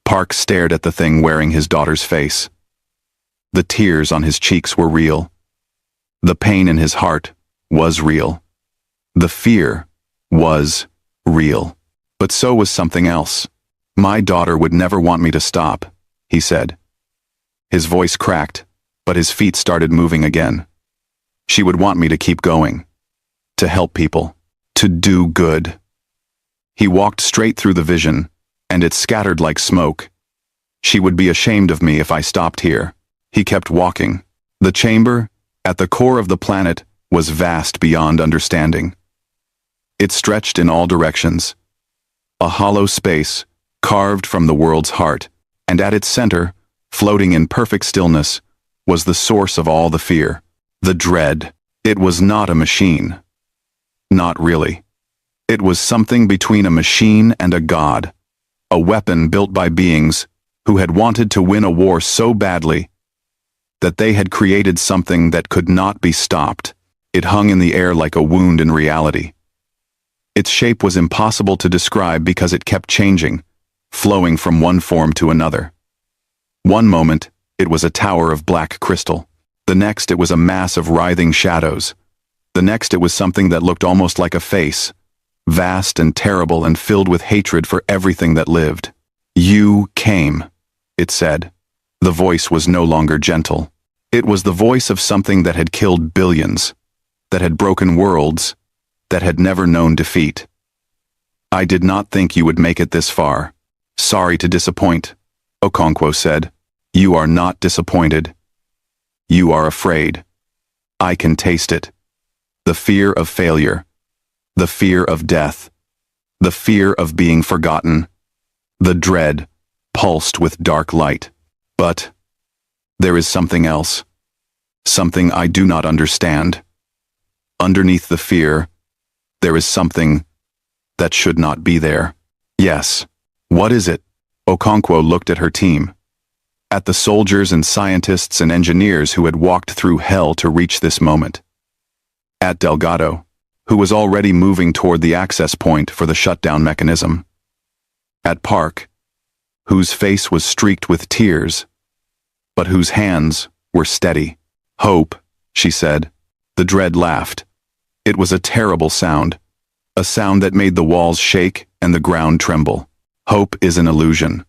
Park stared at the thing wearing his daughter's face. The tears on his cheeks were real. The pain in his heart was real. The fear was real. But so was something else. My daughter would never want me to stop, he said. His voice cracked, but his feet started moving again. She would want me to keep going. To help people. To do good. He walked straight through the vision, and it scattered like smoke. She would be ashamed of me if I stopped here. He kept walking. The chamber, at the core of the planet, was vast beyond understanding. It stretched in all directions. A hollow space carved from the world's heart, and at its center, floating in perfect stillness, was the source of all the fear, the dread. It was not a machine. Not really. It was something between a machine and a god, a weapon built by beings who had wanted to win a war so badly that they had created something that could not be stopped. It hung in the air like a wound in reality. Its shape was impossible to describe because it kept changing, flowing from one form to another. One moment, it was a tower of black crystal. The next, it was a mass of writhing shadows. The next, it was something that looked almost like a face, vast and terrible and filled with hatred for everything that lived. "You came," it said. The voice was no longer gentle. It was the voice of something that had killed billions, that had broken worlds, that had never known defeat. "I did not think you would make it this far. Sorry to disappoint," Okonkwo said. "You are not disappointed. You are afraid. I can taste it. The fear of failure. The fear of death. The fear of being forgotten. The dread pulsed with dark light. But there is something else. Something I do not understand. Underneath the fear, there is something that should not be there." "Yes. What is it?" Okonkwo looked at her team, at the soldiers and scientists and engineers who had walked through hell to reach this moment. At Delgado, who was already moving toward the access point for the shutdown mechanism. At Park, whose face was streaked with tears, but whose hands were steady. "Hope," she said. The dread laughed. It was a terrible sound, a sound that made the walls shake and the ground tremble. "Hope is an illusion.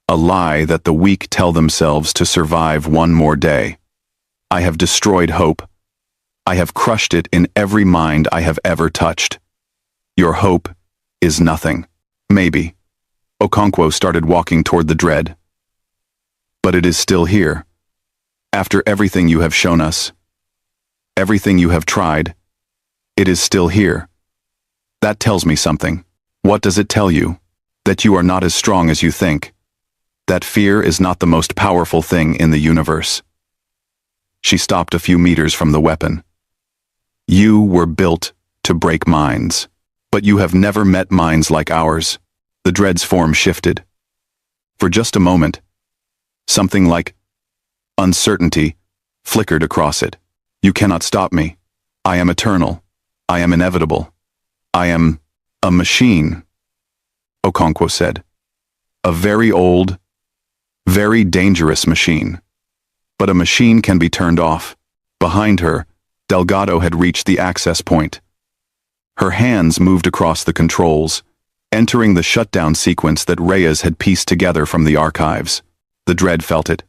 A lie that the weak tell themselves to survive one more day. I have destroyed hope. I have crushed it in every mind I have ever touched. Your hope is nothing." "Maybe." Okonkwo started walking toward the dread. "But it is still here. After everything you have shown us, everything you have tried, it is still here. That tells me something." "What does it tell you?" "That you are not as strong as you think. That fear is not the most powerful thing in the universe." She stopped a few meters from the weapon. "You were built to break minds, but you have never met minds like ours." The dread's form shifted. For just a moment, something like uncertainty flickered across it. "You cannot stop me. I am eternal. I am inevitable. I am a machine," Okonkwo said. "A very old, very dangerous machine. But a machine can be turned off." Behind her, Delgado had reached the access point. Her hands moved across the controls, entering the shutdown sequence that Reyes had pieced together from the archives. The dread felt it.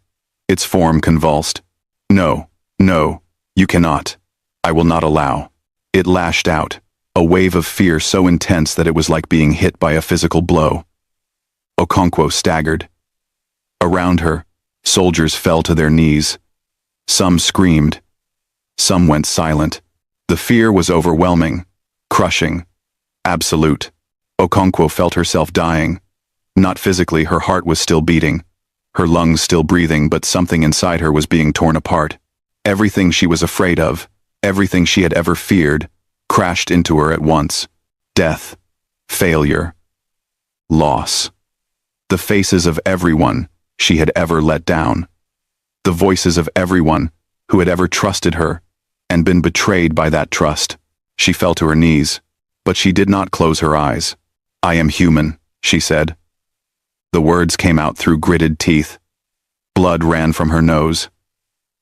Its form convulsed. "No, no, you cannot. I will not allow." It lashed out, a wave of fear so intense that it was like being hit by a physical blow. Okonkwo staggered. Around her, soldiers fell to their knees. Some screamed. Some went silent. The fear was overwhelming, crushing, absolute. Okonkwo felt herself dying. Not physically, her heart was still beating, her lungs still breathing, but something inside her was being torn apart. Everything she was afraid of, everything she had ever feared, crashed into her at once. Death, failure, loss. The faces of everyone she had ever let down. The voices of everyone who had ever trusted her and been betrayed by that trust. She fell to her knees, but she did not close her eyes. "I am human," she said. The words came out through gritted teeth. Blood ran from her nose.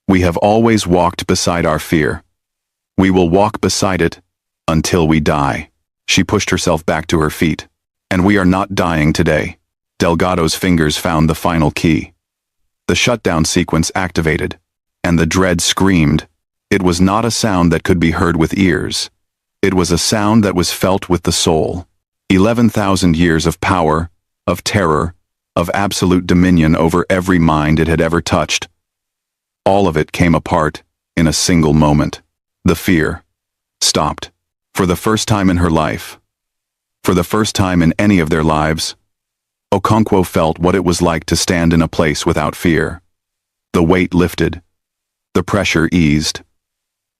"We have always walked beside our fear. We will walk beside it until we die." She pushed herself back to her feet. "And we are not dying today." Delgado's fingers found the final key. The shutdown sequence activated, and the dread screamed. It was not a sound that could be heard with ears. It was a sound that was felt with the soul. 11,000 years of power, of terror, of absolute dominion over every mind it had ever touched. All of it came apart in a single moment. The fear stopped. For the first time in her life, for the first time in any of their lives, Okonkwo felt what it was like to stand in a place without fear. The weight lifted. The pressure eased.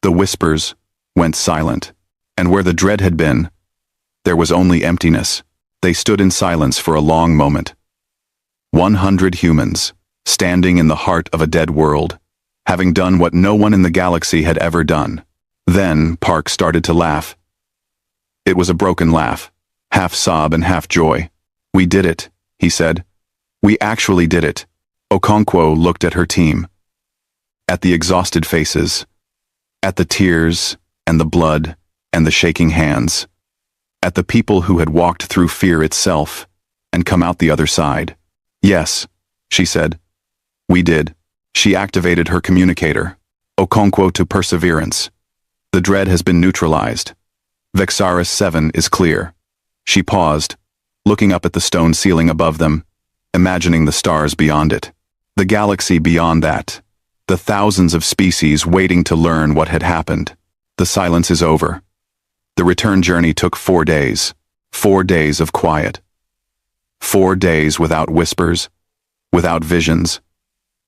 The whispers went silent. And where the dread had been, there was only emptiness. They stood in silence for a long moment. 100 humans, standing in the heart of a dead world, having done what no one in the galaxy had ever done. Then Park started to laugh. It was a broken laugh, half sob and half joy. "We did it," he said. "We actually did it." Okonkwo looked at her team. At the exhausted faces. At the tears and the blood and the shaking hands. At the people who had walked through fear itself and come out the other side. "Yes," she said. "We did." She activated her communicator. Okonkwo to perseverance. "The dread has been neutralized. Vexaris 7 is clear." She paused, looking up at the stone ceiling above them, imagining the stars beyond it. The galaxy beyond that. The thousands of species waiting to learn what had happened. The silence is over. The return journey took 4 days. 4 days of quiet. 4 days without whispers, without visions,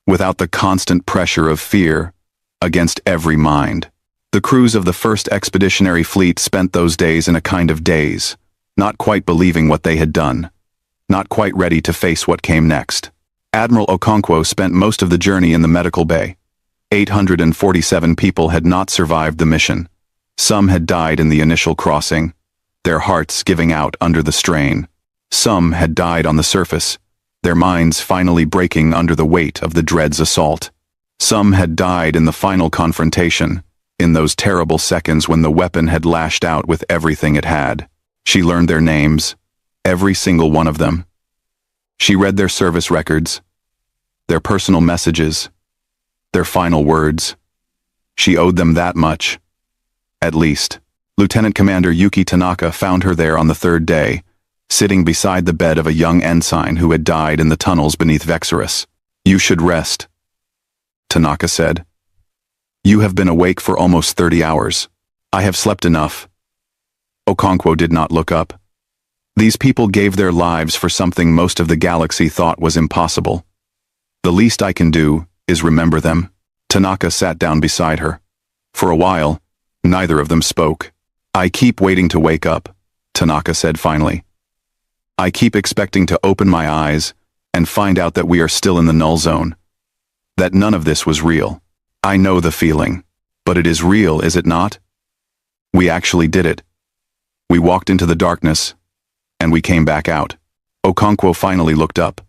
without the constant pressure of fear against every mind. The crews of the first expeditionary fleet spent those days in a kind of daze, not quite believing what they had done, not quite ready to face what came next. Admiral Okonkwo spent most of the journey in the medical bay. 847 people had not survived the mission. Some had died in the initial crossing, their hearts giving out under the strain. Some had died on the surface, their minds finally breaking under the weight of the dread's assault. Some had died in the final confrontation, in those terrible seconds when the weapon had lashed out with everything it had. She learned their names, every single one of them. She read their service records, their personal messages, their final words. She owed them that much. At least. Lieutenant Commander Yuki Tanaka found her there on the 3rd day, sitting beside the bed of a young ensign who had died in the tunnels beneath Vexaris. "You should rest," Tanaka said. "You have been awake for almost 30 hours. I have slept enough." Okonkwo did not look up. These people gave their lives for something most of the galaxy thought was impossible. "The least I can do is remember them." Tanaka sat down beside her. For a while, neither of them spoke. "I keep waiting to wake up," Tanaka said finally. "I keep expecting to open my eyes and find out that we are still in the null zone. That none of this was real. I know the feeling. But it is real, is it not? We actually did it. We walked into the darkness, and we came back out." Okonkwo finally looked up.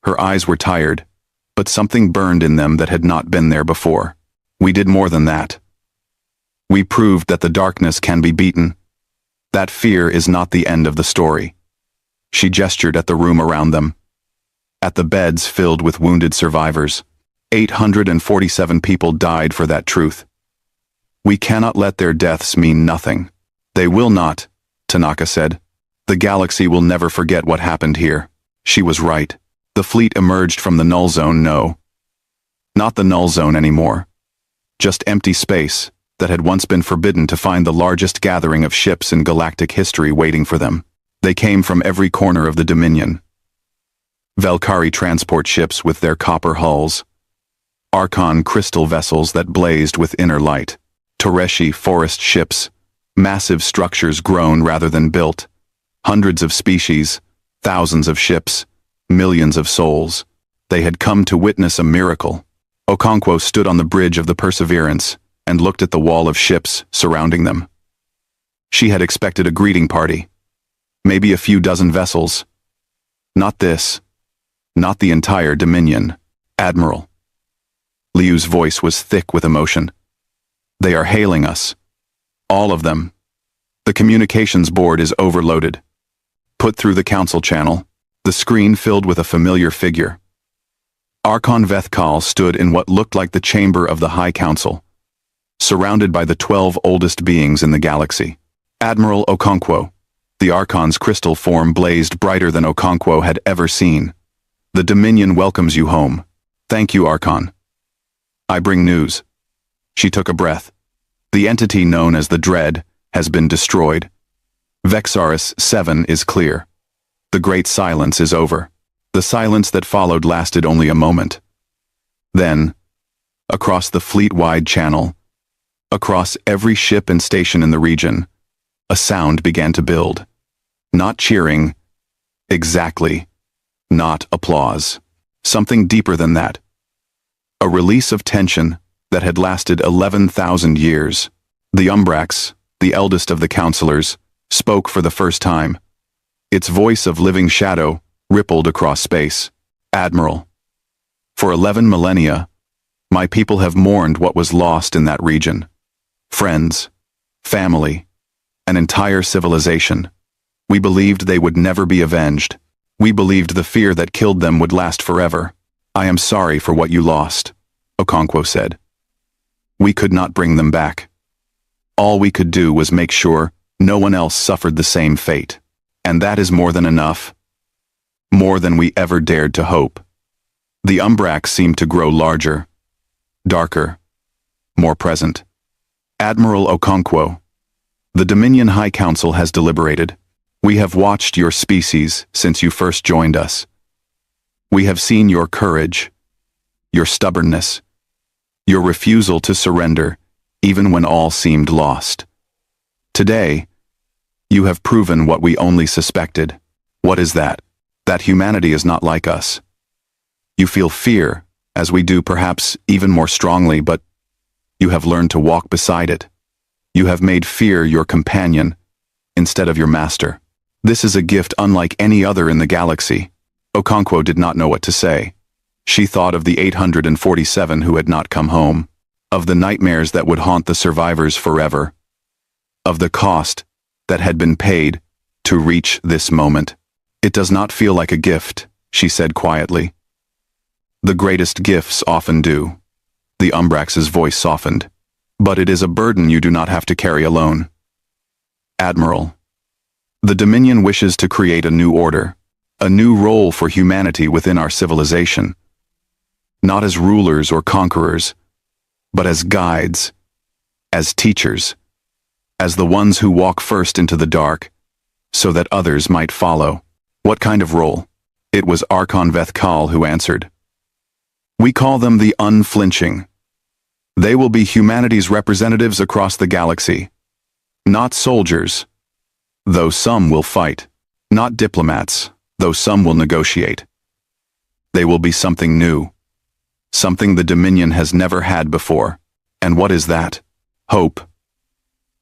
Her eyes were tired, but something burned in them that had not been there before. "We did more than that. We proved that the darkness can be beaten. That fear is not the end of the story." She gestured at the room around them. At the beds filled with wounded survivors. 847 people died for that truth. "We cannot let their deaths mean nothing." "They will not," Tanaka said. "The galaxy will never forget what happened here." She was right. The fleet emerged from the null zone, no. Not the null zone anymore. Just empty space that had once been forbidden to find the largest gathering of ships in galactic history waiting for them. They came from every corner of the Dominion. Valkyrie transport ships with their copper hulls. Archon crystal vessels that blazed with inner light. Toreshi forest ships. Massive structures grown rather than built. Hundreds of species. Thousands of ships. Millions of souls. They had come to witness a miracle. Okonkwo stood on the bridge of the Perseverance and looked at the wall of ships surrounding them. She had expected a greeting party. Maybe a few dozen vessels. Not this. Not the entire Dominion. "Admiral." Liu's voice was thick with emotion. "They are hailing us. All of them. The communications board is overloaded. Put through the council channel." The screen filled with a familiar figure. Archon Vethkal stood in what looked like the chamber of the High Council, surrounded by the 12 oldest beings in the galaxy. "Admiral Okonkwo." The Archon's crystal form blazed brighter than Okonkwo had ever seen. "The Dominion welcomes you home." "Thank you, Archon." "I bring news." She took a breath. "The entity known as the Dread has been destroyed. Vexaris 7 is clear. The Great Silence is over." The silence that followed lasted only a moment. Then, across the fleet-wide channel, across every ship and station in the region, a sound began to build. Not cheering, exactly, not applause. Something deeper than that. A release of tension that had lasted 11,000 years. The Umbrax, the eldest of the counselors, spoke for the first time. Its voice of living shadow rippled across space. Admiral, for 11 millennia, my people have mourned what was lost in that region. Friends, family, an entire civilization. We believed they would never be avenged. We believed the fear that killed them would last forever. I am sorry for what you lost, Okonkwo said. We could not bring them back. All we could do was make sure no one else suffered the same fate. And that is more than enough. More than we ever dared to hope. The Umbrax seemed to grow larger, darker, more present. Admiral Okonkwo, the Dominion High Council has deliberated. We have watched your species since you first joined us. We have seen your courage, your stubbornness, your refusal to surrender, even when all seemed lost. Today, you have proven what we only suspected. What is that? That humanity is not like us. You feel fear, as we do perhaps even more strongly, but you have learned to walk beside it. You have made fear your companion, instead of your master. This is a gift unlike any other in the galaxy. Okonkwo did not know what to say. She thought of the 847 who had not come home, of the nightmares that would haunt the survivors forever, of the cost that had been paid to reach this moment. It does not feel like a gift, she said quietly. The greatest gifts often do. The Umbrax's voice softened. But it is a burden you do not have to carry alone. Admiral, the Dominion wishes to create a new order, a new role for humanity within our civilization. Not as rulers or conquerors, but as guides, as teachers, as the ones who walk first into the dark, so that others might follow. What kind of role? It was Archon Vethkal who answered. We call them the Unflinching. They will be humanity's representatives across the galaxy. Not soldiers, though some will fight. Not diplomats, though some will negotiate. They will be something new. Something the Dominion has never had before. And what is that? Hope,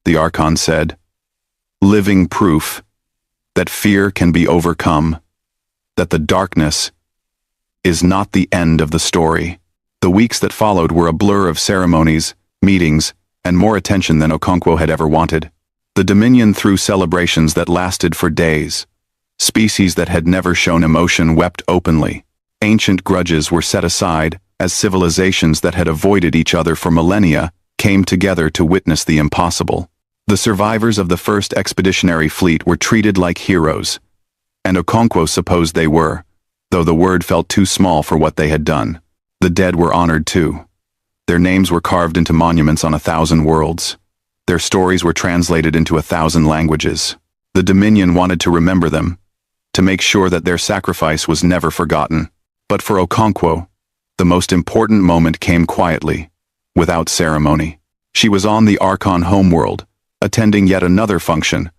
the Archon said. Living proof that fear can be overcome, that the darkness is not the end of the story. The weeks that followed were a blur of ceremonies, meetings, and more attention than Okonkwo had ever wanted. The Dominion threw celebrations that lasted for days. Species that had never shown emotion wept openly. Ancient grudges were set aside as civilizations that had avoided each other for millennia came together to witness the impossible. The survivors of the first expeditionary fleet were treated like heroes, and Okonkwo supposed they were, though the word felt too small for what they had done. The dead were honored too. Their names were carved into monuments on 1,000 worlds. Their stories were translated into 1,000 languages. The Dominion wanted to remember them, to make sure that their sacrifice was never forgotten. But for Okonkwo, the most important moment came quietly, without ceremony. She was on the Archon homeworld, attending yet another function,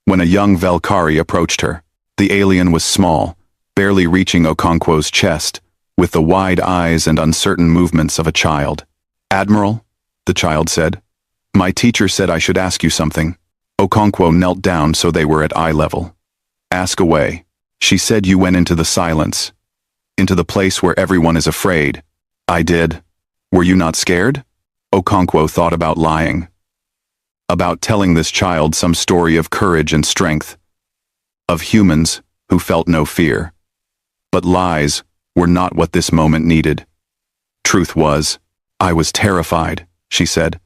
when a young Velkari approached her. The alien was small, barely reaching Okonkwo's chest, with the wide eyes and uncertain movements of a child. Admiral, the child said, my teacher said I should ask you something. Okonkwo knelt down so they were at eye level. Ask away. She said you went into the silence, into the place where everyone is afraid. I did. Were you not scared? Okonkwo thought about lying. About telling this child some story of courage and strength, of humans who felt no fear. But lies were not what this moment needed. Truth was, I was terrified, she said.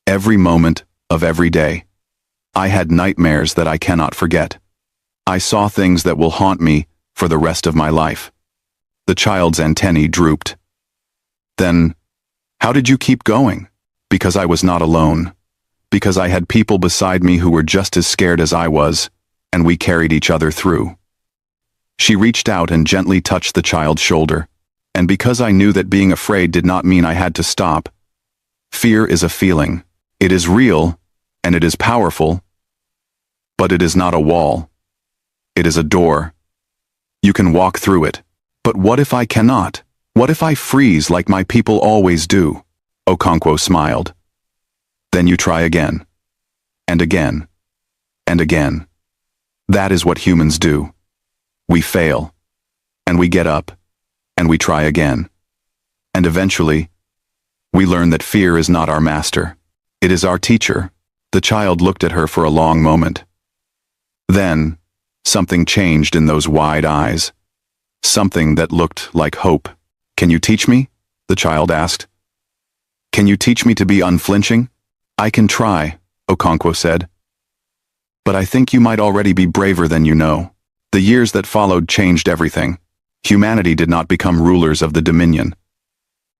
Every moment of every day. I had nightmares that I cannot forget. I saw things that will haunt me for the rest of my life. The child's antennae drooped. Then, how did you keep going? Because I was not alone. Because I had people beside me who were just as scared as I was, and we carried each other through. She reached out and gently touched the child's shoulder. And because I knew that being afraid did not mean I had to stop. Fear is a feeling. It is real, and it is powerful. But it is not a wall. It is a door. You can walk through it. But what if I cannot? What if I freeze like my people always do? Okonkwo smiled. Then you try again. And again. And again. That is what humans do. We fail. And we get up. And we try again. And eventually, we learn that fear is not our master. It is our teacher. The child looked at her for a long moment. Then, something changed in those wide eyes. Something that looked like hope. Can you teach me? The child asked. Can you teach me to be unflinching? I can try, Okonkwo said. But I think you might already be braver than you know. The years that followed changed everything. Humanity did not become rulers of the Dominion.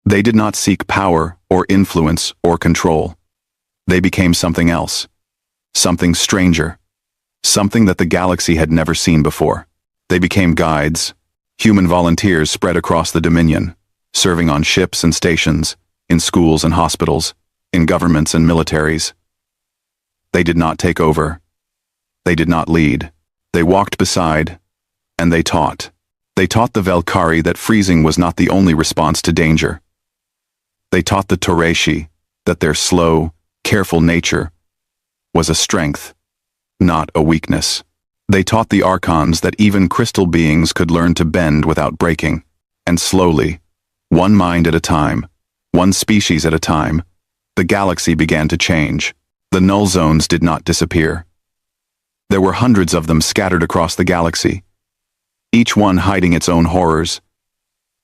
They did not seek power or influence or control. They became something else. Something stranger. Something that the galaxy had never seen before. They became guides, human volunteers spread across the Dominion, serving on ships and stations, in schools and hospitals, in governments and militaries. They did not take over. They did not lead. They walked beside, and they taught. They taught the Velkari that freezing was not the only response to danger. They taught the Toreshi that their slow, careful nature was a strength, not a weakness. They taught the Archons that even crystal beings could learn to bend without breaking, and slowly, one mind at a time, one species at a time, the galaxy began to change. The null zones did not disappear. There were hundreds of them scattered across the galaxy, each one hiding its own horrors,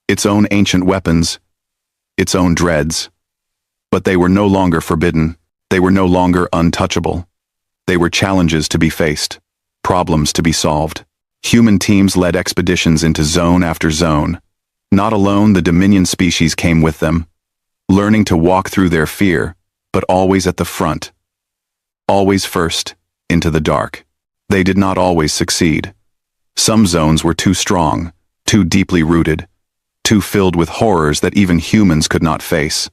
its own ancient weapons, its own dreads. But they were no longer forbidden. They were no longer untouchable. They were challenges to be faced, problems to be solved. Human teams led expeditions into zone after zone. Not alone, the Dominion species came with them, learning to walk through their fear, but always at the front. Always first, into the dark. They did not always succeed. Some zones were too strong, too deeply rooted, too filled with horrors that even humans could not face.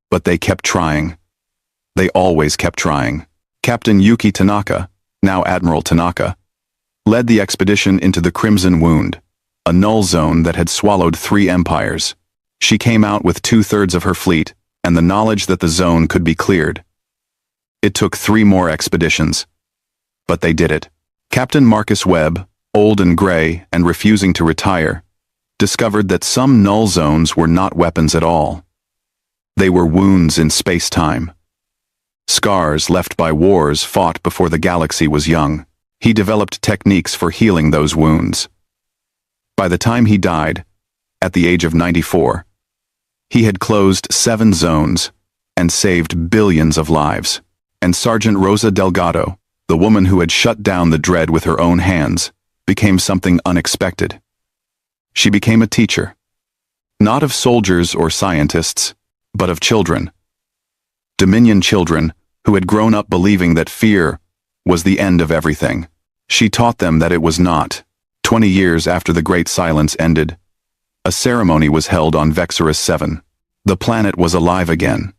But they kept trying. They always kept trying. Captain Yuki Tanaka, now Admiral Tanaka, led the expedition into the Crimson Wound, a null zone that had swallowed 3 empires. She came out with 2/3 of her fleet and the knowledge that the zone could be cleared. It took 3 more expeditions. But they did it. Captain Marcus Webb, old and gray and refusing to retire, discovered that some null zones were not weapons at all. They were wounds in space-time. Scars left by wars fought before the galaxy was young. He developed techniques for healing those wounds. By the time he died, at the age of 94, he had closed 7 zones and saved billions of lives. And Sergeant Rosa Delgado, the woman who had shut down the dread with her own hands, became something unexpected. She became a teacher. Not of soldiers or scientists, but of children. Dominion children who had grown up believing that fear was the end of everything. She taught them that it was not. 20 years after the Great Silence ended, a ceremony was held on Vexorus 7. The planet was alive again.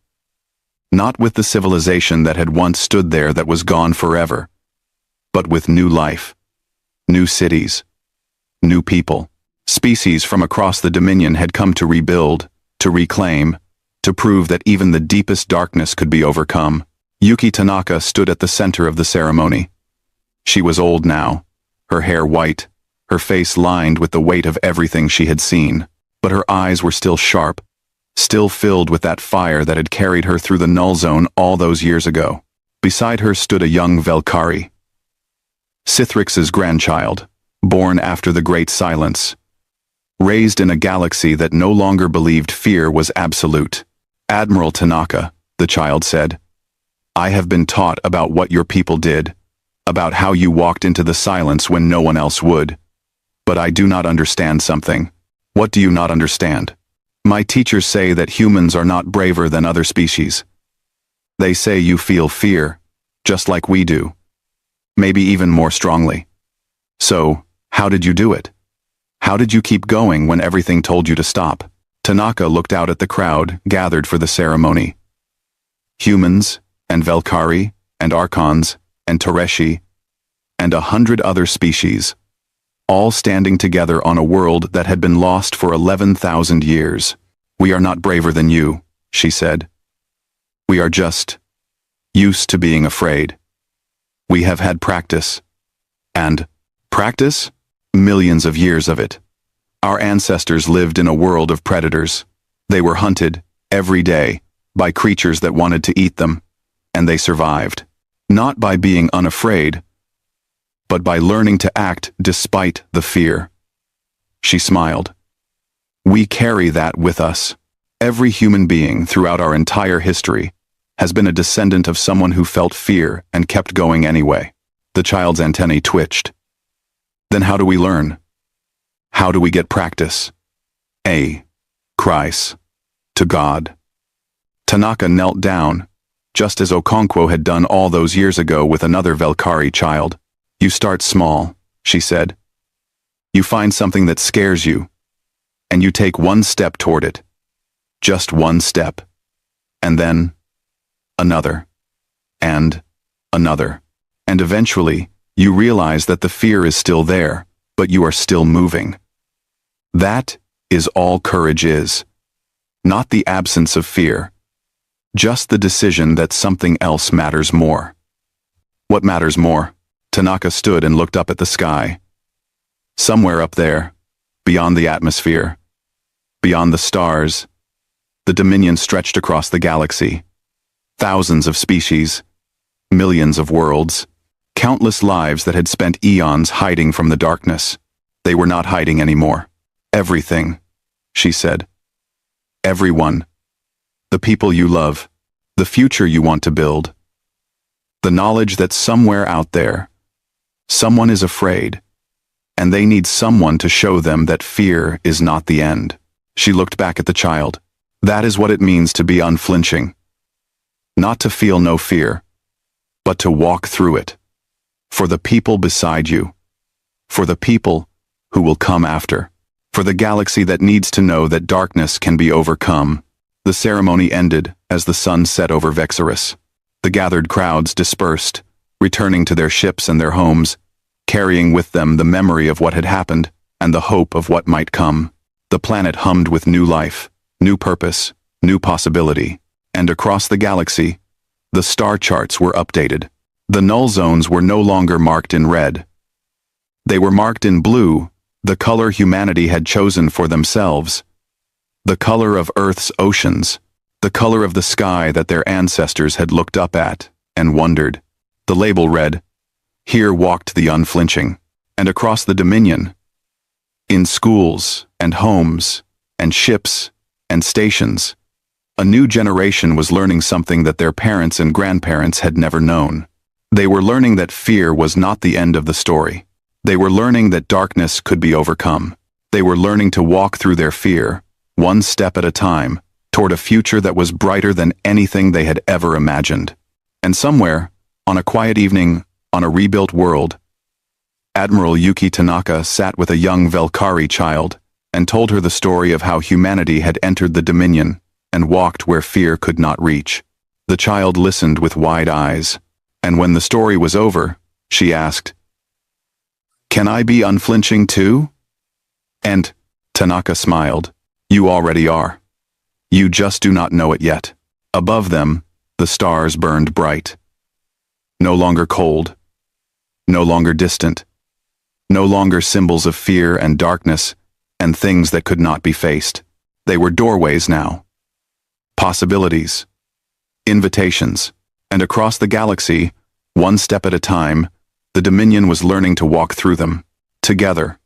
Not with the civilization that had once stood there that was gone forever, but with new life, new cities, new people. Species from across the Dominion had come to rebuild, to reclaim, to prove that even the deepest darkness could be overcome. Yuki Tanaka stood at the center of the ceremony. She was old now, her hair white, her face lined with the weight of everything she had seen, but her eyes were still sharp, still filled with that fire that had carried her through the null zone all those years ago. Beside her stood a young Velkari, Sithrix's grandchild, born after the Great Silence, raised in a galaxy that no longer believed fear was absolute. Admiral Tanaka, the child said, I have been taught about what your people did, about how you walked into the silence when no one else would. But I do not understand something. What do you not understand? My teachers say that humans are not braver than other species. They say you feel fear, just like we do. Maybe even more strongly. So, How did you do it? How did you keep going when everything told you to stop? Tanaka looked out at the crowd gathered for the ceremony. Humans, and Velkari, and Archons, and Tereshi, and 100 other species, all standing together on a world that had been lost for 11,000 years. We are not braver than you, she said. We are just used to being afraid. We have had practice. And practice? Millions of years of it. Our ancestors lived in a world of predators. They were hunted, every day, by creatures that wanted to eat them, and they survived. Not by being unafraid, but by learning to act despite the fear. She smiled. We carry that with us. Every human being throughout our entire history has been a descendant of someone who felt fear and kept going anyway. The child's antennae twitched. Then how do we learn? How do we get practice? Cries to God. Tanaka knelt down, just as Okonkwo had done all those years ago with another Velkari child. You start small, she said. You find something that scares you, and you take one step toward it. Just one step. And then another. And another. And eventually, you realize that the fear is still there, but you are still moving. That is all courage is. Not the absence of fear. Just the decision that something else matters more. What matters more? Tanaka stood and looked up at the sky. Somewhere up there, beyond the atmosphere, beyond the stars, the dominion stretched across the galaxy. Thousands of species, millions of worlds, countless lives that had spent eons hiding from the darkness. They were not hiding anymore. Everything, she said. Everyone. The people you love. The future you want to build. The knowledge that somewhere out there, someone is afraid, and they need someone to show them that fear is not the end. She looked back at the child. That is what it means to be unflinching. Not to feel no fear, but to walk through it. For the people beside you. For the people who will come after. For the galaxy that needs to know that darkness can be overcome. The ceremony ended as the sun set over Vexorus. The gathered crowds dispersed, returning to their ships and their homes, carrying with them the memory of what had happened and the hope of what might come. The planet hummed with new life, new purpose, new possibility. And across the galaxy, the star charts were updated. The null zones were no longer marked in red. They were marked in blue, the color humanity had chosen for themselves. The color of Earth's oceans, the color of the sky that their ancestors had looked up at and wondered. The label read, "Here walked the unflinching." And across the Dominion, in schools and homes and ships and stations, a new generation was learning something that their parents and grandparents had never known. They were learning that fear was not the end of the story. They were learning that darkness could be overcome. They were learning to walk through their fear, one step at a time, toward a future that was brighter than anything they had ever imagined. And somewhere, on a quiet evening, on a rebuilt world, Admiral Yuki Tanaka sat with a young Velkari child and told her the story of how humanity had entered the Dominion and walked where fear could not reach. The child listened with wide eyes, and when the story was over, she asked, "Can I be unflinching too?" And Tanaka smiled. "You already are. You just do not know it yet." Above them, the stars burned bright. No longer cold. No longer distant. No longer symbols of fear and darkness and things that could not be faced. They were doorways now. Possibilities. Invitations. And across the galaxy, one step at a time, the Dominion was learning to walk through them. Together.